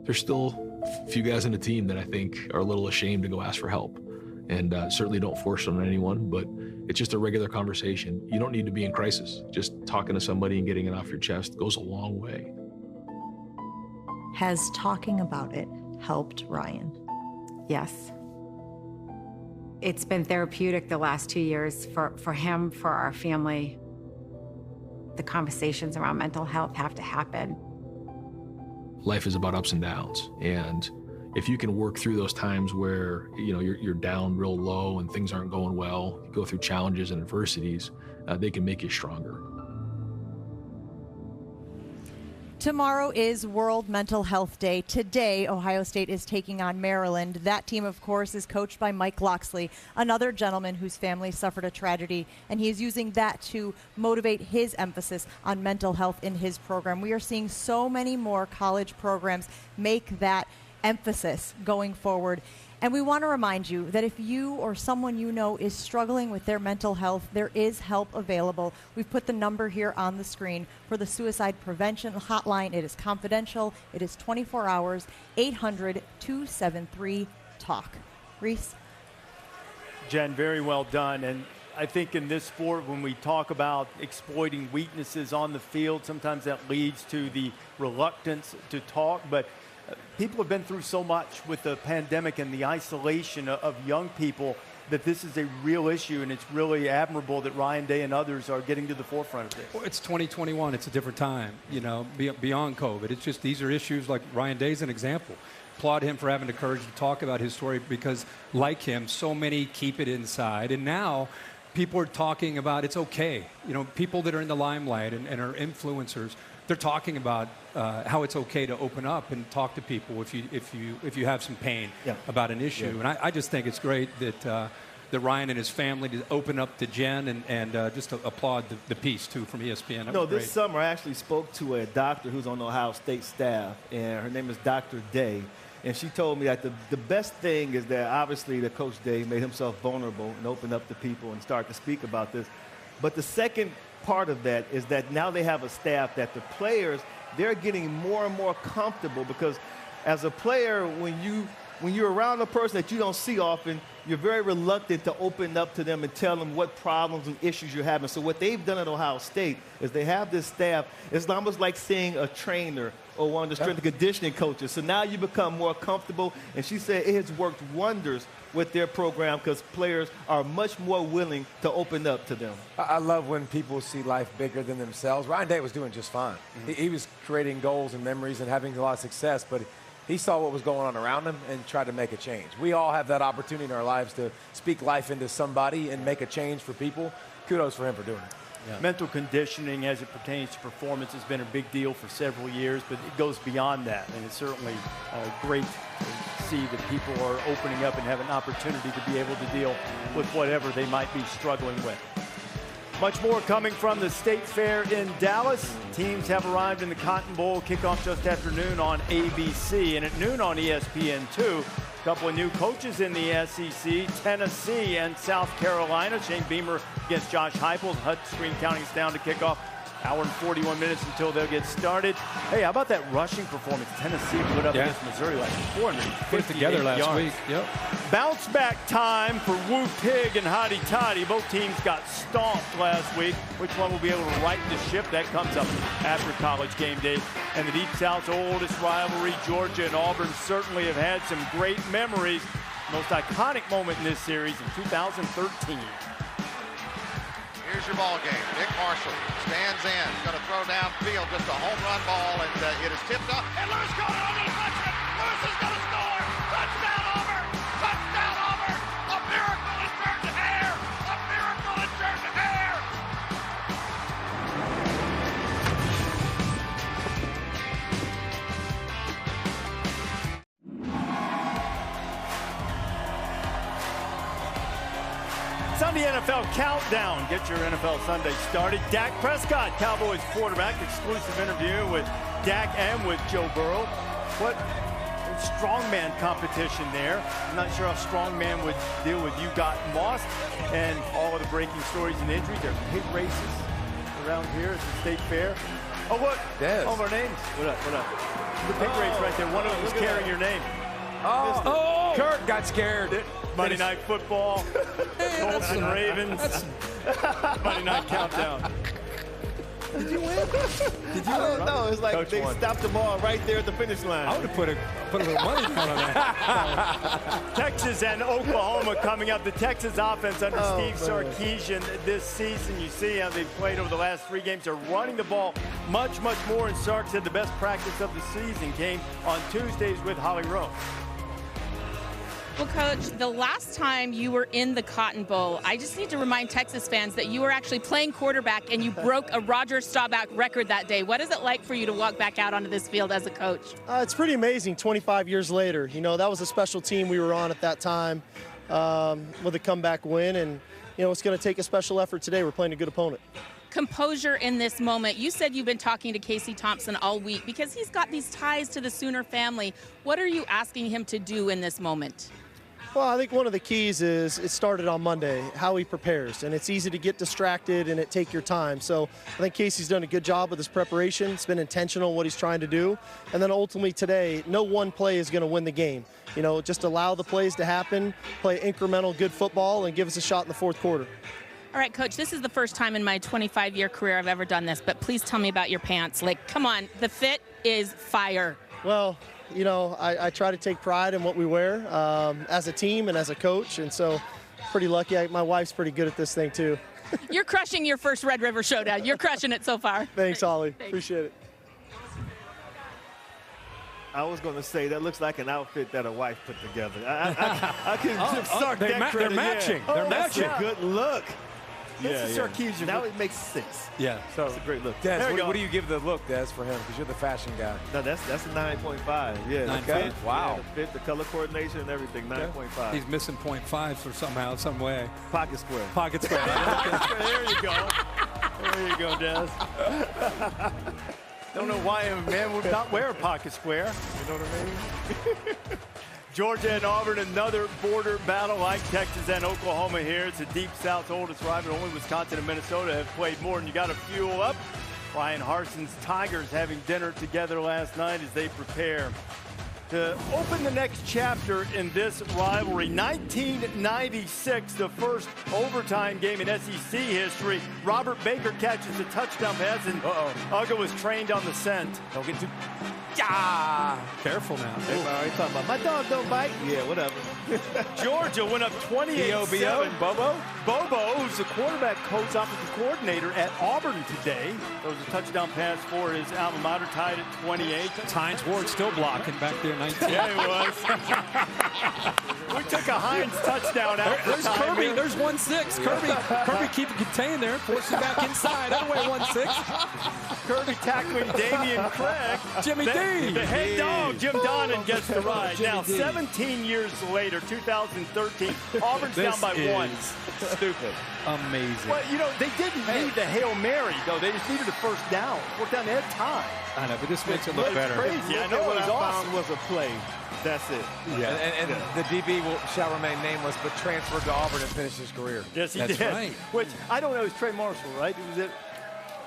Speaker 15: There's still a few guys on the team that I think are a little ashamed to go ask for help, and certainly don't force it on anyone, but it's just a regular conversation. You don't need to be in crisis. Just talking to somebody and getting it off your chest goes a long way.
Speaker 7: Has talking about it helped Ryan?
Speaker 16: Yes. It's been therapeutic the last 2 years for him, for our family. The conversations around mental health have to happen.
Speaker 15: Life is about ups and downs, and if you can work through those times where you're down real low and things aren't going well, you go through challenges and adversities, they can make you stronger.
Speaker 7: Tomorrow is World Mental Health Day. Today, Ohio State is taking on Maryland. That team, of course, is coached by Mike Loxley, another gentleman whose family suffered a tragedy, and he is using that to motivate his emphasis on mental health in his program. We are seeing so many more college programs make that emphasis going forward. And we want to remind you that if you or someone you know is struggling with their mental health, there is help available. We've put the number here on the screen for the suicide prevention hotline. It is confidential. It is 24 hours, 800-273-TALK. Reese?
Speaker 11: Jen, very well done. And I think in this sport, when we talk about exploiting weaknesses on the field, sometimes that leads to the reluctance to talk. But people have been through so much with the pandemic and the isolation of young people that this is a real issue, and it's really admirable that Ryan Day and others are getting to the forefront of this.
Speaker 5: Well, it's 2021. It's a different time, beyond COVID. It's just these are issues like Ryan Day's an example. Applaud him for having the courage to talk about his story because, like him, so many keep it inside. And now people are talking about it's okay. People that are in the limelight and are influencers, they're talking about how it's okay to open up and talk to people if you have some pain about an issue. And I just think it's great that Ryan and his family to open up to Jen and just to applaud the piece too from ESPN.
Speaker 6: This summer I actually spoke to a doctor who's on the Ohio State staff, and her name is Dr. Day. And she told me that the best thing is that obviously that Coach Day made himself vulnerable and opened up to people and start to speak about this. But the second part of that is that now they have a staff that the players, they're getting more and more comfortable, because as a player, when you're around a person that you don't see often, you're very reluctant to open up to them and tell them what problems and issues you're having. So what they've done at Ohio State is they have this staff. It's almost like seeing a trainer or one of the strength and conditioning coaches. So now you become more comfortable. And she said it has worked wonders with their program because players are much more willing to open up to them.
Speaker 8: I love when people see life bigger than themselves. Ryan Day was doing just fine. Mm-hmm. He was creating goals and memories and having a lot of success, but he saw what was going on around him and tried to make a change. We all have that opportunity in our lives to speak life into somebody and make a change for people. Kudos for him for doing it.
Speaker 11: Yeah. Mental conditioning as it pertains to performance has been a big deal for several years, but it goes beyond that. And it's certainly great to see that people are opening up and have an opportunity to be able to deal with whatever they might be struggling with. Much more coming from the State Fair in Dallas. Teams have arrived in the Cotton Bowl. Kickoff just after noon on ABC, and at noon on ESPN2. A couple of new coaches in the SEC, Tennessee and South Carolina. Shane Beamer against Josh Heupel. Screen counting us down to kickoff Hour and 41 minutes until they'll get started. Hey, how about that rushing performance Tennessee put up against Missouri, like 450
Speaker 5: Put it together last week. Yep.
Speaker 11: Bounce back time for Wu Pig and Hotty Toddy. Both teams got stomped last week. Which one will be able to right the ship? That comes up after College Game Day. And the Deep South's oldest rivalry, Georgia and Auburn, certainly have had some great memories. Most iconic moment in this series in 2013.
Speaker 17: Here's your ball game. Nick Marshall stands in. He's going to throw downfield, just a home run ball, and it is tipped up. And Lewis got it on the deflection. Lewis is going to score. Touchdown Auburn. Touchdown Auburn. A miracle has turned to hair. A miracle has turned to hair.
Speaker 11: Sunday NFL Countdown. Get your NFL Sunday started. Dak Prescott, Cowboys quarterback. Exclusive interview with Dak and with Joe Burrow. What strongman competition there. I'm not sure how strongman would deal with You Got Moss and all of the breaking stories and injuries. There's pig races around here at the State Fair. Oh, look. All of our names. What up? What up? The pig race right there. One of them is carrying your name.
Speaker 8: Oh, Kurt got scared.
Speaker 11: Monday Night Football, Colts and Ravens, Monday Night Countdown.
Speaker 6: Did you win? Did you I don't know. It's like Coach they stopped them all right there at the finish line.
Speaker 5: I would have put a little money down on that.
Speaker 11: Texas and Oklahoma coming up. The Texas offense under Steve Sarkisian this season. You see how they've played over the last 3 games. They're running the ball much, much more. And Sark said the best practice of the season came on Tuesdays with Holly Rowe.
Speaker 19: Well, Coach, the last time you were in the Cotton Bowl, I just need to remind Texas fans that you were actually playing quarterback and you broke a Roger Staubach record that day. What is it like for you to walk back out onto this field as a coach?
Speaker 21: It's pretty amazing 25 years later. You know, that was a special team we were on at that time with a comeback win. And, you know, it's going to take a special effort today. We're playing a good opponent.
Speaker 19: Composure in this moment. You said you've been talking to Casey Thompson all week because he's got these ties to the Sooner family. What are you asking him to do in this moment?
Speaker 21: Well, I think one of the keys is it started on Monday, how he prepares. And it's easy to get distracted and take your time. So I think Casey's done a good job with his preparation. It's been intentional what he's trying to do. And then ultimately today, no one play is going to win the game. You know, just allow the plays to happen, play incremental good football, and give us a shot in the fourth quarter.
Speaker 19: All right, Coach, this is the first time in my 25-year career I've ever done this, but please tell me about your pants. Like, come on, the fit is fire.
Speaker 21: Well, you know, I try to take pride in what we wear as a team and as a coach, and so pretty lucky. My wife's pretty good at this thing, too.
Speaker 19: You're crushing your first Red River Showdown. You're crushing it so far.
Speaker 21: Thanks, Holly. Thanks. Appreciate it.
Speaker 6: I was going to say that looks like an outfit that a wife put together. I can give Sark that credit.
Speaker 5: They're matching.
Speaker 6: Yeah.
Speaker 5: They're matching.
Speaker 6: That's a good look.
Speaker 11: This is Sarkisian.
Speaker 6: Now it makes sense.
Speaker 5: Yeah.
Speaker 6: So it's a great look.
Speaker 8: Des, what do you give the look, Des, for him? Because you're the fashion guy.
Speaker 6: No, that's a 9.5. Yeah.
Speaker 8: Okay. Wow.
Speaker 6: Yeah, the fit, the color coordination, and everything. 9.5.
Speaker 5: He's missing 0.5 for somehow, some way.
Speaker 6: Pocket square.
Speaker 5: Pocket square.
Speaker 11: There you go. There you go, Des. Don't know why a man would not wear a pocket square. You know what I mean? Georgia and Auburn, another border battle like Texas and Oklahoma here. It's the Deep South's oldest rival. Only Wisconsin and Minnesota have played more, and you got to fuel up. Ryan Harson's Tigers having dinner together last night as they prepare to open the next chapter in this rivalry. 1996, the first overtime game in SEC history. Robert Baker catches a touchdown pass, and Uga was trained on the scent.
Speaker 5: Don't get too... Careful now.
Speaker 6: Everybody talking about, my dog don't bite. Yeah, whatever.
Speaker 11: Georgia went up 28-7. Bobo, who's the quarterback coach, offensive coordinator at Auburn today. There was a touchdown pass for his alma mater, tied at 28.
Speaker 5: Hines Ward still blocking back there, 19.
Speaker 11: Yeah, he was. We took a Hines touchdown out.
Speaker 5: There's Kirby. There's 1-6. Kirby keep it contained there, forcing back inside. That way, 1-6.
Speaker 11: Kirby tackling Damian Craig.
Speaker 5: Jimmy D.
Speaker 11: The head dog, Jim Donnan, gets the ride. Now, 17 years later, 2013, Auburn's down by 1.
Speaker 6: Stupid.
Speaker 5: Amazing.
Speaker 11: Well, you know, they didn't need the Hail Mary, though. They just needed a first down. Worked down, they had time.
Speaker 5: I know, but this makes it look better.
Speaker 11: Crazy. I know
Speaker 6: what
Speaker 11: it was
Speaker 6: I
Speaker 11: awesome.
Speaker 6: found was a play. That's it.
Speaker 8: Yeah. And the DB shall remain nameless, but transferred to Auburn and finished his career.
Speaker 11: Yes, he
Speaker 5: That's
Speaker 11: did.
Speaker 5: Right.
Speaker 11: Which, I don't know, it was Trey Marshall, right? Was it?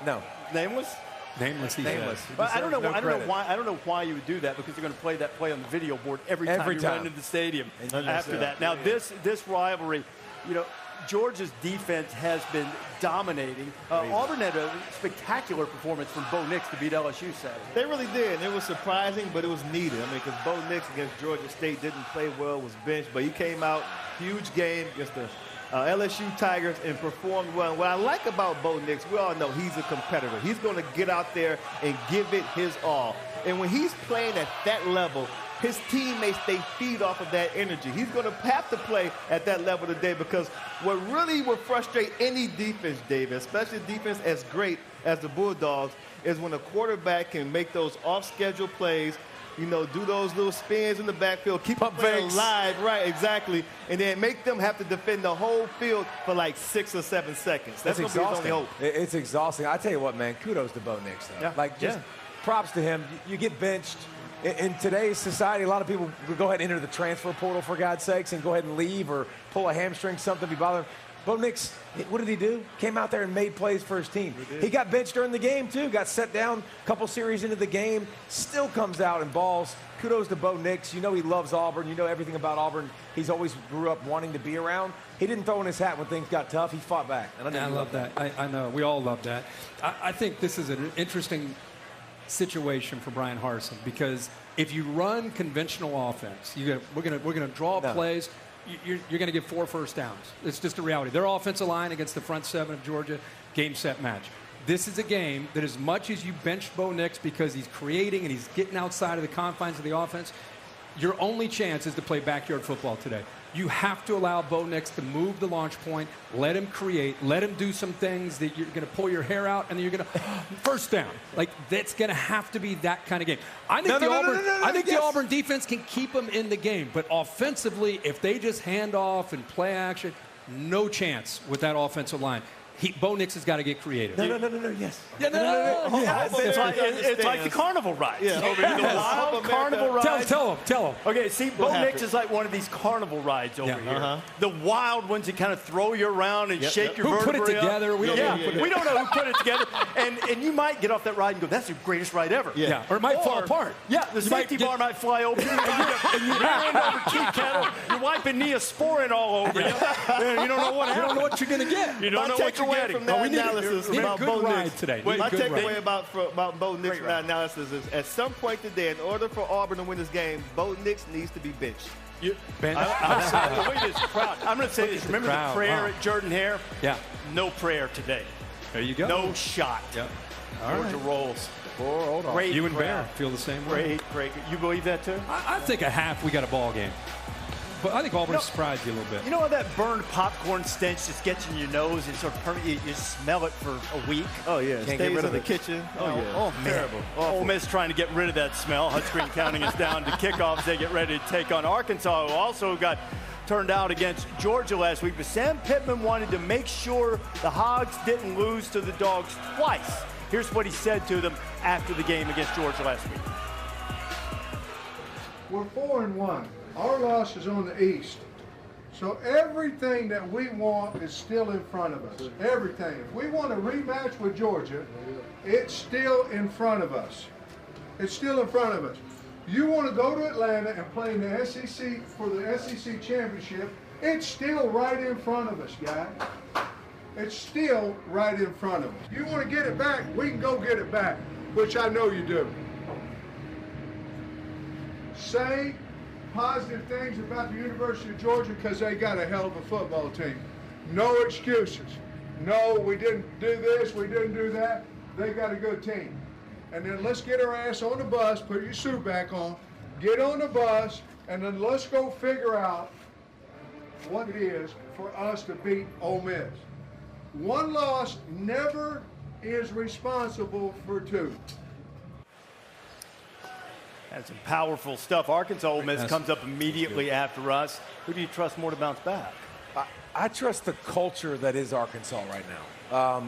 Speaker 8: No.
Speaker 11: Nameless?
Speaker 5: Nameless, he says.
Speaker 11: But I don't know why you would do that, because they're going to play that play on the video board every time you run into the stadium after that. Now, this rivalry, you know, Georgia's defense has been dominating. Auburn had a spectacular performance from Bo Nix to beat LSU Saturday.
Speaker 6: They really did. It was surprising, but it was needed. I mean, because Bo Nix against Georgia State didn't play well, was benched, but he came out, huge game against the LSU Tigers, and performed well. What I like about Bo Nix, we all know he's a competitor. He's going to get out there and give it his all. And when he's playing at that level, his teammates, they feed off of that energy. He's going to have to play at that level today, because what really will frustrate any defense, David, especially a defense as great as the Bulldogs, is when a quarterback can make those off-schedule plays, you know, do those little spins in the backfield, keep them alive, right, exactly, and then make them have to defend the whole field for like 6 or 7 seconds. That's going to be his only hope.
Speaker 8: It's exhausting. I tell you what, man, kudos to Bo Nix, though.
Speaker 6: Yeah.
Speaker 8: Like, just props to him. You get benched. In today's society, a lot of people would go ahead and enter the transfer portal, for God's sakes, and go ahead and leave or pull a hamstring, something, be bothered. Bo Nix, what did he do? Came out there and made plays for his team. He got benched during the game, too. Got set down a couple series into the game. Still comes out and balls. Kudos to Bo Nix. You know he loves Auburn. You know everything about Auburn. He's always grew up wanting to be around. He didn't throw in his hat when things got tough. He fought back.
Speaker 5: And I love that. I know. We all love that. I think this is an interesting situation for Brian Harsin, because if you run conventional offense, we're gonna draw plays. You're going to get 4 first downs. It's just a reality. Their offensive line against the front 7 of Georgia, game, set, match. This is a game that, as much as you bench Bo Nix because he's creating and he's getting outside of the confines of the offense, your only chance is to play backyard football today. You have to allow Bo Nix to move the launch point, let him create, let him do some things that you're going to pull your hair out, and then you're going to first down. Like, that's going to have to be that kind of game. I think the Auburn defense can keep them in the game, but offensively, if they just hand off and play action, no chance with that offensive line. Bo Nix has got to get creative.
Speaker 8: No, yes.
Speaker 11: It's like the carnival rides. Yeah. Over here. The wild carnival rides.
Speaker 5: Tell him.
Speaker 11: Okay, see, Bo Nix is like one of these carnival rides over here. The wild ones that kind of throw you around and shake your vertebrae.
Speaker 5: Who put it together? We don't know.
Speaker 11: We don't know who put it together. And you might get off that ride and go, that's the greatest ride ever.
Speaker 5: Yeah. Or it might fall apart.
Speaker 11: Yeah, the safety bar might fly open. and you rear end over tea kettle. You're wiping Neosporin all over you. You don't know what happened.
Speaker 5: You don't know what you're going to get.
Speaker 11: You don't know what you're getting.
Speaker 6: From that analysis about Bo Nix
Speaker 5: today.
Speaker 6: My takeaway about Bo Nix from that analysis is, at some point today, in order for Auburn to win this game, Bo Nix needs to be benched.
Speaker 11: Look at this crowd. I'm going to say this. Remember the prayer at Jordan-Hare?
Speaker 5: Yeah.
Speaker 11: No prayer today.
Speaker 5: There you go.
Speaker 11: No shot.
Speaker 5: Yep.
Speaker 11: Georgia rolls.
Speaker 8: Hold on.
Speaker 11: Great
Speaker 5: you and
Speaker 11: crowd.
Speaker 5: Bear feel the same way.
Speaker 11: Great. You believe that too?
Speaker 5: I think a half we got a ball game. But I think Auburn surprised you a little bit.
Speaker 11: You know how that burned popcorn stench just gets in your nose and sort of you smell it for a week?
Speaker 6: Oh, yeah.
Speaker 11: Can't
Speaker 6: Stays
Speaker 11: get rid of
Speaker 6: in the
Speaker 11: it.
Speaker 6: kitchen. Oh, yeah.
Speaker 11: Oh, man.
Speaker 6: Terrible.
Speaker 11: Ole Miss trying to get rid of that smell. Hutch Green counting us down to kickoffs. They get ready to take on Arkansas, who also got turned out against Georgia last week. But Sam Pittman wanted to make sure the Hogs didn't lose to the Dogs twice. Here's what he said to them after the game against Georgia last week.
Speaker 18: We're 4-1. Our loss is on the East. So everything that we want is still in front of us. Everything. If we want a rematch with Georgia, it's still in front of us. It's still in front of us. You want to go to Atlanta and play in the SEC for the SEC championship, it's still right in front of us, guys. It's still right in front of us. You want to get it back, we can go get it back, which I know you do. Say positive things about the University of Georgia because they got a hell of a football team. No excuses. No, we didn't do this, we didn't do that. They got a good team. And then let's get our ass on the bus, put your suit back on, get on the bus, and then let's go figure out what it is for us to beat Ole Miss. One loss never is responsible for two.
Speaker 11: That's some powerful stuff. Arkansas Ole Miss comes up immediately after us. Who do you trust more to bounce back?
Speaker 8: I trust the culture that is Arkansas right now.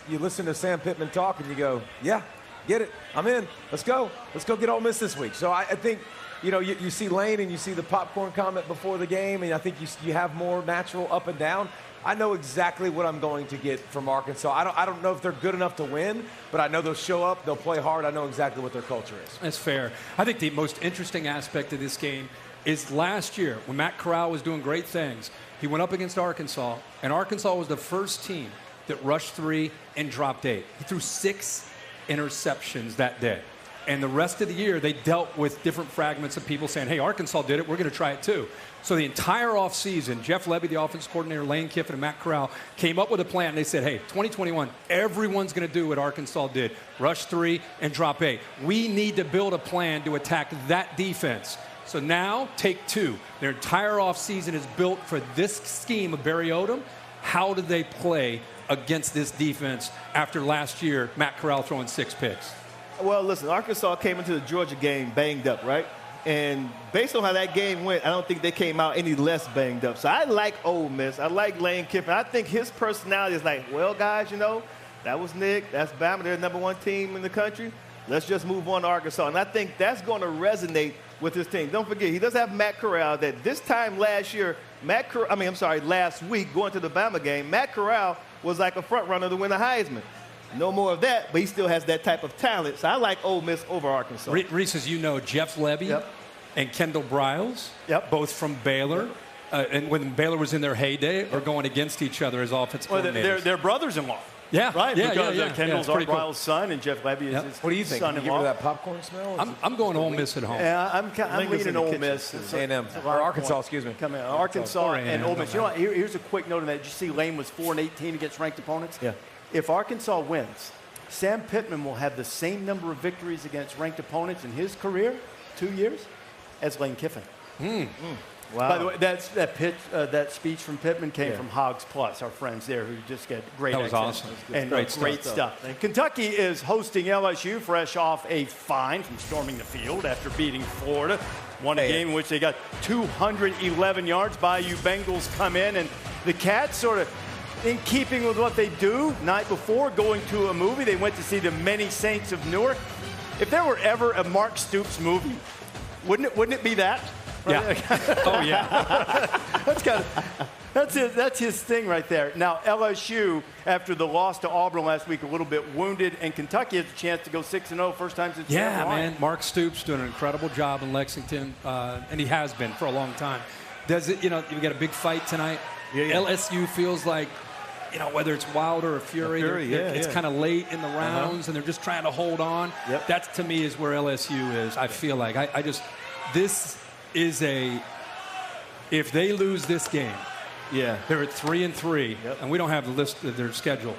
Speaker 8: You listen to Sam Pittman talk and you go, yeah, Get it. I'm in. Let's go. Let's go get Ole Miss this week. So I think, you know, you see Lane and you see the popcorn comment before the game, and I think you have more natural up and down. I know exactly what I'm going to get from Arkansas. I don't know if they're good enough to win, but I know they'll show up, they'll play hard. I know exactly what their culture is.
Speaker 5: That's fair. I think the most interesting aspect of this game is last year when Matt Corral was doing great things. He went up against Arkansas, and Arkansas was the first team that rushed 3 and dropped 8. He threw 6 interceptions that day. And the rest of the year, they dealt with different fragments of people saying, hey, Arkansas did it, we're going to try it too. So the entire offseason, Jeff Lebby, the offensive coordinator, Lane Kiffin, and Matt Corral came up with a plan. They said, hey, 2021, everyone's going to do what Arkansas did, rush 3 and drop 8. We need to build a plan to attack that defense. So now, take 2. Their entire offseason is built for this scheme of Barry Odom. How did they play against this defense after last year, Matt Corral throwing 6 picks?
Speaker 6: Well, listen, Arkansas came into the Georgia game banged up, right? And based on how that game went, I don't think they came out any less banged up. So I like Ole Miss. I like Lane Kiffin. I think his personality is like, well, guys, you know, that was Nick. That's Bama. They're the number 1 team in the country. Let's just move on to Arkansas. And I think that's going to resonate with his team. Don't forget, he does have Matt Corral that this time last year, last week going to the Bama game, Matt Corral was like a front runner to win the Heisman. No more of that, but he still has that type of talent. So I like Ole Miss over Arkansas.
Speaker 5: Reese, as you know, Jeff Lebby and Kendall Briles, both from Baylor, and when Baylor was in their heyday, are going against each other as offensive coordinators.
Speaker 11: They're brothers-in-law.
Speaker 5: Yeah,
Speaker 11: right.
Speaker 5: Yeah,
Speaker 11: because Kendall's
Speaker 5: cool.
Speaker 11: Briles' son, and Jeff Lebby is his
Speaker 8: What do you think?
Speaker 11: son-in-law.
Speaker 8: You give her that popcorn smell?
Speaker 5: I'm going Ole Miss at home.
Speaker 11: Yeah, I'm leaning Ole Miss.
Speaker 8: A&M. Or Arkansas, excuse me.
Speaker 11: Come in. Arkansas and Ole Miss. You know what? Here's a quick note on that. Did you see Lane was 4-18 against ranked opponents?
Speaker 6: Yeah.
Speaker 11: If Arkansas wins, Sam Pittman will have the same number of victories against ranked opponents in his career, 2 years, as Lane Kiffin.
Speaker 6: Wow.
Speaker 11: By the way, that speech from Pittman came from Hogs Plus, our friends there who just get great
Speaker 5: That was
Speaker 11: accents
Speaker 5: awesome.
Speaker 11: and great stuff. Kentucky is hosting LSU fresh off a fine from storming the field after beating Florida. Won a game in which they got 211 yards. Bayou Bengals come in, and the Cats sort of in keeping with what they do, night before going to a movie, they went to see The Many Saints of Newark. If there were ever a Mark Stoops movie, wouldn't it be that?
Speaker 5: Yeah. Oh, yeah.
Speaker 11: That's his thing right there. Now, LSU, after the loss to Auburn last week, a little bit wounded, and Kentucky has a chance to go 6-0, first time since
Speaker 5: Yeah, man. Mark Stoops doing an incredible job in Lexington, and he has been for a long time. Does it, you got a big fight tonight?
Speaker 6: Yeah.
Speaker 5: LSU feels like, whether it's Wilder or Fury, it's kind of late in the rounds, and they're just trying to hold on.
Speaker 6: Yep.
Speaker 5: That, to me, is where LSU is. I feel like. This is if they lose this game, they're at 3-3, and we don't have the list of their schedule.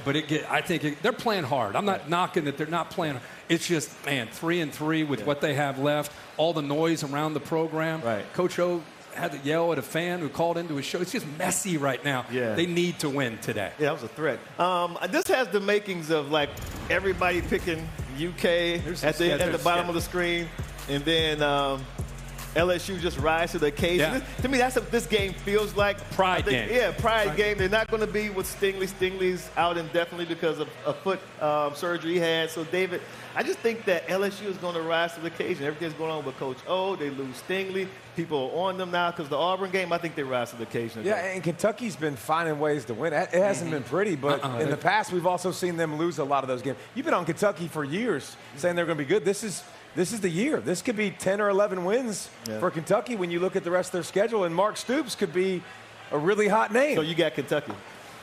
Speaker 5: But I think they're playing hard. I'm not knocking that they're not playing. It's just, 3-3 with what they have left, all the noise around the program.
Speaker 6: Right.
Speaker 5: Coach O had to yell at a fan who called into his show. It's just messy right now.
Speaker 6: Yeah.
Speaker 5: They need to win today.
Speaker 6: Yeah, that was a threat. This has the makings of like everybody picking UK at the bottom of the screen, and then LSU just rise to the occasion.
Speaker 5: Yeah.
Speaker 6: To me, that's what this game feels like.
Speaker 5: Pride game.
Speaker 6: Yeah, pride game. They're not going to be with Stingley. Stingley's out indefinitely because of a foot surgery he had. So, David, I just think that LSU is going to rise to the occasion. Everything's going on with Coach O. They lose Stingley. People are on them now because the Auburn game, I think they rise to the occasion.
Speaker 8: Yeah, and Kentucky's been finding ways to win. It hasn't been pretty, but in the past, we've also seen them lose a lot of those games. You've been on Kentucky for years saying they're going to be good. This is the year. This could be 10 or 11 wins for Kentucky when you look at the rest of their schedule, and Mark Stoops could be a really hot name.
Speaker 6: So you got Kentucky.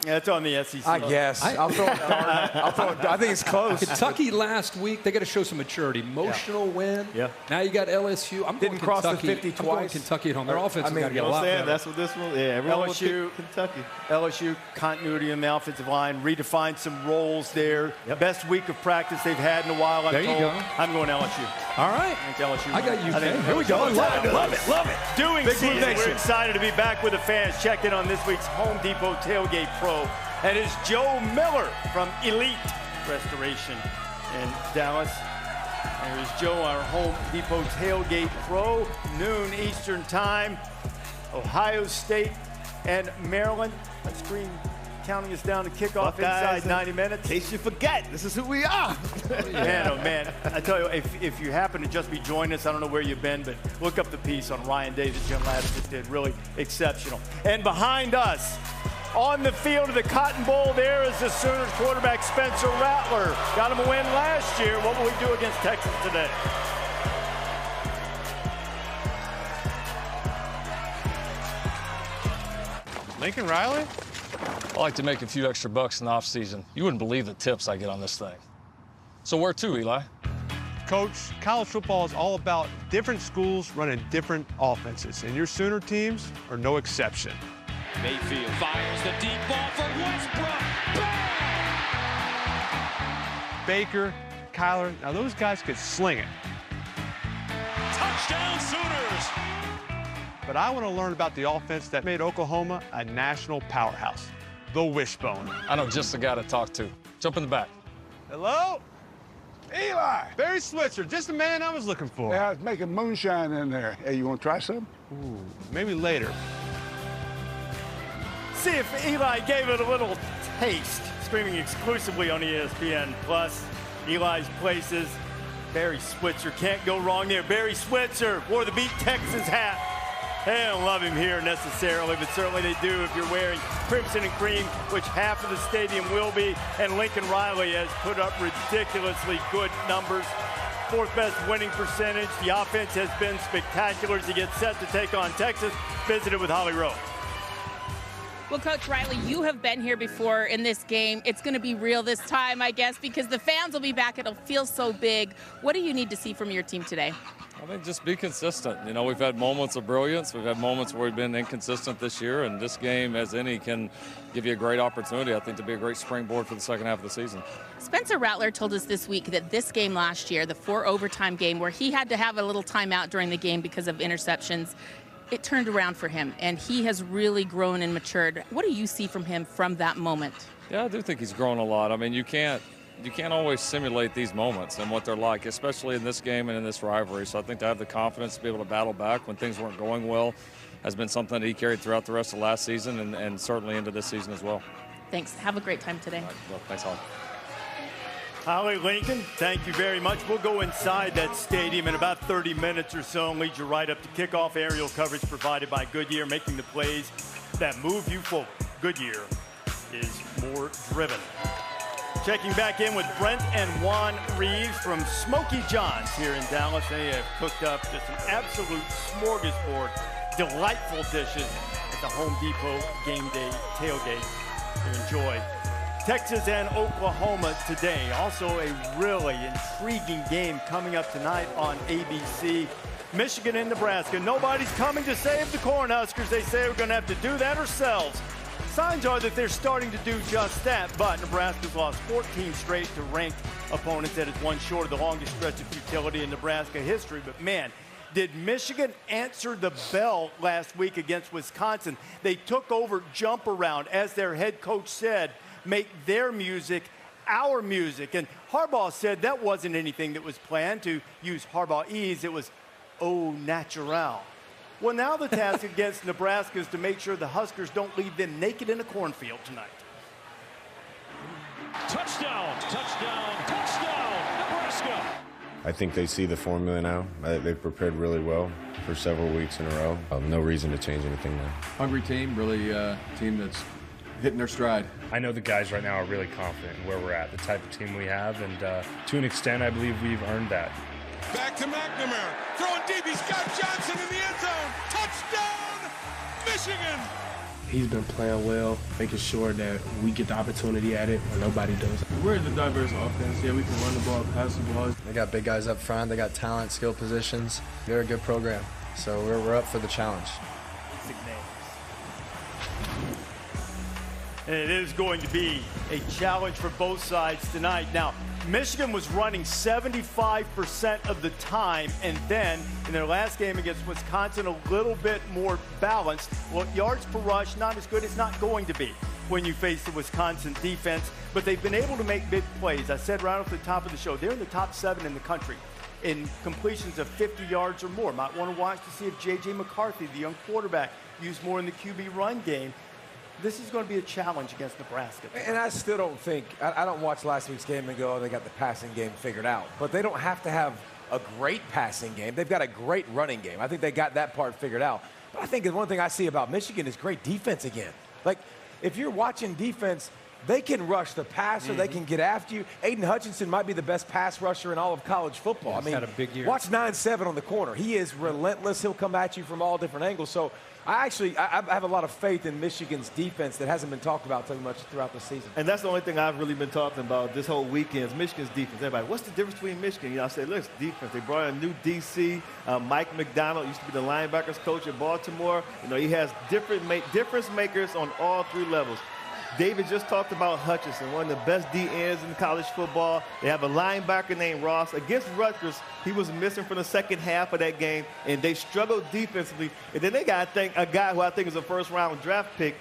Speaker 11: Yeah, it's on the SEC.
Speaker 8: I guess. I'll throw it. I think it's close.
Speaker 5: Kentucky last week, they got to show some maturity. Emotional win.
Speaker 6: Yeah.
Speaker 5: Now you got LSU. I'm
Speaker 8: Didn't
Speaker 5: going
Speaker 8: cross
Speaker 5: Kentucky.
Speaker 8: the 50
Speaker 5: I'm going
Speaker 8: twice.
Speaker 5: Kentucky at home. Their offense has got to get a lot better.
Speaker 6: That's what this one. Yeah, everyone
Speaker 11: LSU,
Speaker 6: Kentucky.
Speaker 11: LSU continuity in the offensive line, redefined some roles there. Best week of practice they've had in a while.
Speaker 5: There you go.
Speaker 11: I'm going LSU.
Speaker 5: All right.
Speaker 11: I think LSU.
Speaker 5: I got UK.
Speaker 11: Here we go.
Speaker 5: Love it.
Speaker 11: Doing
Speaker 5: Big
Speaker 11: season.
Speaker 5: Blue Nation.
Speaker 11: We're excited to be back with the fans. Check in on this week's Home Depot Tailgate Pro. That is Joe Miller from Elite Restoration in Dallas. There's Joe, our Home Depot Tailgate Pro, noon Eastern Time. Ohio State and Maryland. My screen counting us down to kickoff inside 90 minutes.
Speaker 6: In case you forget, this is who we are.
Speaker 11: Man, oh man, I tell you, if you happen to just be joining us, I don't know where you've been, but look up the piece on Ryan Day that Jim Latta just did. Really exceptional. And behind us, on the field of the Cotton Bowl, there is the Sooners quarterback Spencer Rattler. Got him a win last year. What will we do against Texas today?
Speaker 3: Lincoln Riley? I like to make a few extra bucks in the off-season. You wouldn't believe the tips I get on this thing. So where to, Eli?
Speaker 20: Coach, college football is all about different schools running different offenses, and your Sooner teams are no exception.
Speaker 22: Mayfield fires the deep ball for Westbrook. Bang!
Speaker 20: Baker, Kyler, now those guys could sling it.
Speaker 22: Touchdown Sooners!
Speaker 20: But I want to learn about the offense that made Oklahoma a national powerhouse, the wishbone.
Speaker 3: I know just the guy to talk to. Jump in the back.
Speaker 20: Hello? Eli! Barry Switzer, just the man I was looking for.
Speaker 23: Yeah, I was making moonshine in there. Hey, you want to try some?
Speaker 20: Ooh, maybe later.
Speaker 11: See if Eli gave it a little taste. Streaming exclusively on ESPN Plus. Eli's Places. Barry Switzer, can't go wrong there. Barry Switzer wore the Beat Texas hat. They don't love him here necessarily, but certainly they do if you're wearing crimson and cream, which half of the stadium will be. And Lincoln Riley has put up ridiculously good numbers. Fourth best winning percentage. The offense has been spectacular as he gets set to take on Texas. Visited with Holly Rowe.
Speaker 19: Well, Coach Riley, you have been here before in this game. It's going to be real this time, I guess, because the fans will be back. It'll feel so big. What do you need to see from your team today?
Speaker 3: I think just be consistent. You know, we've had moments of brilliance. We've had moments where we've been inconsistent this year, and this game, as any, can give you a great opportunity, I think, to be a great springboard for the second half of the season.
Speaker 19: Spencer Rattler told us this week that this game last year, the 4 overtime game, where he had to have a little timeout during the game because of interceptions, it turned around for him, and he has really grown and matured. What do you see from him from that moment?
Speaker 3: Yeah, I do think he's grown a lot. I mean, you can't always simulate these moments and what they're like, especially in this game and in this rivalry. So I think to have the confidence to be able to battle back when things weren't going well has been something that he carried throughout the rest of last season and certainly into this season as well.
Speaker 19: Thanks. Have a great time today.
Speaker 3: Right, well, thanks, Holly.
Speaker 11: Holly Lincoln, thank you very much. We'll go inside that stadium in about 30 minutes or so and lead you right up to kickoff. Aerial coverage provided by Goodyear, making the plays that move you forward. Goodyear is more driven. Checking back in with Brent and Juan Reeves from Smoky John's here in Dallas. They have cooked up just an absolute smorgasbord, delightful dishes at the Home Depot Game Day tailgate to enjoy. Texas and Oklahoma today. Also a really intriguing game coming up tonight on ABC. Michigan and Nebraska. Nobody's coming to save the Cornhuskers. They say we're going to have to do that ourselves. Signs are that they're starting to do just that, but Nebraska's lost 14 straight to ranked opponents. That is one short of the longest stretch of futility in Nebraska history. But man, did Michigan answer the bell last week against Wisconsin? They took over jump around, as their head coach said, make their music our music. And Harbaugh said that wasn't anything that was planned, to use Harbaugh-ese. It was au naturel. Well, now the task against Nebraska is to make sure the Huskers don't leave them naked in a cornfield tonight.
Speaker 22: Touchdown, touchdown, touchdown, Nebraska.
Speaker 24: I think they see the formula now. They've prepared really well for several weeks in a row. No reason to change anything now.
Speaker 26: Hungry team, really team that's hitting their stride.
Speaker 27: I know the guys right now are really confident in where we're at, the type of team we have, and to an extent, I believe we've earned that.
Speaker 28: Back to McNamara, throwing deep, he's got Johnson in the end zone. Touchdown, Michigan!
Speaker 29: He's been playing well, making sure that we get the opportunity at it when nobody does. We're the diverse offense. Yeah, we can run the ball, pass the ball.
Speaker 30: They got big guys up front. They got talent, skill positions. They're a good program, so we're up for the challenge.
Speaker 11: And it is going to be a challenge for both sides tonight. Now, Michigan was running 75% of the time, and then in their last game against Wisconsin, a little bit more balanced. Well, yards per rush, not as good. It's not going to be when you face the Wisconsin defense, but they've been able to make big plays. I said right off the top of the show, they're in the top 7 in the country in completions of 50 yards or more. Might want to watch to see if J.J. McCarthy, the young quarterback, used more in the QB run game.
Speaker 1: this is going to be a challenge against Nebraska.
Speaker 8: And I still don't think, I don't watch last week's game and go, oh, they got the passing game figured out. But they don't have to have a great passing game. They've got a great running game. I think they got that part figured out. But I think the one thing I see about Michigan is great defense again. Like, if you're watching defense, they can rush the passer. They can get after you. Aiden Hutchinson might be the best pass rusher in all of college football.
Speaker 5: Yeah, he's had a big year.
Speaker 8: Watch 9-7 on the corner. He is relentless. He'll come at you from all different angles. So I have a lot of faith in Michigan's defense that hasn't been talked about too much throughout the season.
Speaker 6: And that's the only thing I've really been talking about this whole weekend is Michigan's defense. Everybody, what's the difference between Michigan? You know, I say, look, it's defense. They brought in a new DC. Mike McDonald used to be the linebackers coach at Baltimore. You know, he has difference makers on all 3 levels. David just talked about Hutchinson, one of the best D-ends in college football. They have a linebacker named Ross. Against Rutgers, he was missing from the second half of that game, and they struggled defensively. And then they got, a guy who I think is a first-round draft pick,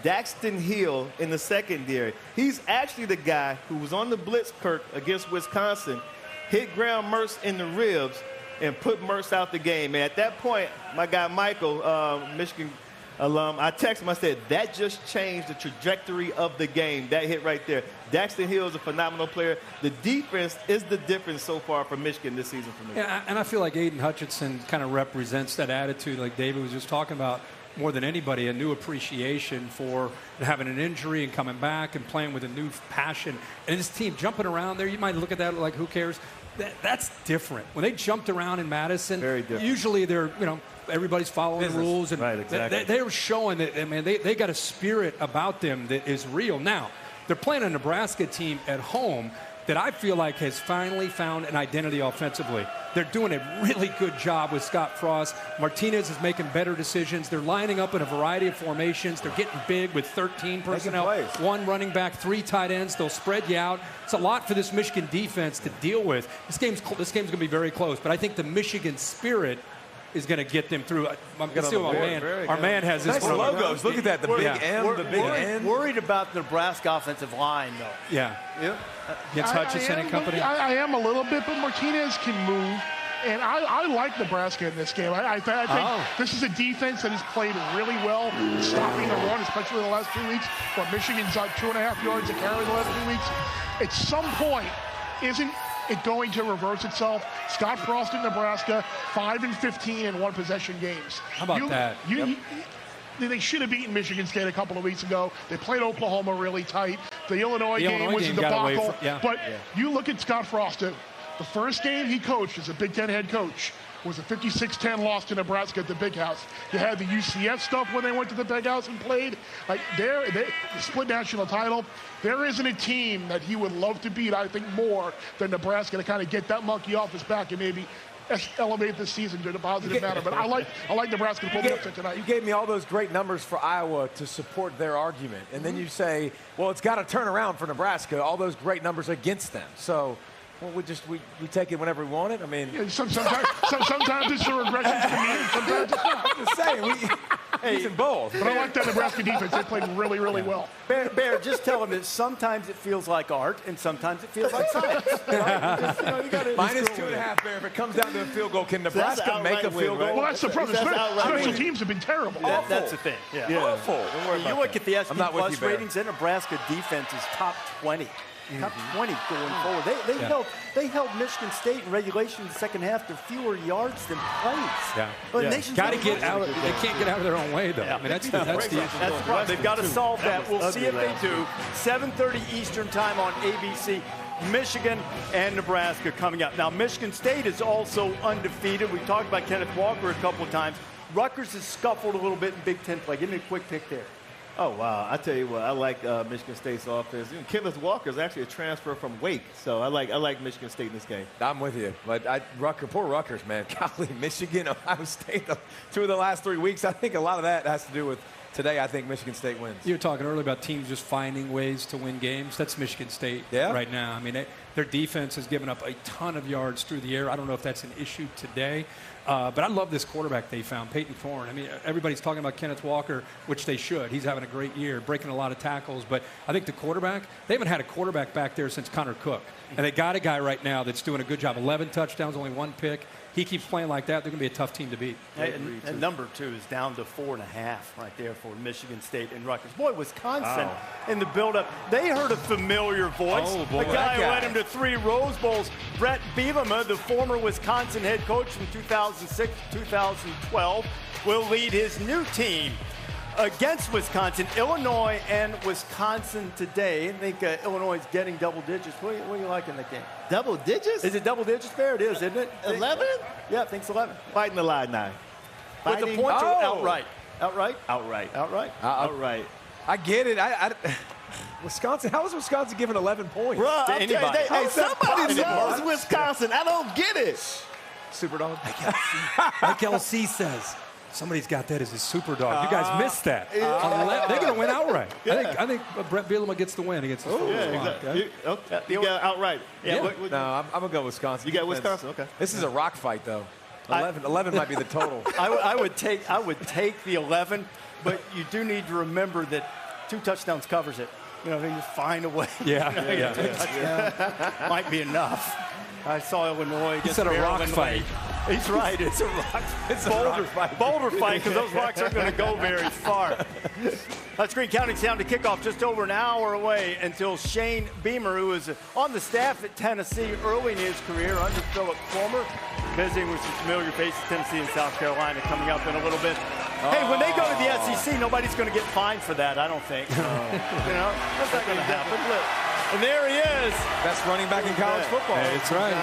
Speaker 6: Daxton Hill, in the secondary. He's actually the guy who was on the blitz, Kirk, against Wisconsin, hit Graham Mertz in the ribs, and put Mertz out the game. And at that point, my guy Michael, Michigan alum, I texted him, I said, that just changed the trajectory of the game. That hit right there. Daxton Hill is a phenomenal player. The defense is the difference so far for Michigan this season for me.
Speaker 5: Yeah, and I feel like Aiden Hutchinson kind of represents that attitude like David was just talking about more than anybody, a new appreciation for having an injury and coming back and playing with a new passion. And this team jumping around there, you might look at that like, who cares? That's different. When they jumped around in Madison, usually they're, everybody's following the rules. And
Speaker 6: right, exactly.
Speaker 5: They're showing that, they got a spirit about them that is real. Now, they're playing a Nebraska team at home that I feel like has finally found an identity offensively. They're doing a really good job with Scott Frost. Martinez is making better decisions. They're lining up in a variety of formations. They're getting big with 13 personnel, 1 running back, 3 tight ends. They'll spread you out. It's a lot for this Michigan defense to deal with. This game's going to be very close, but I think the Michigan spirit is going to get them through. Our man has his
Speaker 8: nice logos. Look at that, the big M, the big N.
Speaker 1: Worried about the Nebraska offensive line, though.
Speaker 5: Yeah. Against Hutchinson and company.
Speaker 2: I am a little bit, but Martinez can move. And I like Nebraska in this game. I think this is a defense that has played really well in stopping the run, especially the last 2 weeks, where Michigan's at 2.5 yards a carry the last 2 weeks. At some point, isn't it going to reverse itself? Scott Frost in Nebraska, 5-15 in 1-possession games.
Speaker 5: How about that?
Speaker 2: They should have beaten Michigan State a couple of weeks ago. They played Oklahoma really tight. The Illinois game was a debacle. But you look at Scott Frost, too. The first game he coached as a Big Ten head coach was a 56-10 loss to Nebraska at the Big House. You had the UCF stuff when they went to the Big House and played. Like they split national title. There isn't a team that he would love to beat, I think, more than Nebraska to kind of get that monkey off his back and maybe elevate this season to a positive manner. But I like Nebraska to pull the upset tonight.
Speaker 8: You gave me all those great numbers for Iowa to support their argument. And then you say, well, it's got to turn around for Nebraska. All those great numbers against them. So well, we take it whenever we want it. I mean,
Speaker 2: sometimes it's a regression to me, and sometimes it's not.
Speaker 8: I'm just saying, using both.
Speaker 2: But I like that Nebraska defense. They played really, really well.
Speaker 1: Bear, just tell them that sometimes it feels like art, and sometimes it feels like science. Right?
Speaker 8: Minus 2.5, Bear. If it comes down to a field goal, can Nebraska make a field goal?
Speaker 2: Well, that's the problem. Special teams have been terrible.
Speaker 1: That's the thing.
Speaker 8: Awful.
Speaker 1: You look at the SP Plus ratings, and Nebraska defense is top 20. Top 20 going forward. They held Michigan State in regulation in the second half to fewer yards than plays.
Speaker 5: Got to get out. They can't get out of their own way, though. I mean, that's the issue.
Speaker 1: That's the problem. They've got to solve that. We'll see if they do. 7:30 Eastern time on ABC. Michigan and Nebraska coming up. Now, Michigan State is also undefeated. We talked about Kenneth Walker a couple of times. Rutgers has scuffled a little bit in Big Ten play. Give me a quick pick there.
Speaker 6: Oh, wow. I tell you what, I like Michigan State's offense. Kenneth Walker is actually a transfer from Wake, so I like Michigan State in this game.
Speaker 8: I'm with you. But poor Rutgers, man. Golly, Michigan, Ohio State, 2 of the last 3 weeks. I think a lot of that has to do with today. I think Michigan State wins.
Speaker 5: You were talking earlier about teams just finding ways to win games. That's Michigan State right now. I mean, their defense has given up a ton of yards through the air. I don't know if that's an issue today. But I love this quarterback they found, Peyton Thorne. I mean, everybody's talking about Kenneth Walker, which they should. He's having a great year, breaking a lot of tackles. But I think the quarterback, they haven't had a quarterback back there since Connor Cook. And they got a guy right now that's doing a good job. 11 touchdowns, only 1 pick. he keeps playing like that, they're going to be a tough team to beat.
Speaker 1: And number 2 is down to 4.5 right there for Michigan State and Rutgers. Boy, Wisconsin in the build-up, they heard a familiar voice.
Speaker 8: Oh, boy.
Speaker 1: The guy who led him to 3 Rose Bowls, Brett Bielema, the former Wisconsin head coach from 2006 to 2012, will lead his new team against Wisconsin, Illinois, and Wisconsin today. I think Illinois is getting double digits. What do you like in the game?
Speaker 6: Double digits?
Speaker 1: Is it double digits, Bear? It is, isn't it?
Speaker 6: 11?
Speaker 1: Yeah, I think it's 11.
Speaker 6: Fighting the line now.
Speaker 1: With the points are outright. Outright?
Speaker 6: Outright.
Speaker 1: Outright?
Speaker 6: Outright.
Speaker 8: I get it. Wisconsin, how is Wisconsin giving 11 points?
Speaker 6: Bro,
Speaker 1: to anybody?
Speaker 6: Hey, somebody loves Wisconsin. I don't get it.
Speaker 8: Superdog.
Speaker 5: Like LC says. Somebody's got that as a super dog. You guys missed that. They're going to win outright.
Speaker 6: Yeah.
Speaker 5: I think Brett Bielema gets the win against the full squad.
Speaker 6: Exactly. You got outright.
Speaker 8: Yeah. No, I'm going to go Wisconsin.
Speaker 6: You got Wisconsin, okay.
Speaker 8: This is a rock fight, though. 11 might be the total.
Speaker 1: I would take the 11, but you do need to remember that 2 touchdowns covers it. You know, you find a way.
Speaker 5: Yeah.
Speaker 1: Might be enough. I saw Illinois against
Speaker 5: a rock fight.
Speaker 1: He's right. It's a rock.
Speaker 8: It's a boulder fight.
Speaker 1: Boulder fight, because those rocks aren't going to go very far. Greene County's down to kickoff, just over an hour away until Shane Beamer, who was on the staff at Tennessee early in his career under Philip Fulmer, visiting with some familiar faces, Tennessee and South Carolina, coming up in a little bit. Hey, when they go to the SEC, nobody's going to get fined for that, I don't think. You know, that's not going to happen. Look. And there he is.
Speaker 8: Best running back in college football.
Speaker 5: That's right.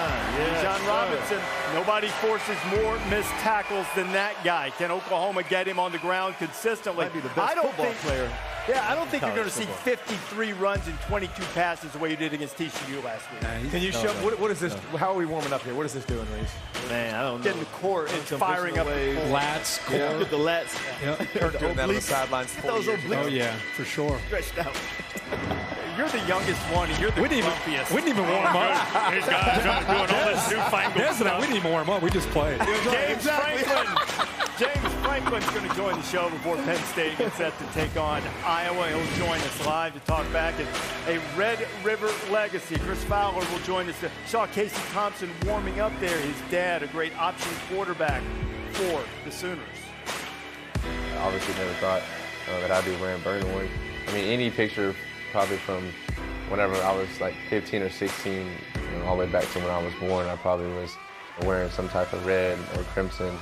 Speaker 1: John Robinson. Nobody forces more missed tackles than that guy. Can Oklahoma get him on the ground consistently?
Speaker 6: Might be the best football player.
Speaker 1: Yeah, I don't think you're going to see 53 runs and 22 passes the way you did against TCU last week.
Speaker 8: Can you show what is this? How are we warming up here? What is this doing, Reese?
Speaker 6: Man, I don't know.
Speaker 1: Getting the core and firing up the
Speaker 5: lats, core.
Speaker 6: Get the lats.
Speaker 8: Kirk doing that on the sidelines.
Speaker 5: Oh, yeah, for sure.
Speaker 6: Stretched out.
Speaker 1: You're the youngest one, and you're the grumpiest.
Speaker 5: We didn't even warm up.
Speaker 1: These guys are doing all this newfangled stuff.
Speaker 5: We didn't even warm up. We just played.
Speaker 1: James Franklin's going to join the show before Penn State gets set to take on Iowa. He'll join us live to talk back at a Red River legacy. Chris Fowler will join us. Saw Casey Thompson warming up there. His dad, a great option quarterback for the Sooners.
Speaker 4: I obviously never thought that I'd be wearing burning one. I mean, any picture probably from whenever I was like 15 or 16, all the way back to when I was born, I probably was wearing some type of red or crimson.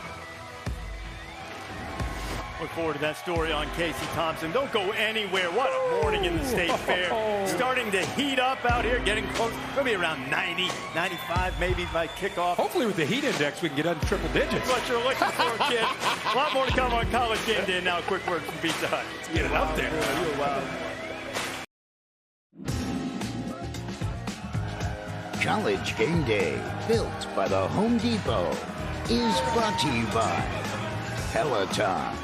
Speaker 1: Look forward to that story on Casey Thompson. Don't go anywhere. What a morning in the State Fair. Starting to heat up out here, getting close. It'll be around 90, 95 maybe by kickoff.
Speaker 5: Hopefully with the heat index, we can get under triple digits.
Speaker 1: That's what you're looking for, kid. A lot more to come on College Game Day. Now a quick word from Pizza Hut. Let's get it out there.
Speaker 7: College Game Day, built by the Home Depot, is brought to you by Peloton.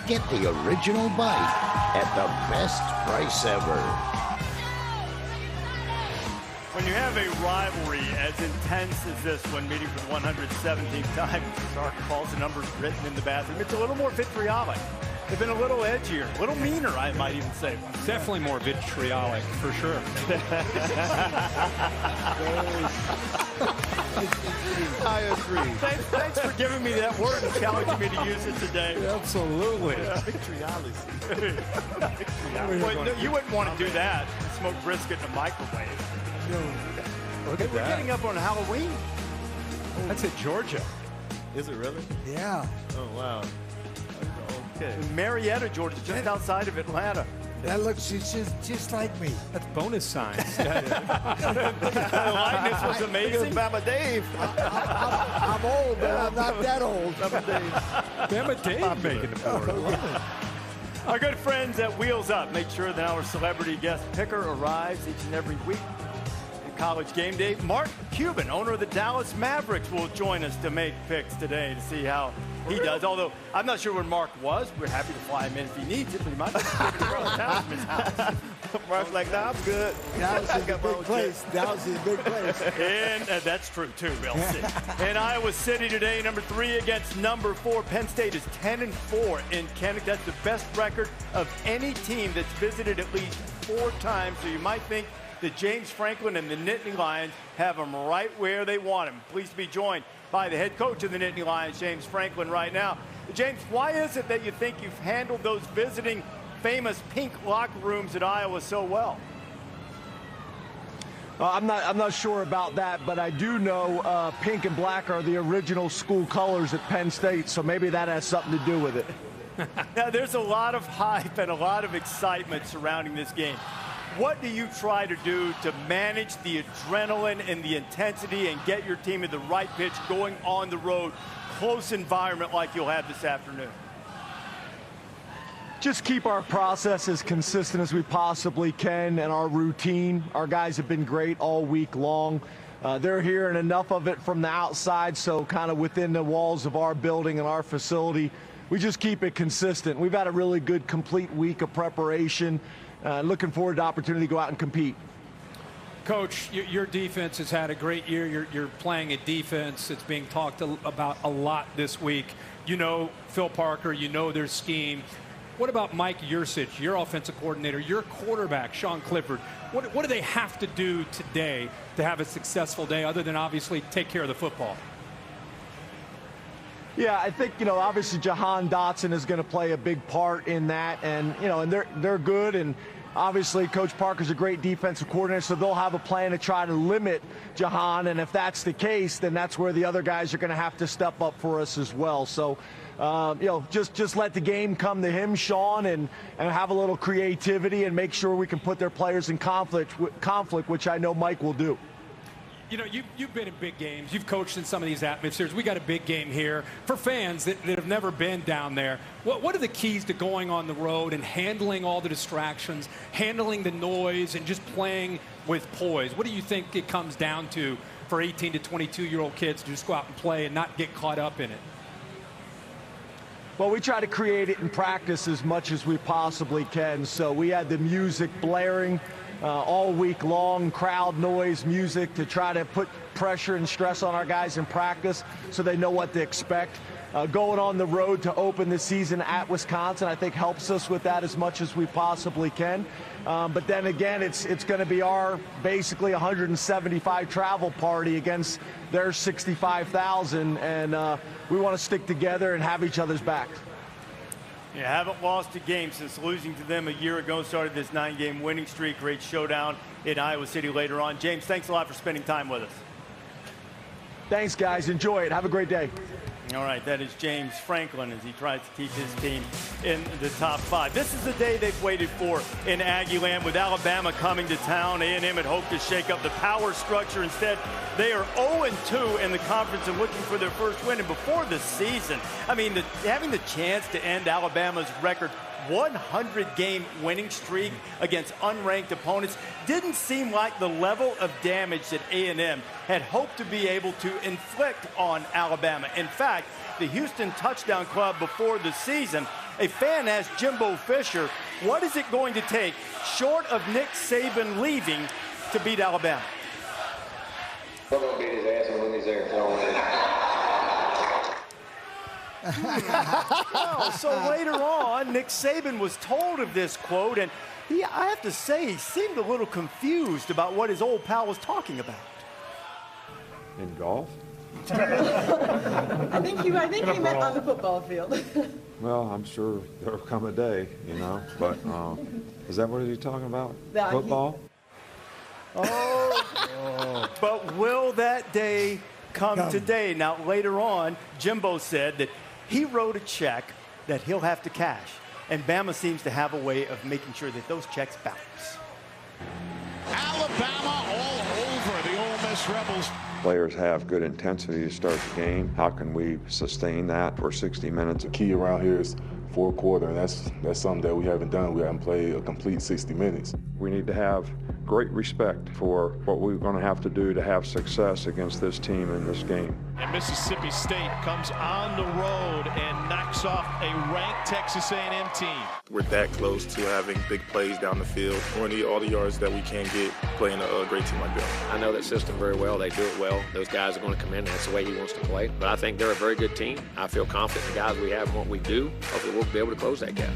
Speaker 7: Get the original bike at the best price ever.
Speaker 1: When you have a rivalry as intense as this one, meeting for the 117th time, Arkansas, the numbers written in the bathroom, it's a little more vitriolic. They've been a little edgier, a little meaner, I might even say.
Speaker 5: Definitely more vitriolic, for sure.
Speaker 6: I agree.
Speaker 1: Thanks for giving me that word and challenging me to use it today.
Speaker 5: Absolutely.
Speaker 6: Vitriolic.
Speaker 1: Well, no, you wouldn't want to do that. Smoke brisket in a microwave.
Speaker 5: Look at
Speaker 1: We're
Speaker 5: that.
Speaker 1: getting up on Halloween.
Speaker 5: That's at Georgia.
Speaker 6: Is it really?
Speaker 5: Yeah.
Speaker 6: Oh, wow. Okay.
Speaker 1: Marietta, Georgia, just outside of Atlanta.
Speaker 9: That looks just like me.
Speaker 5: That's bonus signs.
Speaker 1: The likeness was amazing.
Speaker 6: Bama Dave.
Speaker 9: I'm old, but I'm not that old.
Speaker 5: Bama Dave making the board.
Speaker 1: Our good friends at Wheels Up make sure that our celebrity guest picker arrives each and every week. College Game Day. Mark Cuban, owner of the Dallas Mavericks, will join us to make picks today to see how he does. Although I'm not sure where Mark was. We're happy to fly him in if he needs it, but he might just give it across town from his house.
Speaker 6: Mark's like, nah, I'm good.
Speaker 9: Dallas is a big place. Dallas is a big place.
Speaker 1: And that's true, too, Bill. In Iowa City today, number 3 against number 4. Penn State is 10-4 in Kennewick. That's the best record of any team that's visited at least 4 times. So you might think that James Franklin and the Nittany Lions have them right where they want them. Pleased to be joined by the head coach of the Nittany Lions, James Franklin, right now. James, why is it that you think you've handled those visiting famous pink locker rooms at Iowa so well?
Speaker 10: I'm not sure about that, but I do know pink and black are the original school colors at Penn State, so maybe that has something to do with it.
Speaker 1: Now, there's a lot of hype and a lot of excitement surrounding this game. What do you try to do to manage the adrenaline and the intensity and get your team at the right pitch going on the road, close environment like you'll have this afternoon?
Speaker 10: Just keep our process as consistent as we possibly can and our routine. Our guys have been great all week long. They're hearing enough of it from the outside, so kind of within the walls of our building and our facility, we just keep it consistent. We've had a really good, complete week of preparation. Looking forward to the opportunity to go out and compete.
Speaker 5: Coach, your defense has had a great year. You're playing a defense that's being talked about a lot this week. You know Phil Parker, you know their scheme. What about Mike Yurcich, your offensive coordinator, your quarterback, Sean Clifford? What do they have to do today to have a successful day other than obviously take care of the football?
Speaker 10: Yeah, I think, obviously Jahan Dotson is going to play a big part in that. And, and they're good. And obviously Coach Parker's a great defensive coordinator, so they'll have a plan to try to limit Jahan. And if that's the case, then that's where the other guys are going to have to step up for us as well. So, just let the game come to him, Sean, and have a little creativity and make sure we can put their players in conflict, which I know Mike will do.
Speaker 5: You've been in big games. You've coached in some of these atmospheres. We got a big game here. For fans that have never been down there, what are the keys to going on the road and handling all the distractions, handling the noise, and just playing with poise? What do you think it comes down to for 18 to 22-year-old kids to just go out and play and not get caught up in it?
Speaker 10: Well, we try to create it in practice as much as we possibly can. So we had the music blaring all week long, crowd noise, music, to try to put pressure and stress on our guys in practice so they know what to expect. Going on the road to open the season at Wisconsin, I think, helps us with that as much as we possibly can. But then again, it's going to be our basically 175 travel party against their 65,000, and we want to stick together and have each other's back.
Speaker 1: You haven't lost a game since losing to them a year ago. Started this 9-game winning streak. Great showdown in Iowa City later on. James, thanks a lot for spending time with us.
Speaker 10: Thanks, guys. Enjoy it. Have a great day.
Speaker 1: All right, that is James Franklin as he tries to keep his team in the top 5. This is the day they've waited for in Aggie Land. With Alabama coming to town, A&M had hoped to shake up the power structure. Instead, they are 0-2 in the conference and looking for their first win. And before the season, having the chance to end Alabama's record 100-game winning streak against unranked opponents didn't seem like the level of damage that A&M had hoped to be able to inflict on Alabama. In fact, the Houston Touchdown Club before the season, a fan asked Jimbo Fisher, what is it going to take, short of Nick Saban leaving, to beat Alabama?
Speaker 12: We're going to beat his ass when he's there.
Speaker 1: Well, so later on, Nick Saban was told of this quote, and I have to say, he seemed a little confused about what his old pal was talking about.
Speaker 13: In golf?
Speaker 14: I think he meant on the football field.
Speaker 13: Well, I'm sure there'll come a day, but is that what he's talking about? Football?
Speaker 1: But will that day come today? Now, later on, Jimbo said that he wrote a check that he'll have to cash, and Bama seems to have a way of making sure that those checks bounce.
Speaker 28: Alabama all over the Ole Miss Rebels.
Speaker 13: Players have good intensity to start the game. How can we sustain that for 60 minutes?
Speaker 15: The key around here is fourth quarter. That's something that we haven't done. We haven't played a complete 60 minutes.
Speaker 13: We need to have great respect for what we're going to have to do to have success against this team in this game.
Speaker 28: And Mississippi State comes on the road and knocks off a ranked Texas A&M team.
Speaker 16: We're that close to having big plays down the field. We're going to need all the yards that we can get playing a great team like that.
Speaker 17: I know that system very well. They do it well. Those guys are going to come in. That's the way he wants to play. But I think they're a very good team. I feel confident in the guys we have and what we do. Hopefully we'll be able to close that gap.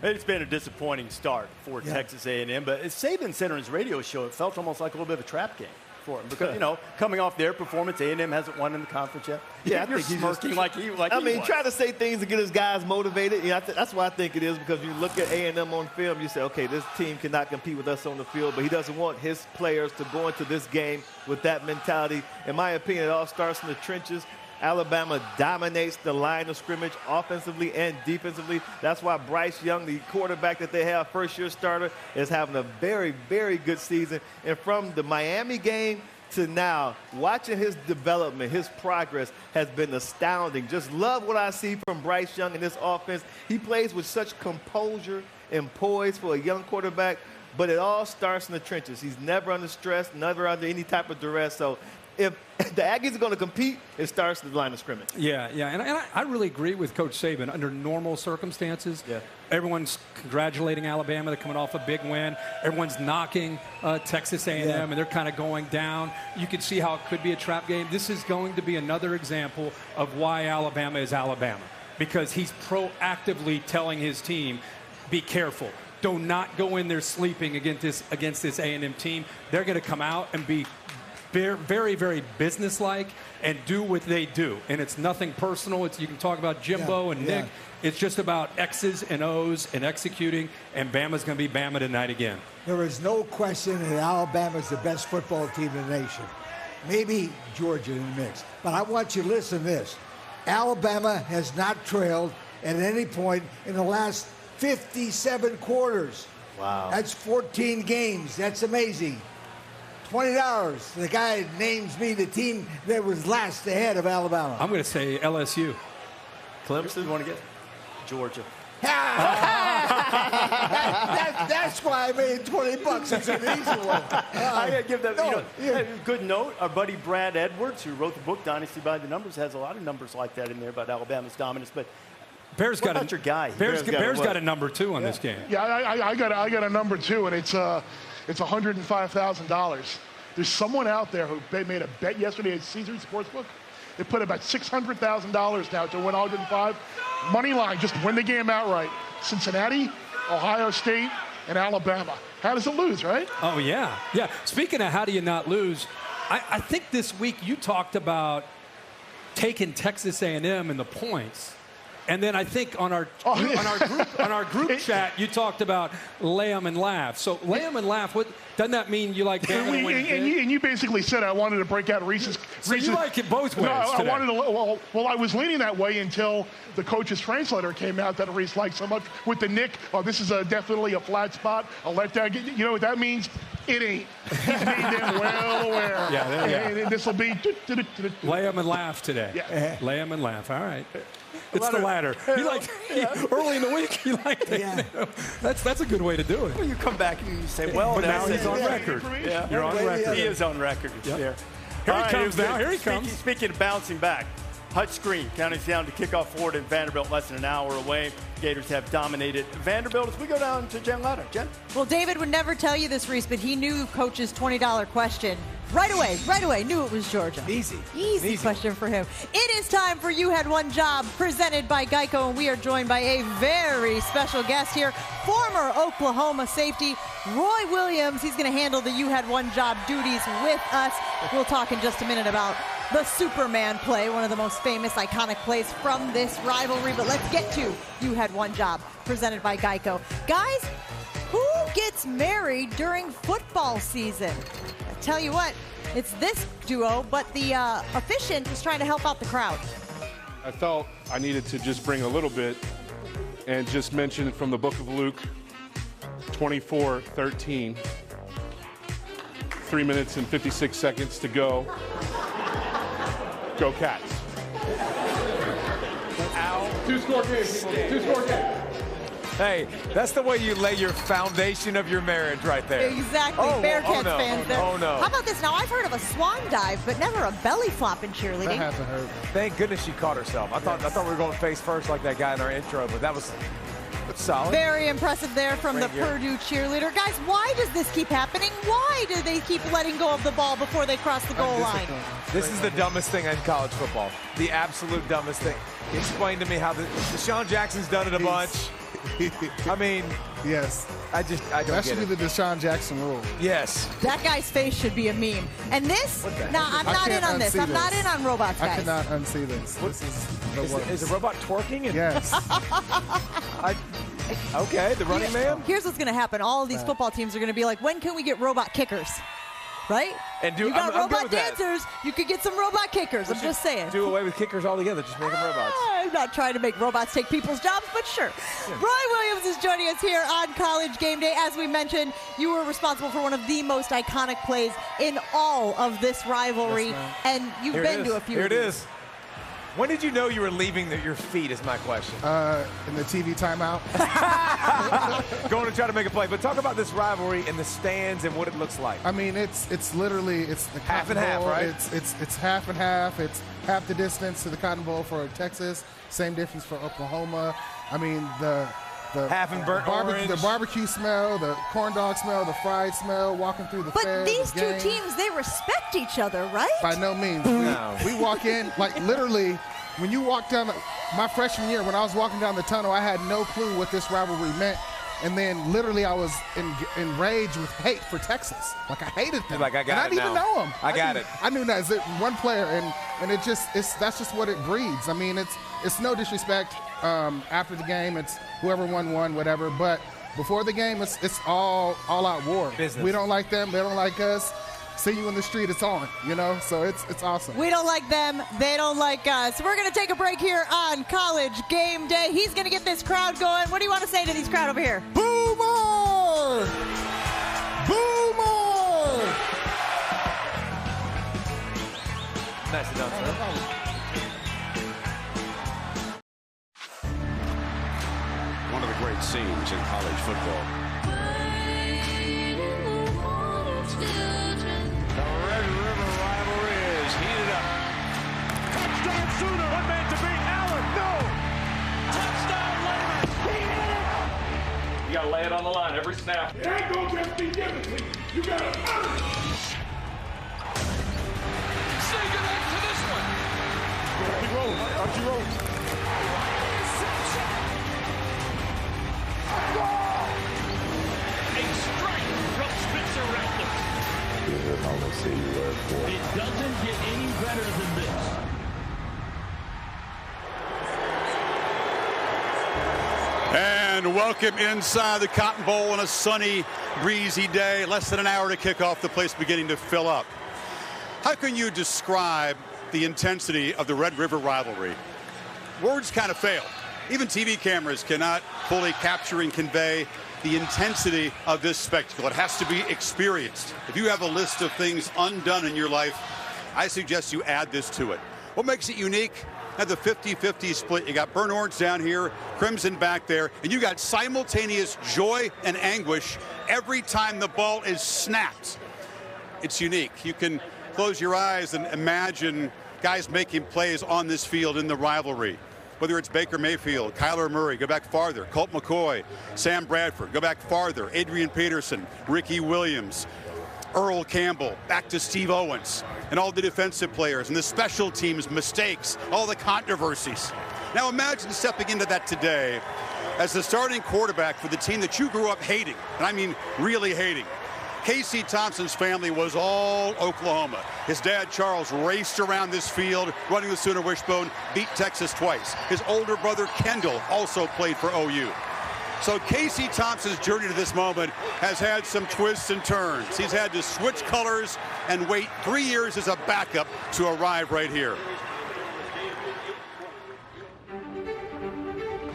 Speaker 1: It's been a disappointing start for Texas A&M, but as Saban said on his radio show, it felt almost like a little bit of a trap game. for him because, coming off their performance, A&M hasn't won in the conference yet.
Speaker 6: Yeah,
Speaker 1: you're smirking like he was.
Speaker 6: Trying to say things to get his guys motivated. That's why I think it is, because you look at A&M on film, you say, okay, this team cannot compete with us on the field, but he doesn't want his players to go into this game with that mentality. In my opinion, it all starts in the trenches. Alabama dominates the line of scrimmage offensively and defensively. That's why Bryce Young, the quarterback that they have, first-year starter, is having a very, very good season. And from the Miami game to now, watching his development, his progress has been astounding. Just love what I see from Bryce Young in this offense. He plays with such composure and poise for a young quarterback, but it all starts in the trenches. He's never under stress, never under any type of duress. So if the Aggies are going to compete, it starts at the line of scrimmage.
Speaker 5: Yeah, and I really agree with Coach Saban. Under normal circumstances, everyone's congratulating Alabama. They're coming off a big win. Everyone's knocking Texas A&M, and they're kind of going down. You can see how it could be a trap game. This is going to be another example of why Alabama is Alabama, because he's proactively telling his team, be careful. Do not go in there sleeping against this A&M team. They're going to come out and be very, very businesslike and do what they do. And it's nothing personal. You can talk about Jimbo and Nick. It's just about X's and O's and executing, and Bama's going to be Bama tonight again.
Speaker 9: There is no question that Alabama's the best football team in the nation. Maybe Georgia in the mix. But I want you to listen to this. Alabama has not trailed at any point in the last 57 quarters.
Speaker 6: Wow.
Speaker 9: That's 14 games. That's amazing. $20. The guy names me the team that was last ahead of Alabama.
Speaker 5: I'm going to say LSU.
Speaker 1: Clemson, you want to get Georgia?
Speaker 9: That's why I made $20. It's an easy one.
Speaker 1: I got to give that good note. Our buddy Brad Edwards, who wrote the book Dynasty by the Numbers, has a lot of numbers like that in there about Alabama's dominance. But
Speaker 5: Bears got
Speaker 1: your guy.
Speaker 5: Bears got a number 2 on this game.
Speaker 2: Yeah, I got a number 2, and it's $105,000. There's someone out there who made a bet yesterday at Caesars Sportsbook. They put about $600,000 now to win 105. Money line, just win the game outright. Cincinnati, Ohio State, and Alabama. How does it lose, right?
Speaker 5: Oh, yeah. Speaking of how do you not lose, I think this week you talked about taking Texas A&M and the points. And then I think on our group chat, you talked about lay 'em and laugh. So lay 'em and laugh. What doesn't that mean? You like Bama to win
Speaker 2: and you basically said I wanted to break out Reese's.
Speaker 5: So you like it both ways.
Speaker 2: No,
Speaker 5: today.
Speaker 2: I wanted to. Well, I was leaning that way until the coach's translator came out that Reese liked so much with the Nick. Oh, this is definitely a flat spot. I'll let that get. You know what that means? It ain't. He's made them well aware.
Speaker 5: Yeah.
Speaker 2: This will be.
Speaker 5: Lay 'em and laugh today.
Speaker 2: Yeah.
Speaker 5: Lay 'em and laugh. All right. It's the latter. Early in the week, he liked it. Yeah. That's a good way to do it.
Speaker 1: Well, you come back and you say, well,
Speaker 5: but now he's on record.
Speaker 1: Yeah.
Speaker 5: You're on record.
Speaker 1: He is on record.
Speaker 5: Yep.
Speaker 1: There.
Speaker 5: Here he comes now. Here he comes.
Speaker 1: Speaking of bouncing back, Hutch Screen counting down to kick off Florida and Vanderbilt less than an hour away. Gators have dominated Vanderbilt as we go down to Jen Latta. Jen?
Speaker 3: Well, David would never tell you this, Reese, but he knew Coach's $20 question. Right away, knew it was Georgia.
Speaker 8: Easy
Speaker 3: question for him. It is time for You Had One Job, presented by Geico, and we are joined by a very special guest here, former Oklahoma safety, Roy Williams. He's going to handle the You Had One Job duties with us. We'll talk in just a minute about the Superman play, one of the most famous, iconic plays from this rivalry. But let's get to You Had One Job, presented by Geico. Guys, who gets married during football season? I tell you what, it's this duo, but the officiant was trying to help out the crowd.
Speaker 13: I felt I needed to just bring a little bit and just mention from the book of Luke 24:13. 3 minutes and 56 seconds to go. Go Cats.
Speaker 8: Ow. Two-score game. Hey, that's the way you lay your foundation of your marriage right there.
Speaker 3: Exactly. Bearcats fans there.
Speaker 8: Oh, no.
Speaker 3: How about this? Now, I've heard of a swan dive, but never a belly flop in cheerleading.
Speaker 8: That hasn't heard. Thank goodness she caught herself. I thought we were going face first like that guy in our intro, but that was solid.
Speaker 3: Very impressive there from the Purdue cheerleader. Guys, why does this keep happening? Why do they keep letting go of the ball before they cross the goal line?
Speaker 8: This is the dumbest thing in college football. The absolute dumbest thing. Explain to me how Deshaun Jackson's done it a bunch. I mean,
Speaker 18: yes.
Speaker 8: I don't
Speaker 18: That
Speaker 8: get
Speaker 18: should
Speaker 8: it.
Speaker 18: be the Deshaun Jackson rule.
Speaker 8: Yes.
Speaker 3: That guy's face should be a meme. And this? No, I'm not in on this. I'm not in on robots, guys.
Speaker 18: I cannot unsee this. This is the worst.
Speaker 8: Is a robot twerking?
Speaker 18: Yes.
Speaker 8: Okay, the running man.
Speaker 3: Here's what's going to happen. All of these football teams are going to be like, when can we get robot kickers? Right?
Speaker 8: And
Speaker 3: you got
Speaker 8: I'm good
Speaker 3: robot
Speaker 8: with that.
Speaker 3: dancers. You could get some robot kickers. I'm just saying.
Speaker 8: Do away with kickers altogether. Just make them robots.
Speaker 3: I'm not trying to make robots take people's jobs, but sure. Roy Williams is joining us here on College Game Day. As we mentioned, you were responsible for one of the most iconic plays in all of this rivalry, and you've been to a few.
Speaker 8: Here
Speaker 3: of
Speaker 8: it
Speaker 3: these.
Speaker 8: is. When did you know you were leaving your feet is my question.
Speaker 18: In the TV timeout.
Speaker 8: Going to try to make a play. But talk about this rivalry in the stands and what it looks like.
Speaker 18: I mean, it's literally the
Speaker 8: half
Speaker 18: Cotton
Speaker 8: and half,
Speaker 18: Bowl.
Speaker 8: right?
Speaker 18: It's half and half. It's half the distance to the Cotton Bowl for Texas. Same difference for Oklahoma. I mean, the
Speaker 8: half and burnt orange.
Speaker 18: The barbecue smell, the corn dog smell, the fried smell, walking through the fair.
Speaker 3: But these
Speaker 18: the
Speaker 3: two
Speaker 18: game.
Speaker 3: teams, they respect each other, right?
Speaker 18: By no means.
Speaker 8: No.
Speaker 18: We walk in, like literally, when you walk down, my freshman year, when I was walking down the tunnel, I had no clue what this rivalry meant. And then literally I was enraged with hate for Texas. Like I hated them.
Speaker 8: You're like, I got
Speaker 18: and
Speaker 8: it
Speaker 18: I didn't
Speaker 8: now.
Speaker 18: even know them.
Speaker 8: I got it.
Speaker 18: I knew that. It's one player, and that's just what it breeds. I mean, it's no disrespect. After the game, it's whoever won, whatever. But before the game, it's all out war.
Speaker 8: Business.
Speaker 18: We don't like them. They don't like us. See you in the street, it's on, so it's awesome.
Speaker 3: We don't like them, they don't like us. We're going to take a break here on College Game Day. He's going to get this crowd going. What do you want to say to these crowd over here?
Speaker 18: Boomer! Boomer!
Speaker 8: Nice announcement.
Speaker 19: One of the great scenes in college football.
Speaker 28: The Red River rivalry is heated up. Touchdown Sooner. One man to beat Allen. No. Touchdown Layman. He hit it.
Speaker 20: You got to lay it on the line every snap.
Speaker 28: It ain't going to just be given to you. You got to earn it. Say goodnight to this one. Archie Rose. A strike from Spencer Rattler. It doesn't get any better than this.
Speaker 19: And welcome inside the Cotton Bowl on a sunny, breezy day. Less than an hour to kick off, the place beginning to fill up. How can you describe the intensity of the Red River rivalry? Words kind of fail. Even TV cameras cannot fully capture and convey the intensity of this spectacle. It has to be experienced. If you have a list of things undone in your life, I suggest you add this to it. What makes it unique? At the 50-50 split, you got burnt orange down here, crimson back there, and you got simultaneous joy and anguish every time the ball is snapped. It's unique. You can close your eyes and imagine guys making plays on this field in the rivalry. Whether it's Baker Mayfield, Kyler Murray, go back farther, Colt McCoy, Sam Bradford, go back farther, Adrian Peterson, Ricky Williams, Earl Campbell, back to Steve Owens, and all the defensive players and the special teams mistakes, all the controversies. Now imagine stepping into that today as the starting quarterback for the team that you grew up hating, and I mean really hating. Casey Thompson's family was all Oklahoma. His dad, Charles, raced around this field, running the Sooner Wishbone, beat Texas twice. His older brother, Kendall, also played for OU. So Casey Thompson's journey to this moment has had some twists and turns. He's had to switch colors and wait 3 years as a backup to arrive right here.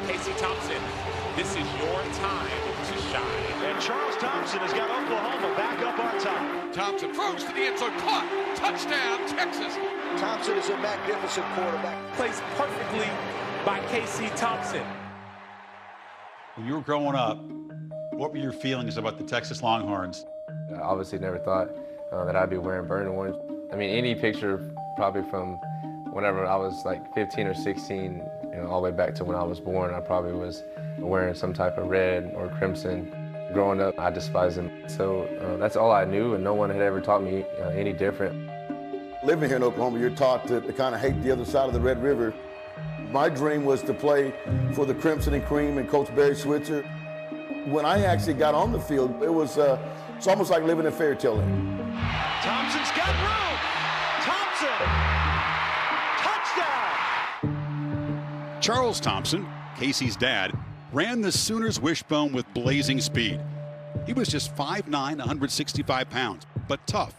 Speaker 28: Casey Thompson, this is your time to shine. And Charles Thompson has got Oklahoma back up on top.
Speaker 19: Thompson throws to the end zone, caught, touchdown, Texas.
Speaker 28: Thompson is a magnificent quarterback.
Speaker 29: Placed perfectly by Casey Thompson.
Speaker 19: When you were growing up, what were your feelings about the Texas Longhorns?
Speaker 4: I obviously never thought that I'd be wearing burnt orange. I mean, any picture probably from whenever I was like 15 or 16, all the way back to when I was born, I probably was wearing some type of red or crimson. Growing up, I despised them. So that's all I knew, and no one had ever taught me any different.
Speaker 21: Living here in Oklahoma, you're taught to kind of hate the other side of the Red River.
Speaker 7: My dream was to play for the Crimson and Cream and Coach Barry Switzer. When I actually got on the field, it was it's almost like living a fairy tale.
Speaker 28: Thompson's got room. Thompson. Touchdown.
Speaker 19: Charles Thompson, Casey's dad, ran the Sooners' wishbone with blazing speed. He was just 5'9", 165 pounds, but tough.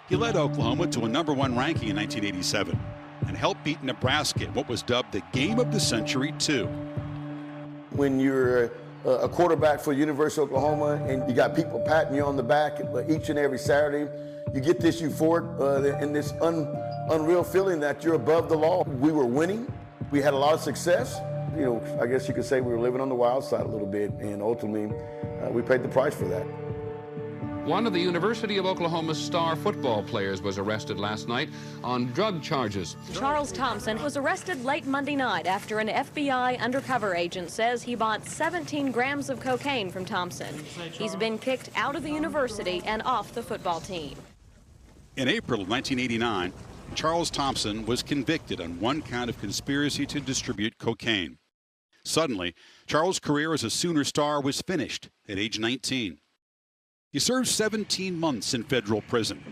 Speaker 19: He led Oklahoma to a #1 ranking in 1987 and helped beat Nebraska in what was dubbed the Game of the Century too.
Speaker 7: When you're a quarterback for University of Oklahoma and you got people patting you on the back each and every Saturday, you get this euphoric and this unreal feeling that you're above the law. We were winning. We had a lot of success. You know, I guess you could say we were living on the wild side a little bit, and ultimately we paid the price for that.
Speaker 11: One of the University of Oklahoma's star football players was arrested last night on drug charges.
Speaker 21: Charles Thompson was arrested late Monday night after an FBI undercover agent says he bought 17 grams of cocaine from Thompson. He's been kicked out of the university and off the football team.
Speaker 19: In April of 1989, Charles Thompson was convicted on 1 count of conspiracy to distribute cocaine. Suddenly, Charles' career as a Sooner star was finished at age 19. He served 17 months in federal prison,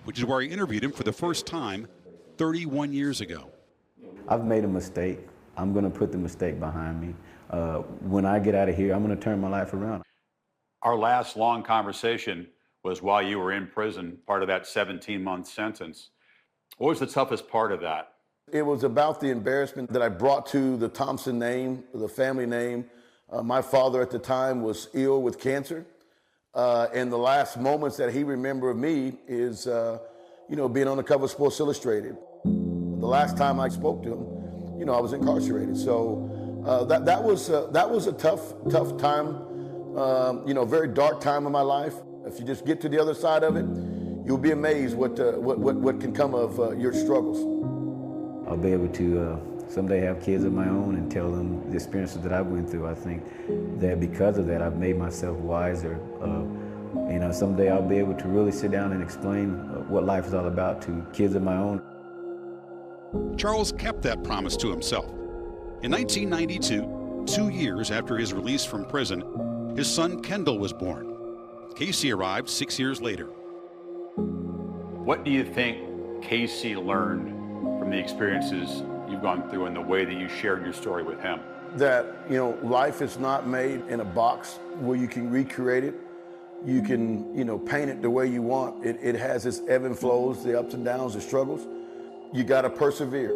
Speaker 19: which is where I interviewed him for the first time 31 years ago.
Speaker 22: I've made a mistake. I'm going to put the mistake behind me. When I get out of here, I'm going to turn my life around.
Speaker 23: Our last long conversation was while you were in prison, part of that 17-month sentence. What was the toughest part of that?
Speaker 7: It was about the embarrassment that I brought to the Thompson name, the family name. My father at the time was ill with cancer. And the last moments that he remembered of me is, you know, being on the cover of Sports Illustrated. The last time I spoke to him, you know, I was incarcerated. So that was a tough time, you know, very dark time in my life. If you just get to the other side of it, you'll be amazed what can come of your struggles.
Speaker 22: I'll be able to someday have kids of my own and tell them the experiences that I went through. I think that because of that, I've made myself wiser. You know, someday I'll be able to really sit down and explain what life is all about to kids of my own.
Speaker 19: Charles kept that promise to himself. In 1992, 2 years after his release from prison, his son Kendall was born. Casey arrived 6 years later.
Speaker 23: What do you think Casey learned from the experiences you've gone through and the way that you shared your story with him?
Speaker 7: That, you know, life is not made in a box where you can recreate it. You can, you know, paint it the way you want. It has its ebb and flows, the ups and downs, the struggles. You got to persevere.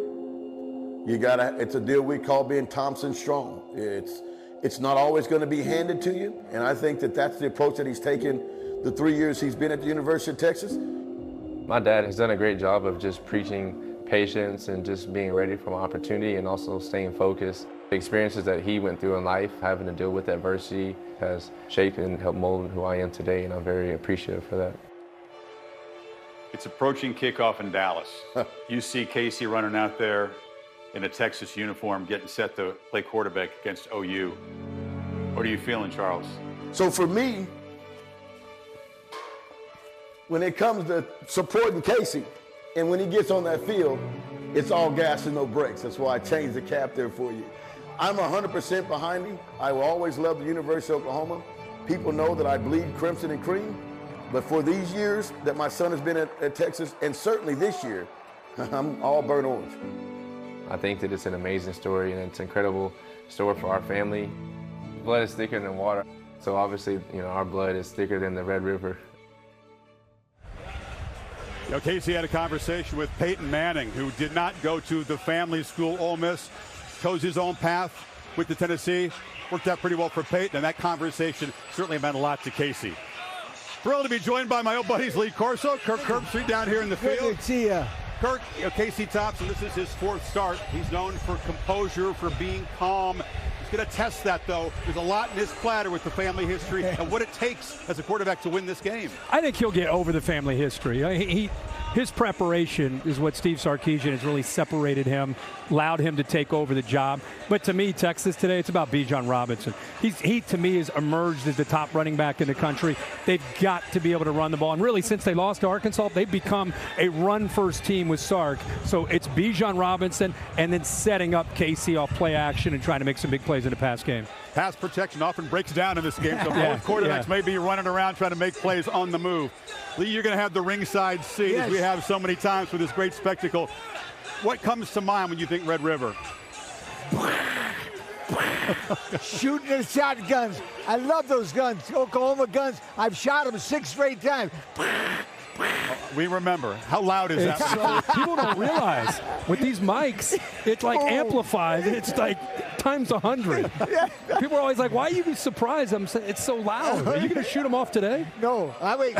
Speaker 7: It's a deal we call being Thompson strong. It's not always going to be handed to you. And I think that that's the approach that he's taken the 3 years he's been at the University of Texas.
Speaker 4: My dad has done a great job of just preaching patience and just being ready for my opportunity and also staying focused. The experiences that he went through in life, having to deal with adversity, has shaped and helped mold who I am today, and I'm very appreciative for that.
Speaker 23: It's approaching kickoff in Dallas. You see Casey running out there in a Texas uniform, getting set to play quarterback against OU. What are you feeling, Charles?
Speaker 7: So for me, when it comes to supporting Casey, and when he gets on that field, it's all gas and no brakes. That's why I changed the cap there for you. I'm 100% behind him. I will always love the University of Oklahoma. People know that I bleed crimson and cream. But for these years that my son has been at Texas, and certainly this year, I'm all burnt orange.
Speaker 4: I think that it's an amazing story, and it's an incredible story for our family. Blood is thicker than water. So obviously, you know, our blood is thicker than the Red River.
Speaker 19: You know, Casey had a conversation with Peyton Manning, who did not go to the family school, Ole Miss, chose his own path with the Tennessee. Worked out pretty well for Peyton, and that conversation certainly meant a lot to Casey. Thrilled to be joined by my old buddies Lee Corso, Kirk Herbstreit down here in the field.
Speaker 9: Good to see you.
Speaker 19: Kirk, you know, Casey Thompson, this is his 4th start. He's known for composure, for being calm. He's going to test that, though. There's a lot in his platter with the family history and what it takes as a quarterback to win this game.
Speaker 5: I think he'll get over the family history. his preparation is what Steve Sarkisian has really separated him, allowed him to take over the job. But to me, Texas today, it's about Bijan Robinson. He to me, has emerged as the top running back in the country. They've got to be able to run the ball. And really, since they lost to Arkansas, they've become a run-first team with Sark. So it's Bijan Robinson and then setting up Casey off play action and trying to make some big plays in the pass game.
Speaker 19: Pass protection often breaks down in this game, so both quarterbacks may be running around trying to make plays on the move. Lee, you're going to have the ringside seat, as we have so many times for this great spectacle. What comes to mind when you think Red River?
Speaker 9: Shooting the shotguns. I love those guns, Oklahoma guns. I've shot them 6 straight times.
Speaker 19: We remember. How loud is that?
Speaker 5: People don't realize with these mics, it's like amplified. It's like times 100. People are always like, "Why are you surprised?" I'm saying it's so loud. Are you going to shoot them off today?
Speaker 9: No, I mean.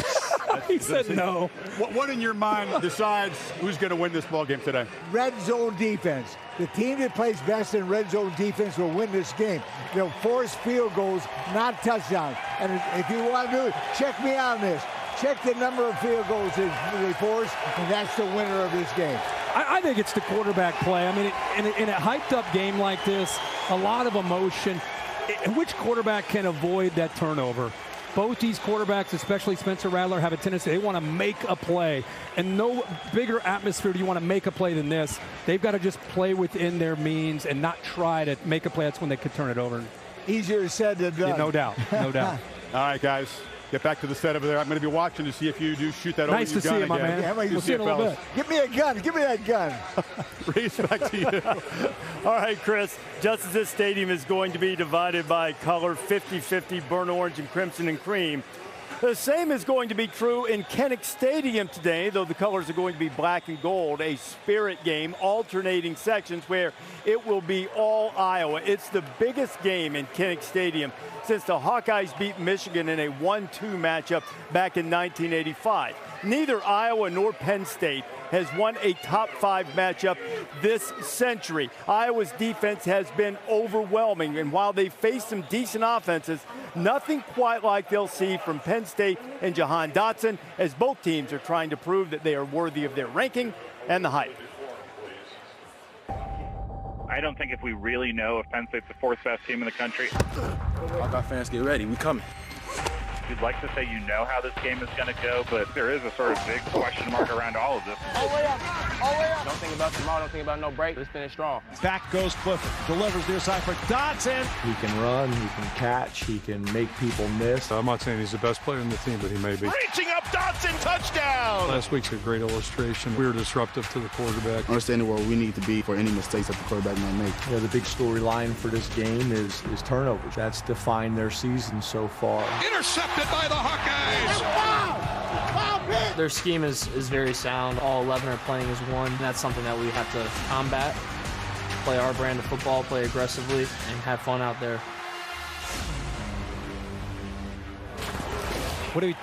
Speaker 5: He said no.
Speaker 19: What in your mind decides who's going to win this ball game today?
Speaker 9: Red zone defense. The team that plays best in red zone defense will win this game. They'll force field goals, not touchdowns. And if you want to do it, check me on this. Check the number of field goals they force, and that's the winner of this game.
Speaker 5: I think it's the quarterback play. I mean, in a hyped-up game like this, a lot of emotion. Which quarterback can avoid that turnover? Both these quarterbacks, especially Spencer Rattler, have a tendency, they want to make a play. And no bigger atmosphere do you want to make a play than this. They've got to just play within their means and not try to make a play. That's when they could turn it over.
Speaker 9: Easier said than done.
Speaker 5: Yeah, no doubt, no doubt.
Speaker 19: All right, guys. Get back to the set over there. I'm going to be watching to see if you do shoot that over your gun again.
Speaker 5: Nice to see you, my man.
Speaker 9: Yeah, we'll see in a little bit. Give me a gun. Give me that gun.
Speaker 19: Reese, back to you.
Speaker 1: All right, Chris. Just as this stadium is going to be divided by color 50-50, burnt orange and crimson and cream, the same is going to be true in Kinnick Stadium today, though the colors are going to be black and gold, a spirit game, alternating sections where it will be all Iowa. It's the biggest game in Kinnick Stadium since the Hawkeyes beat Michigan in a 1-2 matchup back in 1985. Neither Iowa nor Penn State has won a top-5 matchup this century. Iowa's defense has been overwhelming, and while they face some decent offenses, nothing quite like they'll see from Penn State and Jahan Dotson, as both teams are trying to prove that they are worthy of their ranking and the hype.
Speaker 10: I don't think if we really know if Penn State's the 4th best team in the country.
Speaker 29: Hawkeye fans, get ready. We coming.
Speaker 10: You'd like to say you know how this game is going to go, but there is a sort of big question mark around all of this.
Speaker 29: All the way up. All the way up. Don't think about tomorrow. Don't think about no break. Let's finish strong.
Speaker 12: Back goes Clifford. Delivers near side for Dotson.
Speaker 14: He can run. He can catch. He can make people miss.
Speaker 13: I'm not saying he's the best player in the team, but he may be.
Speaker 12: Reaching up, Dotson, touchdown!
Speaker 13: Last week's a great illustration. We were disruptive to the quarterback.
Speaker 14: Understanding where we need to be for any mistakes that the quarterback might make.
Speaker 22: You know, the big storyline for this game is turnovers. That's defined their season so far.
Speaker 28: Intercepted by the Hawkeyes.
Speaker 15: Their scheme is very sound. All 11 are playing as one. That's something that we have to combat. Play our brand of football, play aggressively, and have fun out there.
Speaker 5: What do we...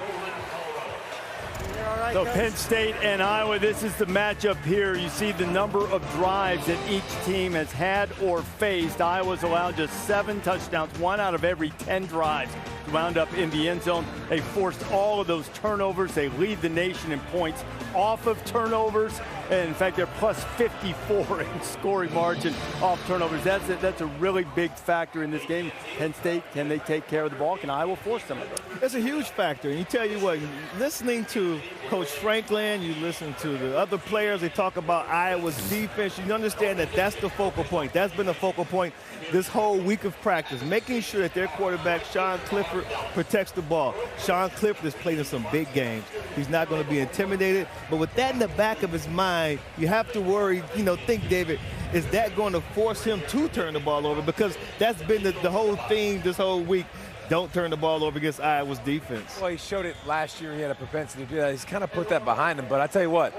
Speaker 1: So Penn State and Iowa, this is the matchup here. You see the number of drives that each team has had or faced. Iowa's allowed just 7 touchdowns, 1 out of every 10 drives wound up in the end zone. They forced all of those turnovers. They lead the nation in points off of turnovers. And in fact, they're plus 54 in scoring margin off turnovers. That's a really big factor in this game. Penn State, can they take care of the ball? Can Iowa force them?
Speaker 6: It's a huge factor. And you tell you what, listening to Coach Franklin, you listen to the other players, they talk about Iowa's defense. You understand that that's the focal point. That's been the focal point this whole week of practice, making sure that their quarterback, Sean Clifford, protects the ball. Sean Clifford has played in some big games. He's not going to be intimidated. But with that in the back of his mind, you have to worry, think, David, is that going to force him to turn the ball over? Because that's been the whole theme this whole week. Don't turn the ball over against Iowa's defense.
Speaker 8: Well, he showed it last year. He had a propensity to do that. He's kind of put that behind him. But I tell you what,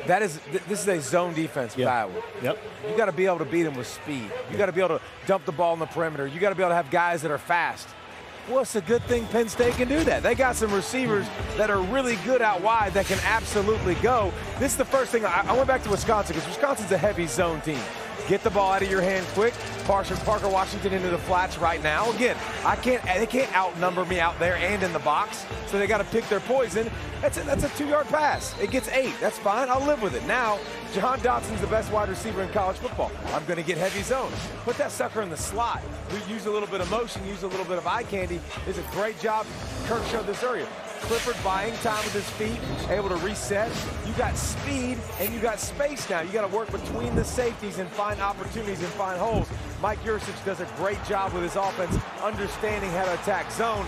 Speaker 8: this is a zone defense with Iowa.
Speaker 6: Yep.
Speaker 8: You got to be able to beat him with speed. You got to be able to dump the ball on the perimeter. You got to be able to have guys that are fast. Well, it's a good thing Penn State can do that. They got some receivers that are really good out wide that can absolutely go. This is the first thing. I went back to Wisconsin because Wisconsin's a heavy zone team. Get the ball out of your hand quick. Parker Washington into the flats right now. Again, they can't outnumber me out there and in the box, so they got to pick their poison. That's a 2-yard pass. It gets 8. That's fine. I'll live with it. Now, Jahan Dotson's the best wide receiver in college football. I'm going to get heavy zone. Put that sucker in the slot. We use a little bit of motion, use a little bit of eye candy. It's a great job. Kirk showed this earlier. Clifford buying time with his feet, able to reset. You got speed and you got space now. You got to work between the safeties and find opportunities and find holes. Mike Yurcich does a great job with his offense, understanding how to attack zone.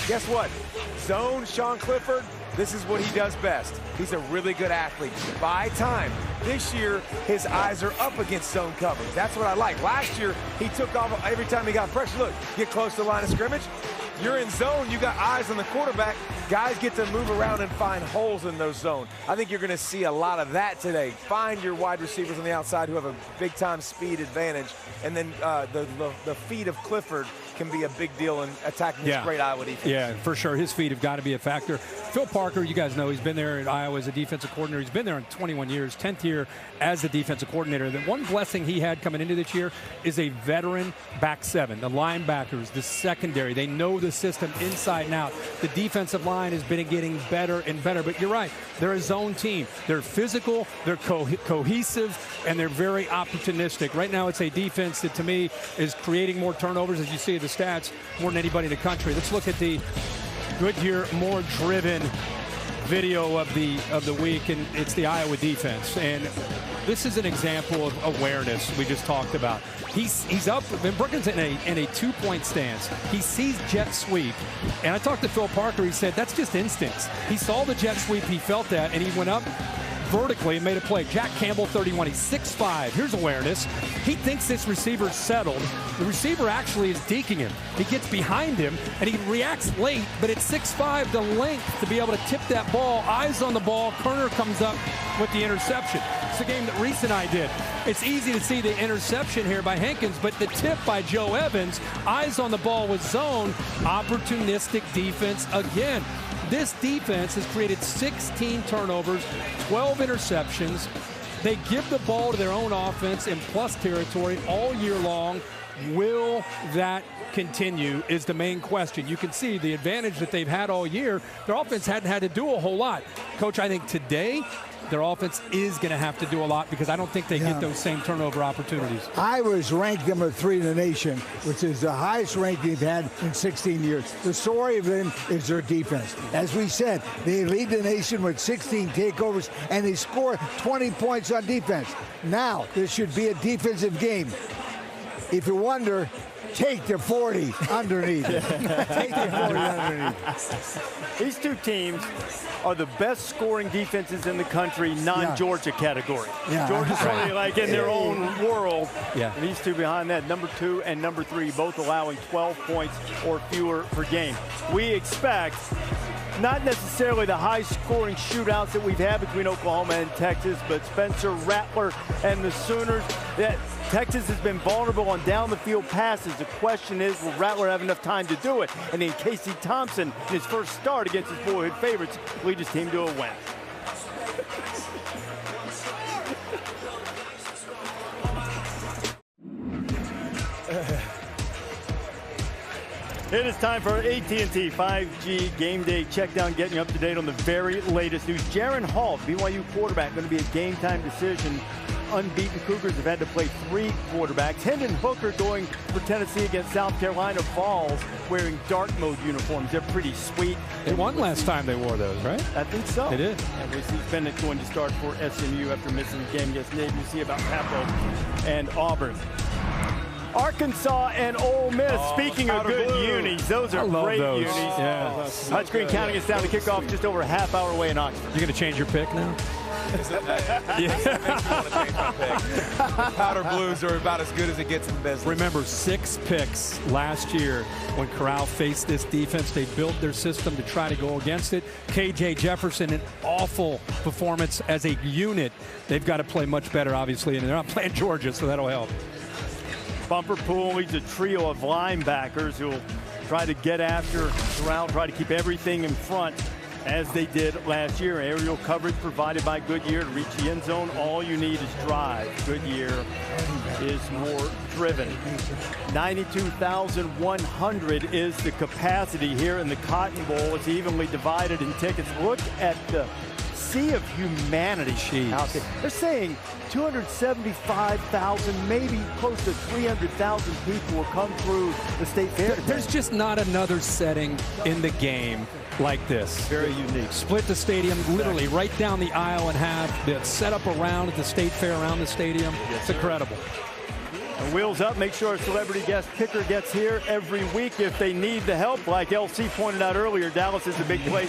Speaker 8: Guess what? Zone, Sean Clifford, this is what he does best. He's a really good athlete. Buy time. This year, his eyes are up against zone coverage. That's what I like. Last year, he took off every time he got pressure. Look, get close to the line of scrimmage. You're in zone, you got eyes on the quarterback. Guys get to move around and find holes in those zones. I think you're going to see a lot of that today. Find your wide receivers on the outside who have a big-time speed advantage, and then the feet of Clifford can be a big deal in attacking this great Iowa defense.
Speaker 5: Yeah, for sure. His feet have got to be a factor. Phil Parker, you guys know, he's been there at Iowa as a defensive coordinator. He's been there in 21 years, 10th year as the defensive coordinator. The one blessing he had coming into this year is a veteran back seven, the linebackers, the secondary. They know the system inside and out. The defensive line has been getting better and better. But you're right, they're a zone team. They're physical, they're cohesive, and they're very opportunistic. Right now, it's a defense that, to me, is creating more turnovers, as you see the stats, more than anybody in the country. Let's look at the Goodyear more driven video of the week, and it's the Iowa defense. And this is an example of awareness we just talked about. He's up, and Brookins in a 2-point stance. He sees jet sweep, and I talked to Phil Parker. He said that's just instincts. He saw the jet sweep, he felt that, and he went up vertically and made a play. Jack Campbell, 31. He's 6'5". Here's awareness. He thinks this receiver's settled. The receiver actually is deking him. He gets behind him, and he reacts late, but at 6'5", the length to be able to tip that ball, eyes on the ball, Kerner comes up with the interception. It's a game that Reese and I did. It's easy to see the interception here by Hankins, but the tip by Joe Evans, eyes on the ball with zone, opportunistic defense again. This defense has created 16 turnovers, 12 interceptions. They give the ball to their own offense in plus territory all year long. Will that continue is the main question. You can see the advantage that they've had all year. Their offense hadn't had to do a whole lot. Coach, I think today their offense is going to have to do a lot because I don't think they get those same turnover opportunities.
Speaker 9: Iowa's ranked number 3 in the nation, which is the highest rank they've had in 16 years. The story of them is their defense. As we said, they lead the nation with 16 takeovers, and they score 20 points on defense. Now, this should be a defensive game. If you wonder, take the 40 underneath. Take the 40 underneath.
Speaker 1: These two teams are the best scoring defenses in the country, non-Georgia category. Georgia's really like in their own world. And these two behind that, number 2 and number 3, both allowing 12 points or fewer per game. We expect not necessarily the high-scoring shootouts that we've had between Oklahoma and Texas, but Spencer Rattler and the Sooners. Texas has been vulnerable on down-the-field passes. The question is, will Rattler have enough time to do it? And then Casey Thompson, in his first start against his boyhood favorites, lead his team to a win. It is time for AT&T 5G Game Day Checkdown, getting you up to date on the very latest news. Jaron Hall, BYU quarterback, going to be a game-time decision. Unbeaten Cougars have had to play 3 quarterbacks. Hendon Hooker going for Tennessee against South Carolina Falls, wearing dark mode uniforms. They're pretty sweet.
Speaker 5: They won last time they wore those, right?
Speaker 1: I think so.
Speaker 5: They did.
Speaker 1: And we see Bennett going to start for SMU after missing the game against Navy. You see about Capo and Auburn. Arkansas and Ole Miss. Speaking of good unis, those are great unis. Touchscreen counting us down to kickoff just over a half hour away in Oxford.
Speaker 5: You're going to change your pick now?
Speaker 8: Powder blues are about as good as it gets in business.
Speaker 5: Remember, 6 picks last year when Corral faced this defense. They built their system to try to go against it. KJ Jefferson, an awful performance as a unit. They've got to play much better, obviously, and they're not playing Georgia, so that'll help.
Speaker 1: Bumper Pool leads a trio of linebackers who will try to get after Corral, try to keep everything in front. as they did last year. Aerial coverage provided by Goodyear to reach the end zone. All you need is drive. Goodyear is more driven. 92,100 is the capacity here in the Cotton Bowl. It's evenly divided in tickets. Look at the sea of humanity out there. They're saying 275,000, maybe close to 300,000 people will come through the State Fair today.
Speaker 5: There's just not another setting in the game like this.
Speaker 1: Very unique.
Speaker 5: Split the stadium literally right down the aisle and have the setup around at the State Fair around the stadium. It's incredible.
Speaker 1: And Wheels Up, make sure a celebrity guest picker gets here every week if they need the help. Like LC pointed out earlier, Dallas is a big place.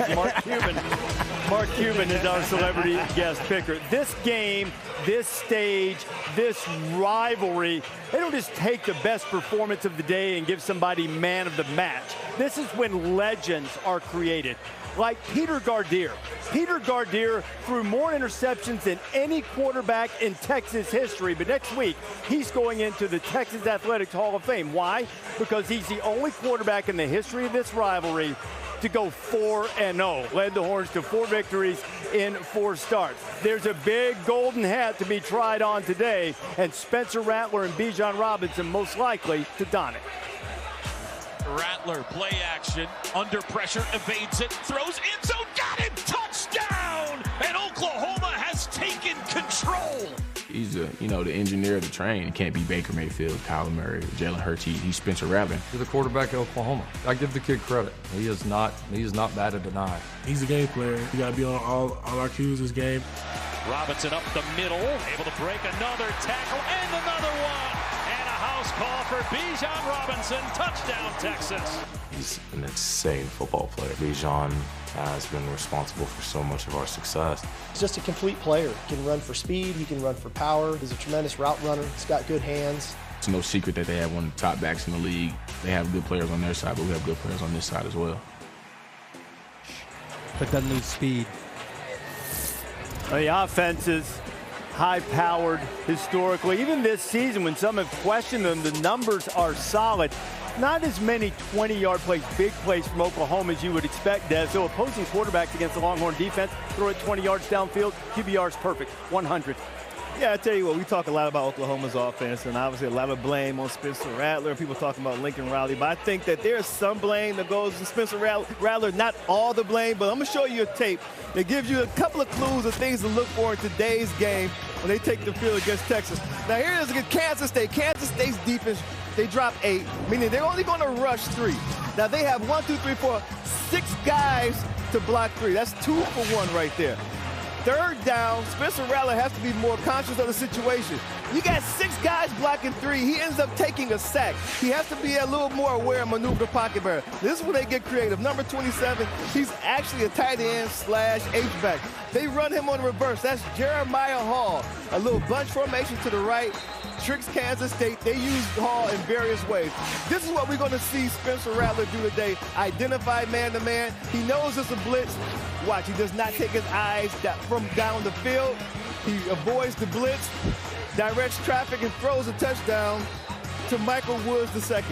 Speaker 1: Mark Cuban is our celebrity guest picker. This game, this stage, this rivalry, they don't just take the best performance of the day and give somebody man of the match. This is when legends are created. Like Peter Gardier. Peter Gardier threw more interceptions than any quarterback in Texas history. But next week, he's going into the Texas Athletics Hall of Fame. Why? Because he's the only quarterback in the history of this rivalry to go 4-0. Led the Horns to 4 victories in 4 starts. There's a big golden hat to be tried on today, and Spencer Rattler and Bijan Robinson most likely to don it.
Speaker 28: Rattler, play action, under pressure, evades it, throws end zone, got it, touchdown! And Oklahoma has taken control.
Speaker 2: He's the engineer of the train. It can't be Baker Mayfield, Kyler Murray, Jalen Hurts. He's Spencer Rattler.
Speaker 3: He's the quarterback at Oklahoma. I give the kid credit. He is not bad to deny.
Speaker 29: He's a game player. You got to be on all our cues this game.
Speaker 28: Robinson up the middle, able to break another tackle and another one. House call for Bijan Robinson, touchdown Texas.
Speaker 2: He's an insane football player. Bijan has been responsible for so much of our success.
Speaker 16: He's just a complete player. He can run for speed, he can run for power. He's a tremendous route runner. He's got good hands.
Speaker 2: It's no secret that they have one of the top backs in the league. They have good players on their side, but we have good players on this side as well.
Speaker 5: But doesn't lose speed.
Speaker 1: The offense is high-powered historically. Even this season, when some have questioned them, the numbers are solid. Not as many 20-yard plays, big plays from Oklahoma as you would expect, Des. So opposing quarterbacks against the Longhorn defense, throw it 20 yards downfield, QBR is perfect, 100.
Speaker 6: Yeah, I tell you what, we talk a lot about Oklahoma's offense, and obviously a lot of blame on Spencer Rattler. People talking about Lincoln Riley, but I think that there's some blame that goes to Spencer Rattler, not all the blame, but I'm going to show you a tape that gives you a couple of clues of things to look for in today's game when they take the field against Texas. Now here it is against Kansas State. Kansas State's defense, they drop 8, meaning they're only going to rush 3. Now they have 6 guys to block 3. That's 2 for 1 right there. Third down, Spencer Rattler has to be more conscious of the situation. You got 6 guys blocking 3. He ends up taking a sack. He has to be a little more aware and maneuver the pocket better. This is where they get creative. Number 27, he's actually a tight end / H-back. They run him on reverse. That's Jeremiah Hall. A little bunch formation to the right. Tricks Kansas State. They use Hall in various ways. This is what we're going to see Spencer Rattler do today. Identify man-to-man. He knows it's a blitz. Watch, he does not take his eyes from down the field. He avoids the blitz, directs traffic, and throws a touchdown to Michael Woods II.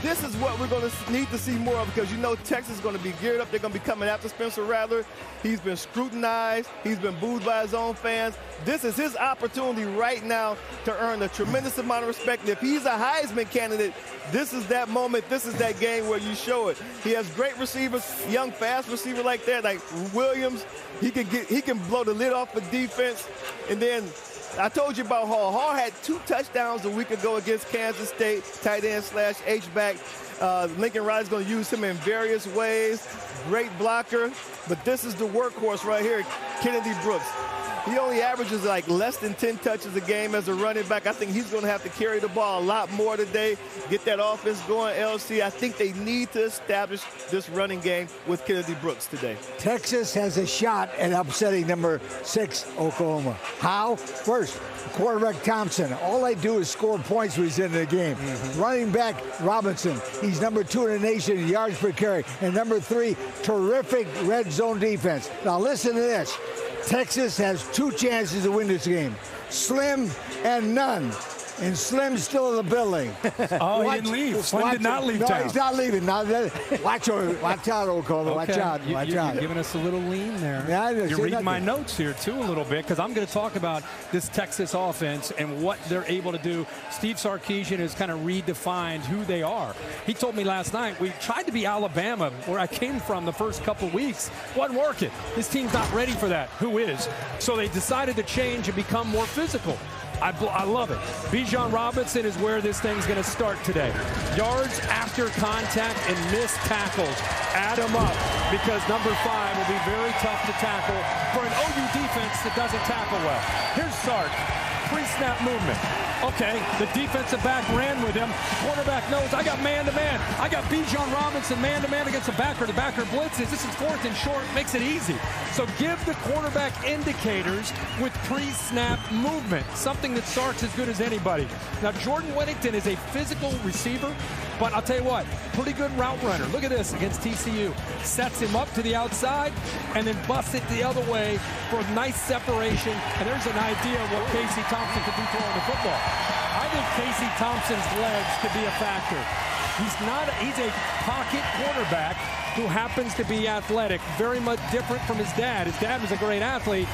Speaker 6: This is what we're going to need to see more of, because you know Texas is going to be geared up. They're going to be coming after Spencer Rattler. He's been scrutinized. He's been booed by his own fans. This is his opportunity right now to earn a tremendous amount of respect. And if he's a Heisman candidate, this is that moment. This is that game where you show it. He has great receivers, young, fast receiver like that, like Williams. He can blow the lid off the defense. And then I told you about Hall. Hall had 2 touchdowns a week ago against Kansas State, tight end / H-back. Lincoln Riley's going to use him in various ways. Great blocker. But this is the workhorse right here, Kennedy Brooks. He only averages like less than 10 touches a game as a running back. I think he's going to have to carry the ball a lot more today, get that offense going, LC. I think they need to establish this running game with Kennedy Brooks today.
Speaker 9: Texas has a shot at upsetting number 6 Oklahoma. How? First, quarterback Thompson. All they do is score points when he's in the game. Running back Robinson. He's number 2 in the nation in yards per carry. And number 3, terrific red zone defense. Now listen to this. Texas has 2 chances to win this game. Slim and none. And Slim's still in the building.
Speaker 5: Oh, he didn't leave. Slim did not leave
Speaker 9: no,
Speaker 5: town.
Speaker 9: he's not leaving. Watch out, Oklahoma.
Speaker 5: Okay.
Speaker 9: Watch out.
Speaker 5: You're giving us a little lean there.
Speaker 9: Yeah,
Speaker 5: you're reading my notes here, too, a little bit, because I'm going to talk about this Texas offense and what they're able to do. Steve Sarkisian has kind of redefined who they are. He told me last night, we tried to be Alabama, where I came from the first couple of weeks. Wasn't working. This team's not ready for that. Who is? So they decided to change and become more physical. I love it. Bijan Robinson is where this thing's going to start today. Yards after contact and missed tackles. Add them up, because number 5 will be very tough to tackle for an OU defense that doesn't tackle well. Here's Sark. Pre-snap movement. Okay, the defensive back ran with him. Quarterback knows, I got man-to-man. I got Bijan Robinson man-to-man against the backer. The backer blitzes. This is 4th and short. Makes it easy. So give the quarterback indicators with pre-snap movement, something that Sark's as good as anybody. Now, Jordan Whittington is a physical receiver, but I'll tell you what, pretty good route runner. Look at this against TCU. Sets him up to the outside and then busts it the other way for a nice separation. And there's an idea of what Casey Thompson could do throwing the football. I think Casey Thompson's legs could be a factor. He's a pocket quarterback who happens to be athletic, very much different from his dad. His dad was a great athlete.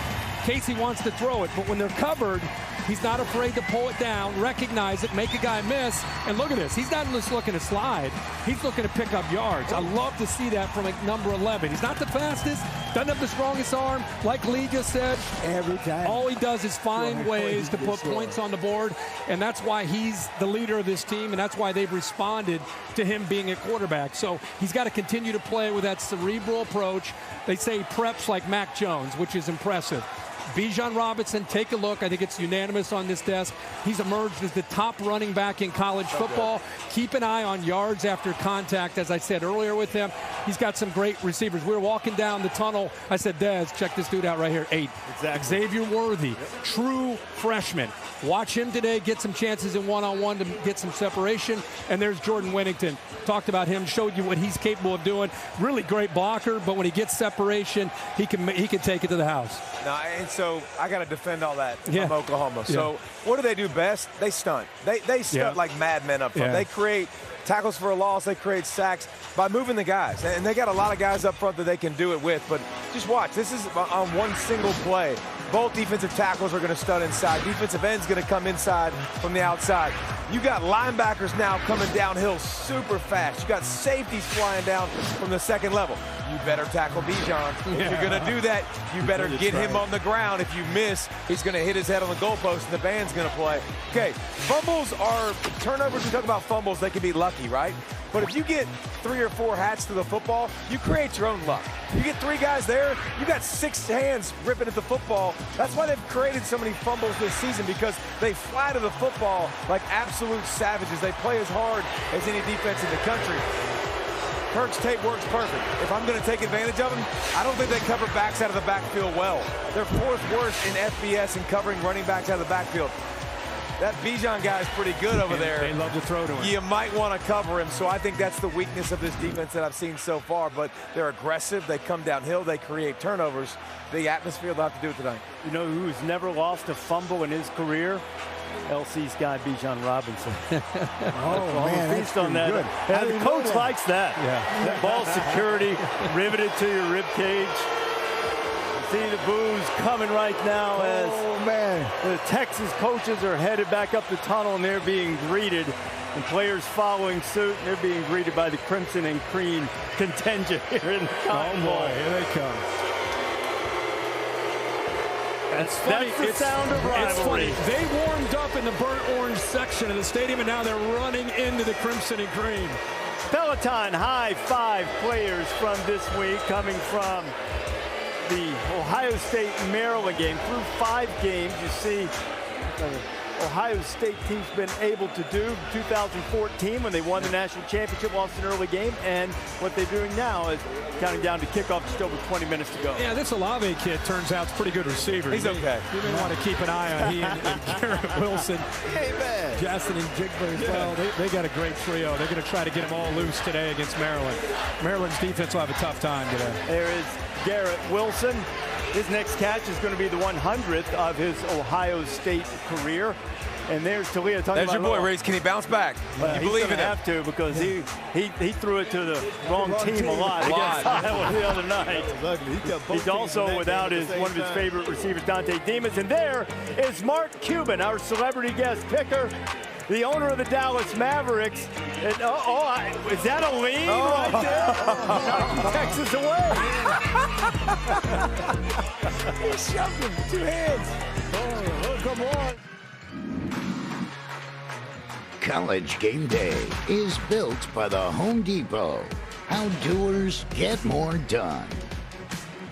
Speaker 5: Casey wants to throw it, but when they're covered, he's not afraid to pull it down, recognize it, make a guy miss. And look at this. He's not just looking to slide. He's looking to pick up yards. I love to see that from number 11. He's not the fastest, doesn't have the strongest arm. Like Lee just said,
Speaker 9: every time,
Speaker 5: all he does is find ways to put points on the board. And that's why he's the leader of this team, and that's why they've responded to him being a quarterback. So he's got to continue to play with that cerebral approach. They say preps like Mac Jones, which is impressive. Bijan Robinson, take a look. I think it's unanimous on this desk. He's emerged as the top running back in college football. Keep an eye on yards after contact, as I said earlier with him. He's got some great receivers. We were walking down the tunnel. I said, Dez, check this dude out right here, 8.
Speaker 1: Exactly.
Speaker 5: Xavier Worthy, true freshman. Watch him today, get some chances in one-on-one to get some separation. And there's Jordan Whittington. Talked about him, showed you what he's capable of doing. Really great blocker, but when he gets separation, he can take it to the house.
Speaker 8: Now, and so I got to defend all that from Oklahoma. So what do they do best? They stunt. They stunt like madmen up front. They create tackles for a loss. They create sacks by moving the guys. And they got a lot of guys up front that they can do it with. But just watch. This is on one single play. Both defensive tackles are going to stunt inside. Defensive end's going to come inside from the outside. You got linebackers now coming downhill super fast. You got safeties flying down from the second level. You better tackle Bijan. If you're going to do that, you better get him on the ground. If you miss, he's going to hit his head on the goalpost, and the band's going to play. Okay, fumbles are turnovers. We talk about fumbles. They can be lucky, right? But if you get 3 or 4 hats to the football, you create your own luck. You get 3 guys there, you got 6 hands ripping at the football. That's why they've created so many fumbles this season, because they fly to the football like absolute savages. They play as hard as any defense in the country. Kirk's tape works perfect. If I'm going to take advantage of them, I don't think they cover backs out of the backfield well. They're 4th worst in FBS in covering running backs out of the backfield. That Bijan guy is pretty good over there.
Speaker 5: They love to throw to him.
Speaker 8: You might want to cover him, so I think that's the weakness of this defense that I've seen so far. But they're aggressive. They come downhill. They create turnovers. The atmosphere, they'll have to do it tonight.
Speaker 1: You know who's never lost a fumble in his career? LC's guy, Bijan Robinson.
Speaker 9: Man,
Speaker 1: feast on that.
Speaker 9: good.
Speaker 1: And the coach likes that.
Speaker 5: Yeah.
Speaker 1: That ball security riveted to your rib cage. See the boos coming right now as the Texas coaches are headed back up the tunnel, and they're being greeted, and players following suit, and they're being greeted by the Crimson and Cream contingent here in the Cotton Bowl.
Speaker 5: Here they come.
Speaker 1: That's the sound of rivalry.
Speaker 5: It's funny. They warmed up in the burnt orange section of the stadium, and now they're running into the Crimson and Cream.
Speaker 1: Peloton High 5 players from this week coming from the Ohio State-Maryland game. Through 5 games, you see Ohio State team's been able to do 2014 when they won the national championship, lost an early game, and what they're doing now is counting down to kickoff, just over 20 minutes to go.
Speaker 5: Yeah, this Olave kid turns out is a pretty good receiver.
Speaker 8: He's okay.
Speaker 5: You may want to keep an eye on he and Garrett Wilson.
Speaker 1: Hey, man.
Speaker 5: Justin and Jigba as well. They got a great trio. They're going to try to get them all loose today against Maryland. Maryland's defense will have a tough time today.
Speaker 1: There is Garrett Wilson. His next catch is going to be the 100th of his Ohio State career. And there's Talia talking
Speaker 8: There's your boy, Ray's. Can he bounce back? You believe in him?
Speaker 1: Have to, because he threw it to the wrong team a lot against Iowa the other night. He's also without one of his favorite receivers, Dante Demas. And there is Mark Cuban, our celebrity guest picker, the owner of the Dallas Mavericks. And, is that a lean right there? Knocking Texas away.
Speaker 9: He shoved him. 2 hands. Oh, come on.
Speaker 11: College Game Day is built by the Home Depot. How doers get more done.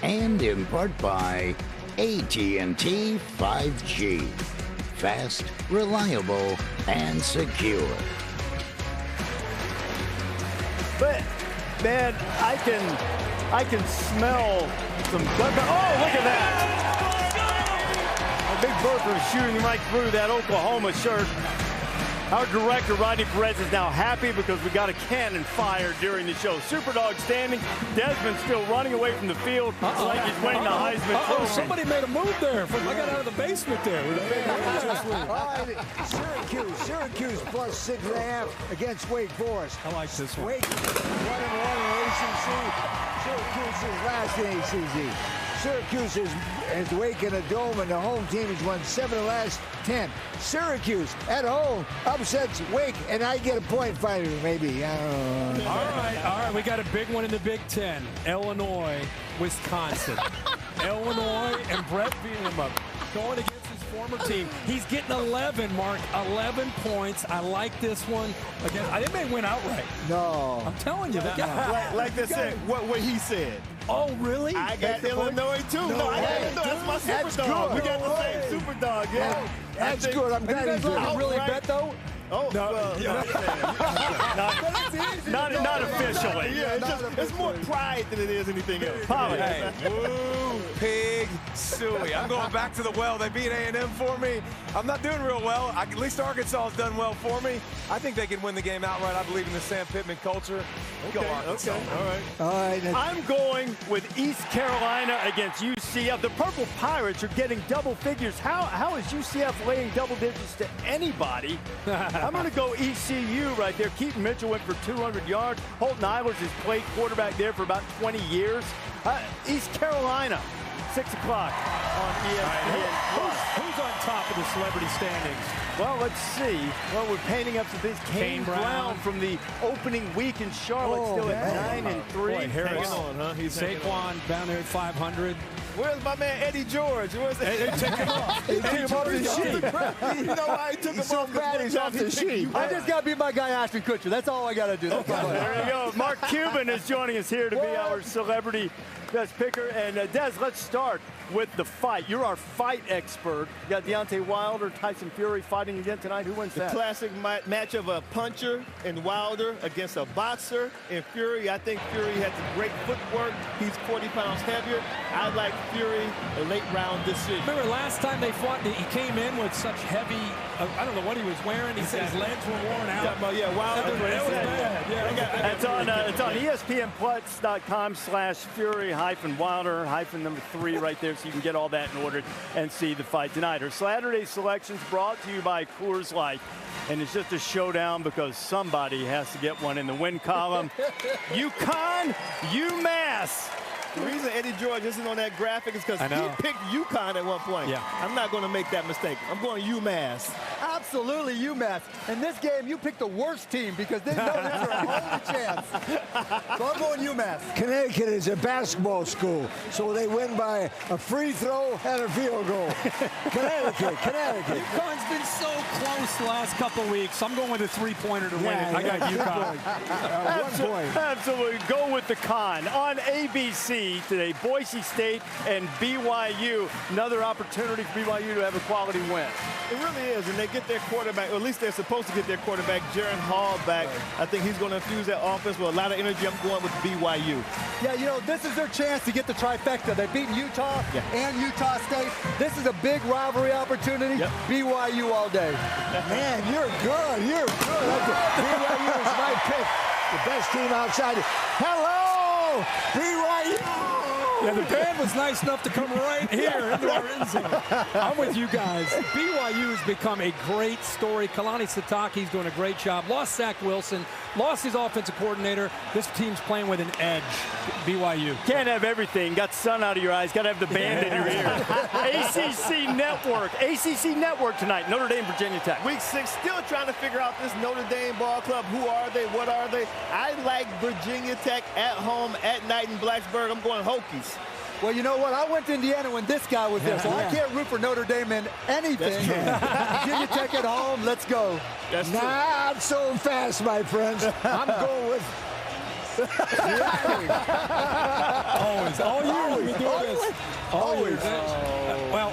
Speaker 11: And in part by AT&T 5G. Fast, reliable, and secure.
Speaker 1: But, man, I can smell some... Oh, look at that! A big Burger shooting right through that Oklahoma shirt. Our director, Rodney Perez, is now happy because we got a cannon fired during the show. Superdog standing. Desmond still running away from the field like he's winning the Heisman Trophy.
Speaker 5: Somebody made a move there. I got out of the basement there.
Speaker 9: Syracuse plus 6.5 against Wake Forest.
Speaker 5: I like this one.
Speaker 9: Wake 1-1 in ACC. Syracuse is last in ACC. Syracuse is Wake in a dome, and the home team has won 7 of the last 10. Syracuse at home upsets Wake, and I get a point finally, maybe.
Speaker 5: All right. We got a big one in the Big Ten. Illinois, Wisconsin. Illinois and Brett Bielema going against his former team. He's getting 11, Mark. 11 points. I like this one. Again, they may win outright.
Speaker 9: No.
Speaker 5: I'm telling you.
Speaker 6: Like they said, what he said.
Speaker 5: Oh, really?
Speaker 6: I got Illinois, too. No, I got Illinois. That's my super dog. We got the same super dog, yeah.
Speaker 9: That's good. I'm glad he's doing it.
Speaker 5: Really bet, though?
Speaker 6: Oh,
Speaker 1: no, not officially.
Speaker 6: Yeah, it's more pride than it is anything else.
Speaker 8: Hey, woo, pig, suey. I'm going back to the well. They beat A&M for me. I'm not doing real well. At least Arkansas has done well for me. I think they can win the game outright. I believe in the Sam Pittman culture. Go Arkansas.
Speaker 6: Okay, all right.
Speaker 1: I'm going with East Carolina against UCF. The Purple Pirates are getting double figures. How is UCF laying double digits to anybody? I'm going to go ECU right there. Keaton Mitchell went for 200 yards. Holton Eilers has played quarterback there for about 20 years. East Carolina, 6 o'clock on ESPN.
Speaker 5: Who's on top of the celebrity standings?
Speaker 1: Well, let's see. Well, we're painting up some things. Kane Brown from the opening week in Charlotte, still at 9-3.
Speaker 5: Boy, Harris,
Speaker 6: hanging on, huh? He's
Speaker 5: Saquon down there at 500.
Speaker 6: Where's my man Eddie George? Where's
Speaker 5: They took him off.
Speaker 9: They took him off the sheet.
Speaker 6: You know why he took him
Speaker 9: so
Speaker 6: off?
Speaker 9: bad he's off the sheet.
Speaker 17: I just got to beat my guy Ashton Kutcher. That's all I got to do.
Speaker 1: There you go. Mark Cuban is joining us here to be our celebrity guest picker. And Des, let's start with the fight. You're our fight expert. You got Deontay Wilder, Tyson Fury fighting again tonight. Who wins that?
Speaker 6: The classic match of a puncher in Wilder against a boxer in Fury. I think Fury has great footwork. He's 40 pounds heavier. I like Fury, a late round decision.
Speaker 5: Remember last time they fought, he came in with such heavy, I don't know what he was wearing. He said his legs were worn out.
Speaker 6: Yeah, Wilder.
Speaker 5: That was bad. Yeah,
Speaker 1: it's on ESPNplus.com/Fury-Wilder-3 right there, so you can get all that in order and see the fight tonight. Our Saturday selections brought to you by Coors Light. And it's just a showdown because somebody has to get one in the win column. UConn, UMass.
Speaker 6: The reason Eddie George isn't on that graphic is because he picked UConn at one point.
Speaker 5: Yeah.
Speaker 6: I'm not going to make that mistake. I'm going UMass.
Speaker 17: Absolutely, UMass. In this game, you picked the worst team because they know there's a only chance. So I'm going UMass.
Speaker 9: Connecticut is a basketball school, so they win by a free throw and a field goal. Connecticut.
Speaker 5: UConn's been so close the last couple of weeks. I'm going with a three-pointer to win it. I got UConn.
Speaker 9: 1 point.
Speaker 1: Absolutely. Go with the con. On ABC today, Boise State and BYU. Another opportunity for BYU to have a quality win.
Speaker 6: It really is, and they get their quarterback, or at least they're supposed to get their quarterback, Jaron Hall, back. I think he's going to infuse that offense with a lot of energy. I'm going with BYU.
Speaker 17: Yeah, you know, this is their chance to get the trifecta. They've beaten Utah and Utah State. This is a big rivalry opportunity.
Speaker 6: Yep.
Speaker 17: BYU all day.
Speaker 9: Man, you're good. BYU is my pick. The best team outside. Hello, BYU.
Speaker 5: Yeah, the band was nice enough to come right here into our end zone. I'm with you guys. BYU has become a great story. Kalani Sitake's doing a great job. Lost Zach Wilson, lost his offensive coordinator. This team's playing with an edge. BYU.
Speaker 1: Can't have everything. Got sun out of your eyes. Got to have the band in your ear. ACC Network tonight. Notre Dame, Virginia Tech.
Speaker 6: Week 6, still trying to figure out this Notre Dame ball club. Who are they? What are they? I like Virginia Tech at home at night in Blacksburg. I'm going Hokies.
Speaker 17: Well, you know what? I went to Indiana when this guy was there, so I can't root for Notre Dame in anything. Virginia Tech at home, let's go.
Speaker 9: Not so fast, my friends. I'm going with...
Speaker 5: Always. All year we've been doing this. Always. Well,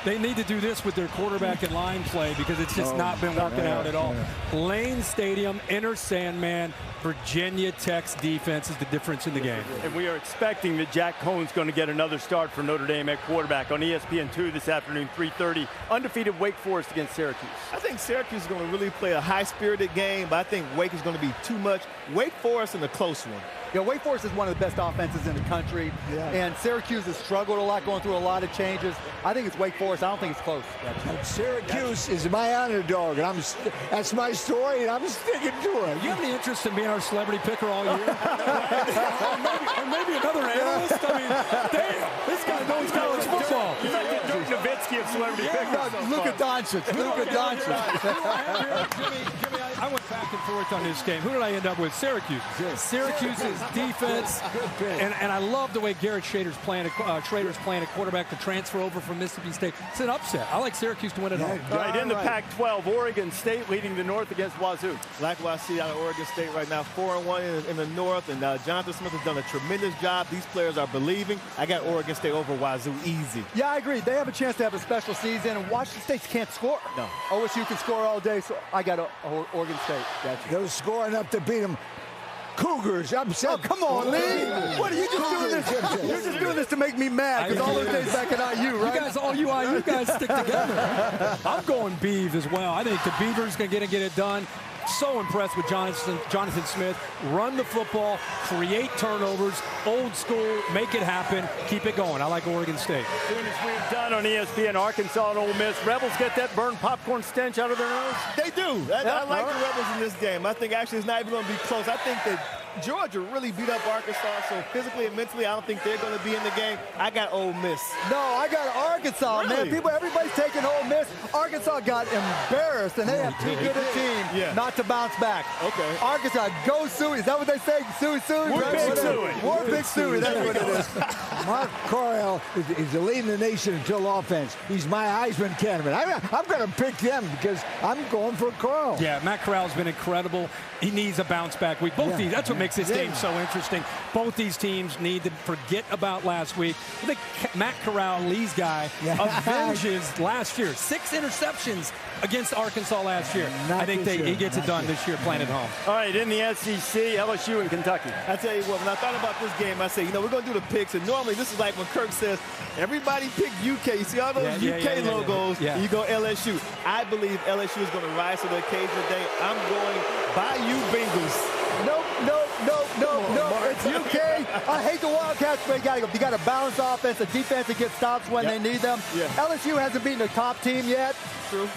Speaker 5: they need to do this with their quarterback and line play because it's just not been working out at all. Lane Stadium, Inner Sandman, Virginia Tech's defense is the difference in the game.
Speaker 1: And we are expecting that Jack Cohn's going to get another start for Notre Dame at quarterback on ESPN2 this afternoon, 3:30. Undefeated Wake Forest against Syracuse.
Speaker 6: I think Syracuse is going to really play a high-spirited game, but I think Wake is going to be too much. Wake Forest in a close one.
Speaker 17: Yeah, Wake Forest is one of the best offenses in the country, and Syracuse has struggled a lot, going through a lot of changes. I think it's Wake Forest. I don't think it's close.
Speaker 9: Syracuse is my underdog, and that's my story, and I'm sticking to it.
Speaker 5: You have any interest in being our celebrity picker all year? or maybe another analyst? I mean, damn, this guy knows college football.
Speaker 1: He's like the Dirk Nowitzki of celebrity pickers.
Speaker 17: Luka Doncic. Luka Doncic.
Speaker 5: Jimmy, I went back and forth on this game. Who did I end up with? Syracuse. Syracuse's defense, and I love the way Garrett Schrader's playing at quarterback to transfer over from Mississippi State. It's an upset. I like Syracuse to win it all.
Speaker 1: All right, in the Pac-12, Oregon State leading the North against Wazoo.
Speaker 6: Like what I see out of Oregon State right now, 4-1 in the North, and Jonathan Smith has done a tremendous job. These players are believing. I got Oregon State over Wazoo easy.
Speaker 17: Yeah, I agree. They have a chance to have a special season, and Washington State can't score.
Speaker 6: No.
Speaker 17: OSU can score all day, so I got Oregon State.
Speaker 9: Gotcha. They'll score enough to beat them. Cougars upset.
Speaker 17: Oh, come on, Lee. What are you just doing this? You're just doing this to make me mad because all those days back at IU, right?
Speaker 5: You guys, all you IU guys stick together. I'm going Beav as well. I think the Beavers can get it done. So impressed with Jonathan Smith. Run the football, create turnovers, old school, make it happen, keep it going. I like Oregon State.
Speaker 1: As soon as we're done on ESPN, Arkansas and Ole Miss, Rebels get that burned popcorn stench out of their nose?
Speaker 6: They do. I like the Rebels in this game. I think actually it's not even going to be close. I think that Georgia really beat up Arkansas, so physically and mentally, I don't think they're going to be in the game. I got Ole Miss.
Speaker 17: No, I got Arkansas,
Speaker 6: really?
Speaker 17: man. Everybody's taking Ole Miss. Arkansas got embarrassed, and they have too good a team not to bounce back.
Speaker 6: Okay.
Speaker 17: Arkansas, go Suey. Is that what they say? Suey.
Speaker 1: More Big Suey.
Speaker 17: More Big Suey. That's what it is.
Speaker 9: Mark Corral is leading the nation until offense. He's my Heisman candidate. I'm going to pick them because I'm going for Corral.
Speaker 5: Yeah, Matt Corral's been incredible. He needs a bounce back week. Both teams. That's what makes this game so interesting. Both these teams need to forget about last week. I think Matt Corral, Lee's guy, avenges last year. 6 interceptions against Arkansas last year. I think he gets it done this year playing at home.
Speaker 1: All right, in the SEC, LSU and Kentucky.
Speaker 6: I tell you what, when I thought about this game, I said, we're going to do the picks. And normally this is like when Kirk says, everybody pick UK. You see all those UK logos, you go LSU. I believe LSU is going to rise to the occasion today. I'm going Bayou Bengals.
Speaker 17: Nope. It's UK. I hate the Wildcats, but you got a balanced offense, a defense that gets stops when they need them.
Speaker 6: Yeah.
Speaker 17: LSU hasn't beaten a top team yet.
Speaker 6: True.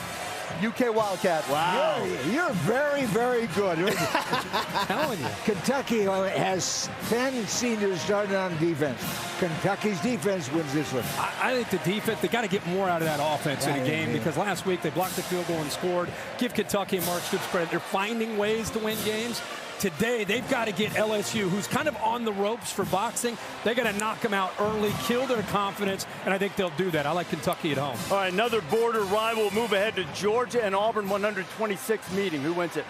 Speaker 17: UK Wildcats.
Speaker 1: Wow.
Speaker 9: You're very, very good.
Speaker 5: I'm telling you.
Speaker 9: Kentucky has 10 seniors starting on defense. Kentucky's defense wins this one.
Speaker 5: I think the defense, they got to get more out of that offense in a game because last week they blocked the field goal and scored. Give Kentucky and Mark Stoops credit. They're finding ways to win games. Today, they've got to get LSU, who's kind of on the ropes for boxing. They got to knock them out early, kill their confidence, and I think they'll do that. I like Kentucky at home.
Speaker 1: All right, another border rival will move ahead to Georgia and Auburn 126 meeting. Who wins it?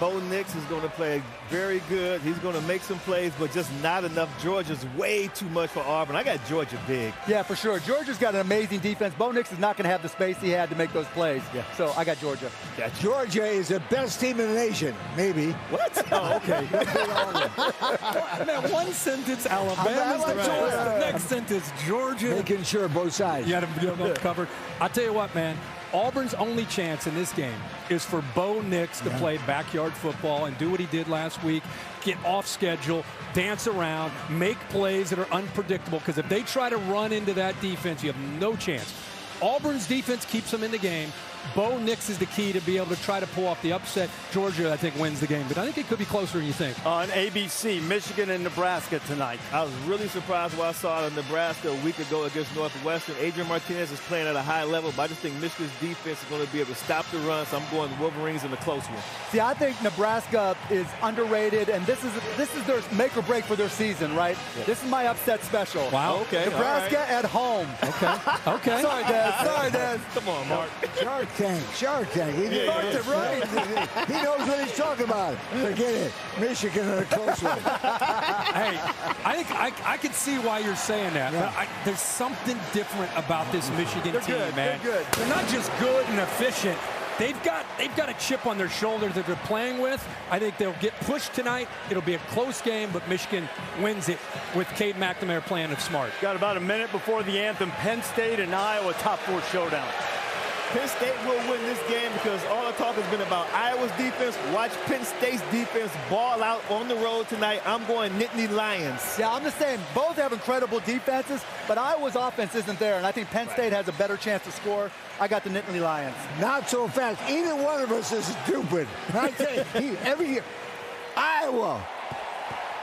Speaker 6: Bo Nix is going to play very good. He's going to make some plays, but just not enough. Georgia's way too much for Auburn. I got Georgia big.
Speaker 17: Yeah, for sure. Georgia's got an amazing defense. Bo Nix is not going to have the space he had to make those plays. Yeah. So I got Georgia.
Speaker 9: Georgia is the best team in the nation. Maybe.
Speaker 6: What? Oh, okay.
Speaker 5: Man, one sentence, Alabama's the Georgia. The next sentence, Georgia.
Speaker 9: Making sure both sides.
Speaker 5: You had them covered. I'll tell you what, man. Auburn's only chance in this game is for Bo Nix to play backyard football and do what he did last week, get off schedule, dance around, make plays that are unpredictable, because if they try to run into that defense, you have no chance. Auburn's defense keeps them in the game. Bo Nix is the key to be able to try to pull off the upset. Georgia, I think, wins the game, but I think it could be closer than you think.
Speaker 1: On ABC, Michigan and Nebraska tonight.
Speaker 6: I was really surprised when I saw Nebraska a week ago against Northwestern. Adrian Martinez is playing at a high level, but I just think Michigan's defense is going to be able to stop the run, so I'm going Wolverines in a close one.
Speaker 17: See, I think Nebraska is underrated, and this is their make or break for their season, right? Yeah. This is my upset special.
Speaker 5: Wow.
Speaker 6: Okay.
Speaker 17: Nebraska at home.
Speaker 5: Okay. Okay.
Speaker 17: Sorry, Des. Sorry, Des.
Speaker 6: Come on, Mark.
Speaker 9: Shark Tank. He knows what he's talking about. Forget it. Michigan in a close one.
Speaker 5: Hey, I think I can see why you're saying that.
Speaker 9: Yeah.
Speaker 5: But there's something different about this Michigan team,
Speaker 17: good,
Speaker 5: man.
Speaker 17: they're good.
Speaker 5: They're not just good and efficient. They've got a chip on their shoulder that they're playing with. I think they'll get pushed tonight. It'll be a close game, but Michigan wins it with Cade McNamara playing it smart.
Speaker 1: Got about a minute before the anthem. Penn State and Iowa top 4 showdown.
Speaker 6: Penn State will win this game because all the talk has been about Iowa's defense. Watch Penn State's defense ball out on the road tonight. I'm going Nittany Lions.
Speaker 17: Yeah, I'm just saying, both have incredible defenses, but Iowa's offense isn't there, and I think Penn State has a better chance to score. I got the Nittany Lions.
Speaker 9: Not so fast. Either one of us is stupid. I tell you, every year, Iowa.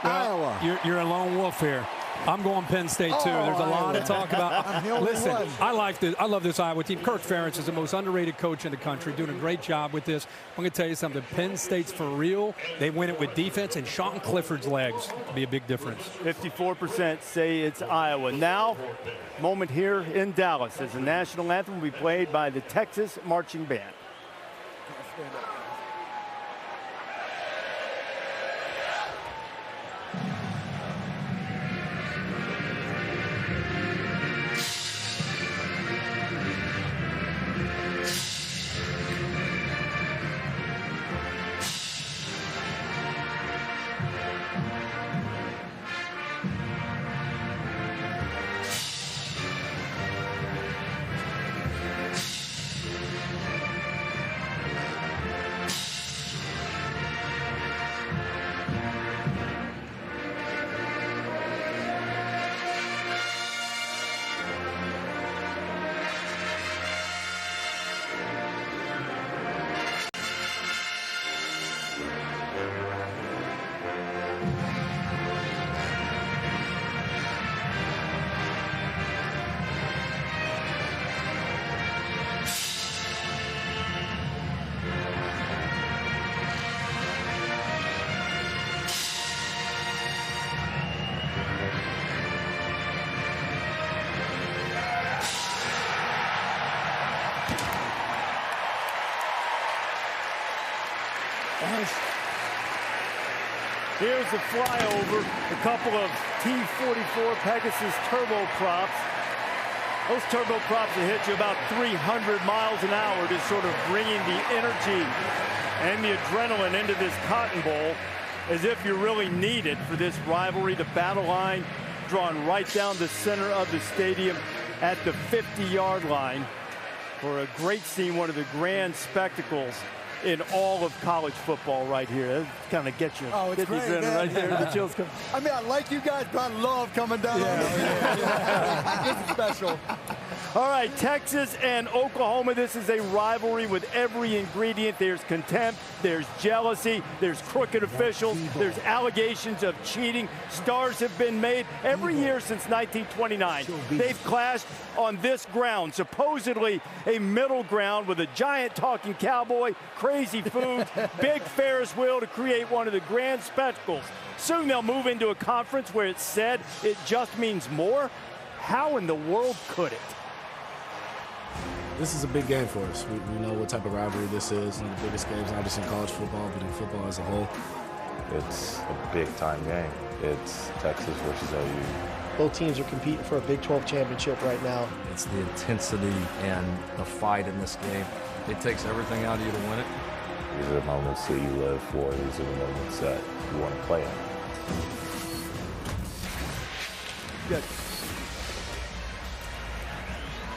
Speaker 5: Well, you're a lone wolf here. I'm going Penn State too. There's a lot of talk about. Listen, I love this Iowa team. Kirk Ferentz is the most underrated coach in the country, doing a great job with this. I'm going to tell you something. Penn State's for real. They win it with defense, and Sean Clifford's legs will be a big difference.
Speaker 1: 54% say it's Iowa. Now, moment here in Dallas as the national anthem will be played by the Texas Marching Band. Here's the flyover, a couple of T-44 Pegasus turboprops. Those turboprops will hit you about 300 miles an hour, just sort of bringing the energy and the adrenaline into this Cotton Bowl as if you really need it for this rivalry. The battle line drawn right down the center of the stadium at the 50-yard line for a great scene, one of the grand spectacles in all of college football right here. That kind of gets you.
Speaker 17: Oh, it's great, man.
Speaker 1: Right there, the chills come.
Speaker 17: I mean, I like you guys, but I love coming down on this. This is special.
Speaker 1: All right, Texas and Oklahoma. This is a rivalry with every ingredient. There's contempt, there's jealousy, there's crooked officials, there's allegations of cheating. Stars have been made every year since 1929. They've clashed on this ground, supposedly a middle ground with a giant talking cowboy, crazy food, big Ferris wheel to create one of the grand spectacles. Soon they'll move into a conference where it's said it just means more. How in the world could it?
Speaker 7: This is a big game for us. We know what type of rivalry this is. One of the biggest games, not just in college football, but in football as a whole.
Speaker 2: It's a big-time game. It's Texas versus OU.
Speaker 16: Both teams are competing for a Big 12 championship right now.
Speaker 3: It's the intensity and the fight in this game. It takes everything out of you to win it.
Speaker 2: These are the moments that you live for. These are the moments that you want to play in.
Speaker 17: Good.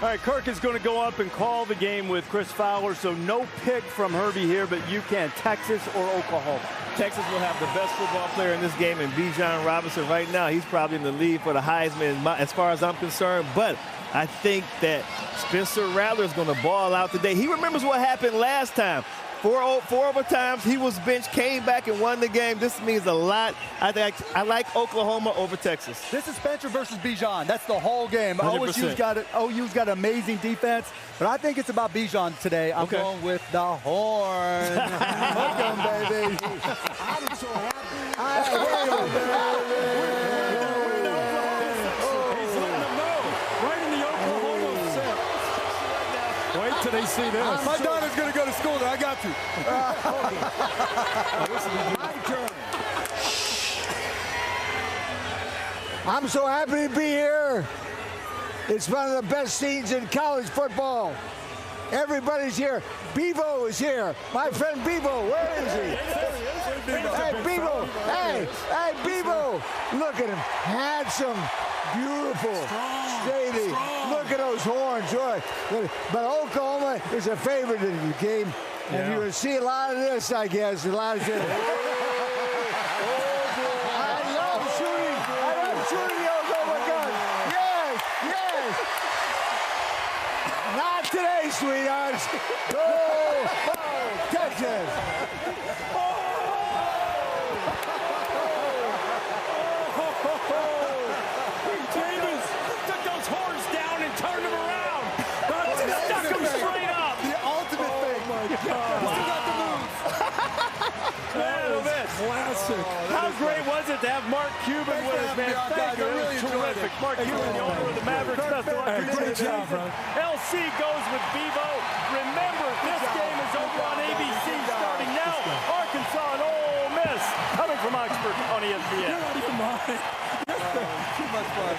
Speaker 1: All right, Kirk is going to go up and call the game with Chris Fowler, so no pick from Herbie here, but you can. Texas or Oklahoma?
Speaker 6: Texas will have the best football player in this game, and Bijan Robinson right now, he's probably in the lead for the Heisman as far as I'm concerned, but I think that Spencer Rattler is going to ball out today. He remembers what happened last time. Four overtimes, he was benched, came back and won the game. This means a lot. I like Oklahoma over Texas.
Speaker 17: This is Spencer versus Bijan. That's the whole game.
Speaker 1: 100%.
Speaker 17: OU's got amazing defense, but I think it's about Bijan today. I'm going with the horn. Hook 'em, baby.
Speaker 9: I'm so happy.
Speaker 5: Wait till they see this.
Speaker 17: My daughter's going to go to school there. I got you.
Speaker 9: My turn. I'm so happy to be here. It's one of the best scenes in college football. Everybody's here. Bevo is here. My friend Bevo, where is he? Hey, Bevo. Hey, Bevo. Look at him. Handsome, beautiful, steady. Look at those horns. But Oklahoma is a favorite in the game. And you're going to see a lot of this, I guess. A lot of this. I love shooting the Oklahoma gun. Yes. Not today, sweethearts. Go, Texas.
Speaker 5: Davis took those horns down and turned them around. Stuck them straight up.
Speaker 17: The ultimate fake. Oh, my God. Still got the moves.
Speaker 5: Classic.
Speaker 1: How great was it to have Mark Cuban with us, man? Thank you.
Speaker 17: Really
Speaker 1: Terrific. Mark Cuban, the owner of the Mavericks.
Speaker 5: Great job, bro.
Speaker 1: LC goes with Bevo. Remember, this game is over on ABC starting now. Arkansas and Ole Miss coming from Oxford on ESPN.
Speaker 5: You're not even mine.
Speaker 17: Too much fun.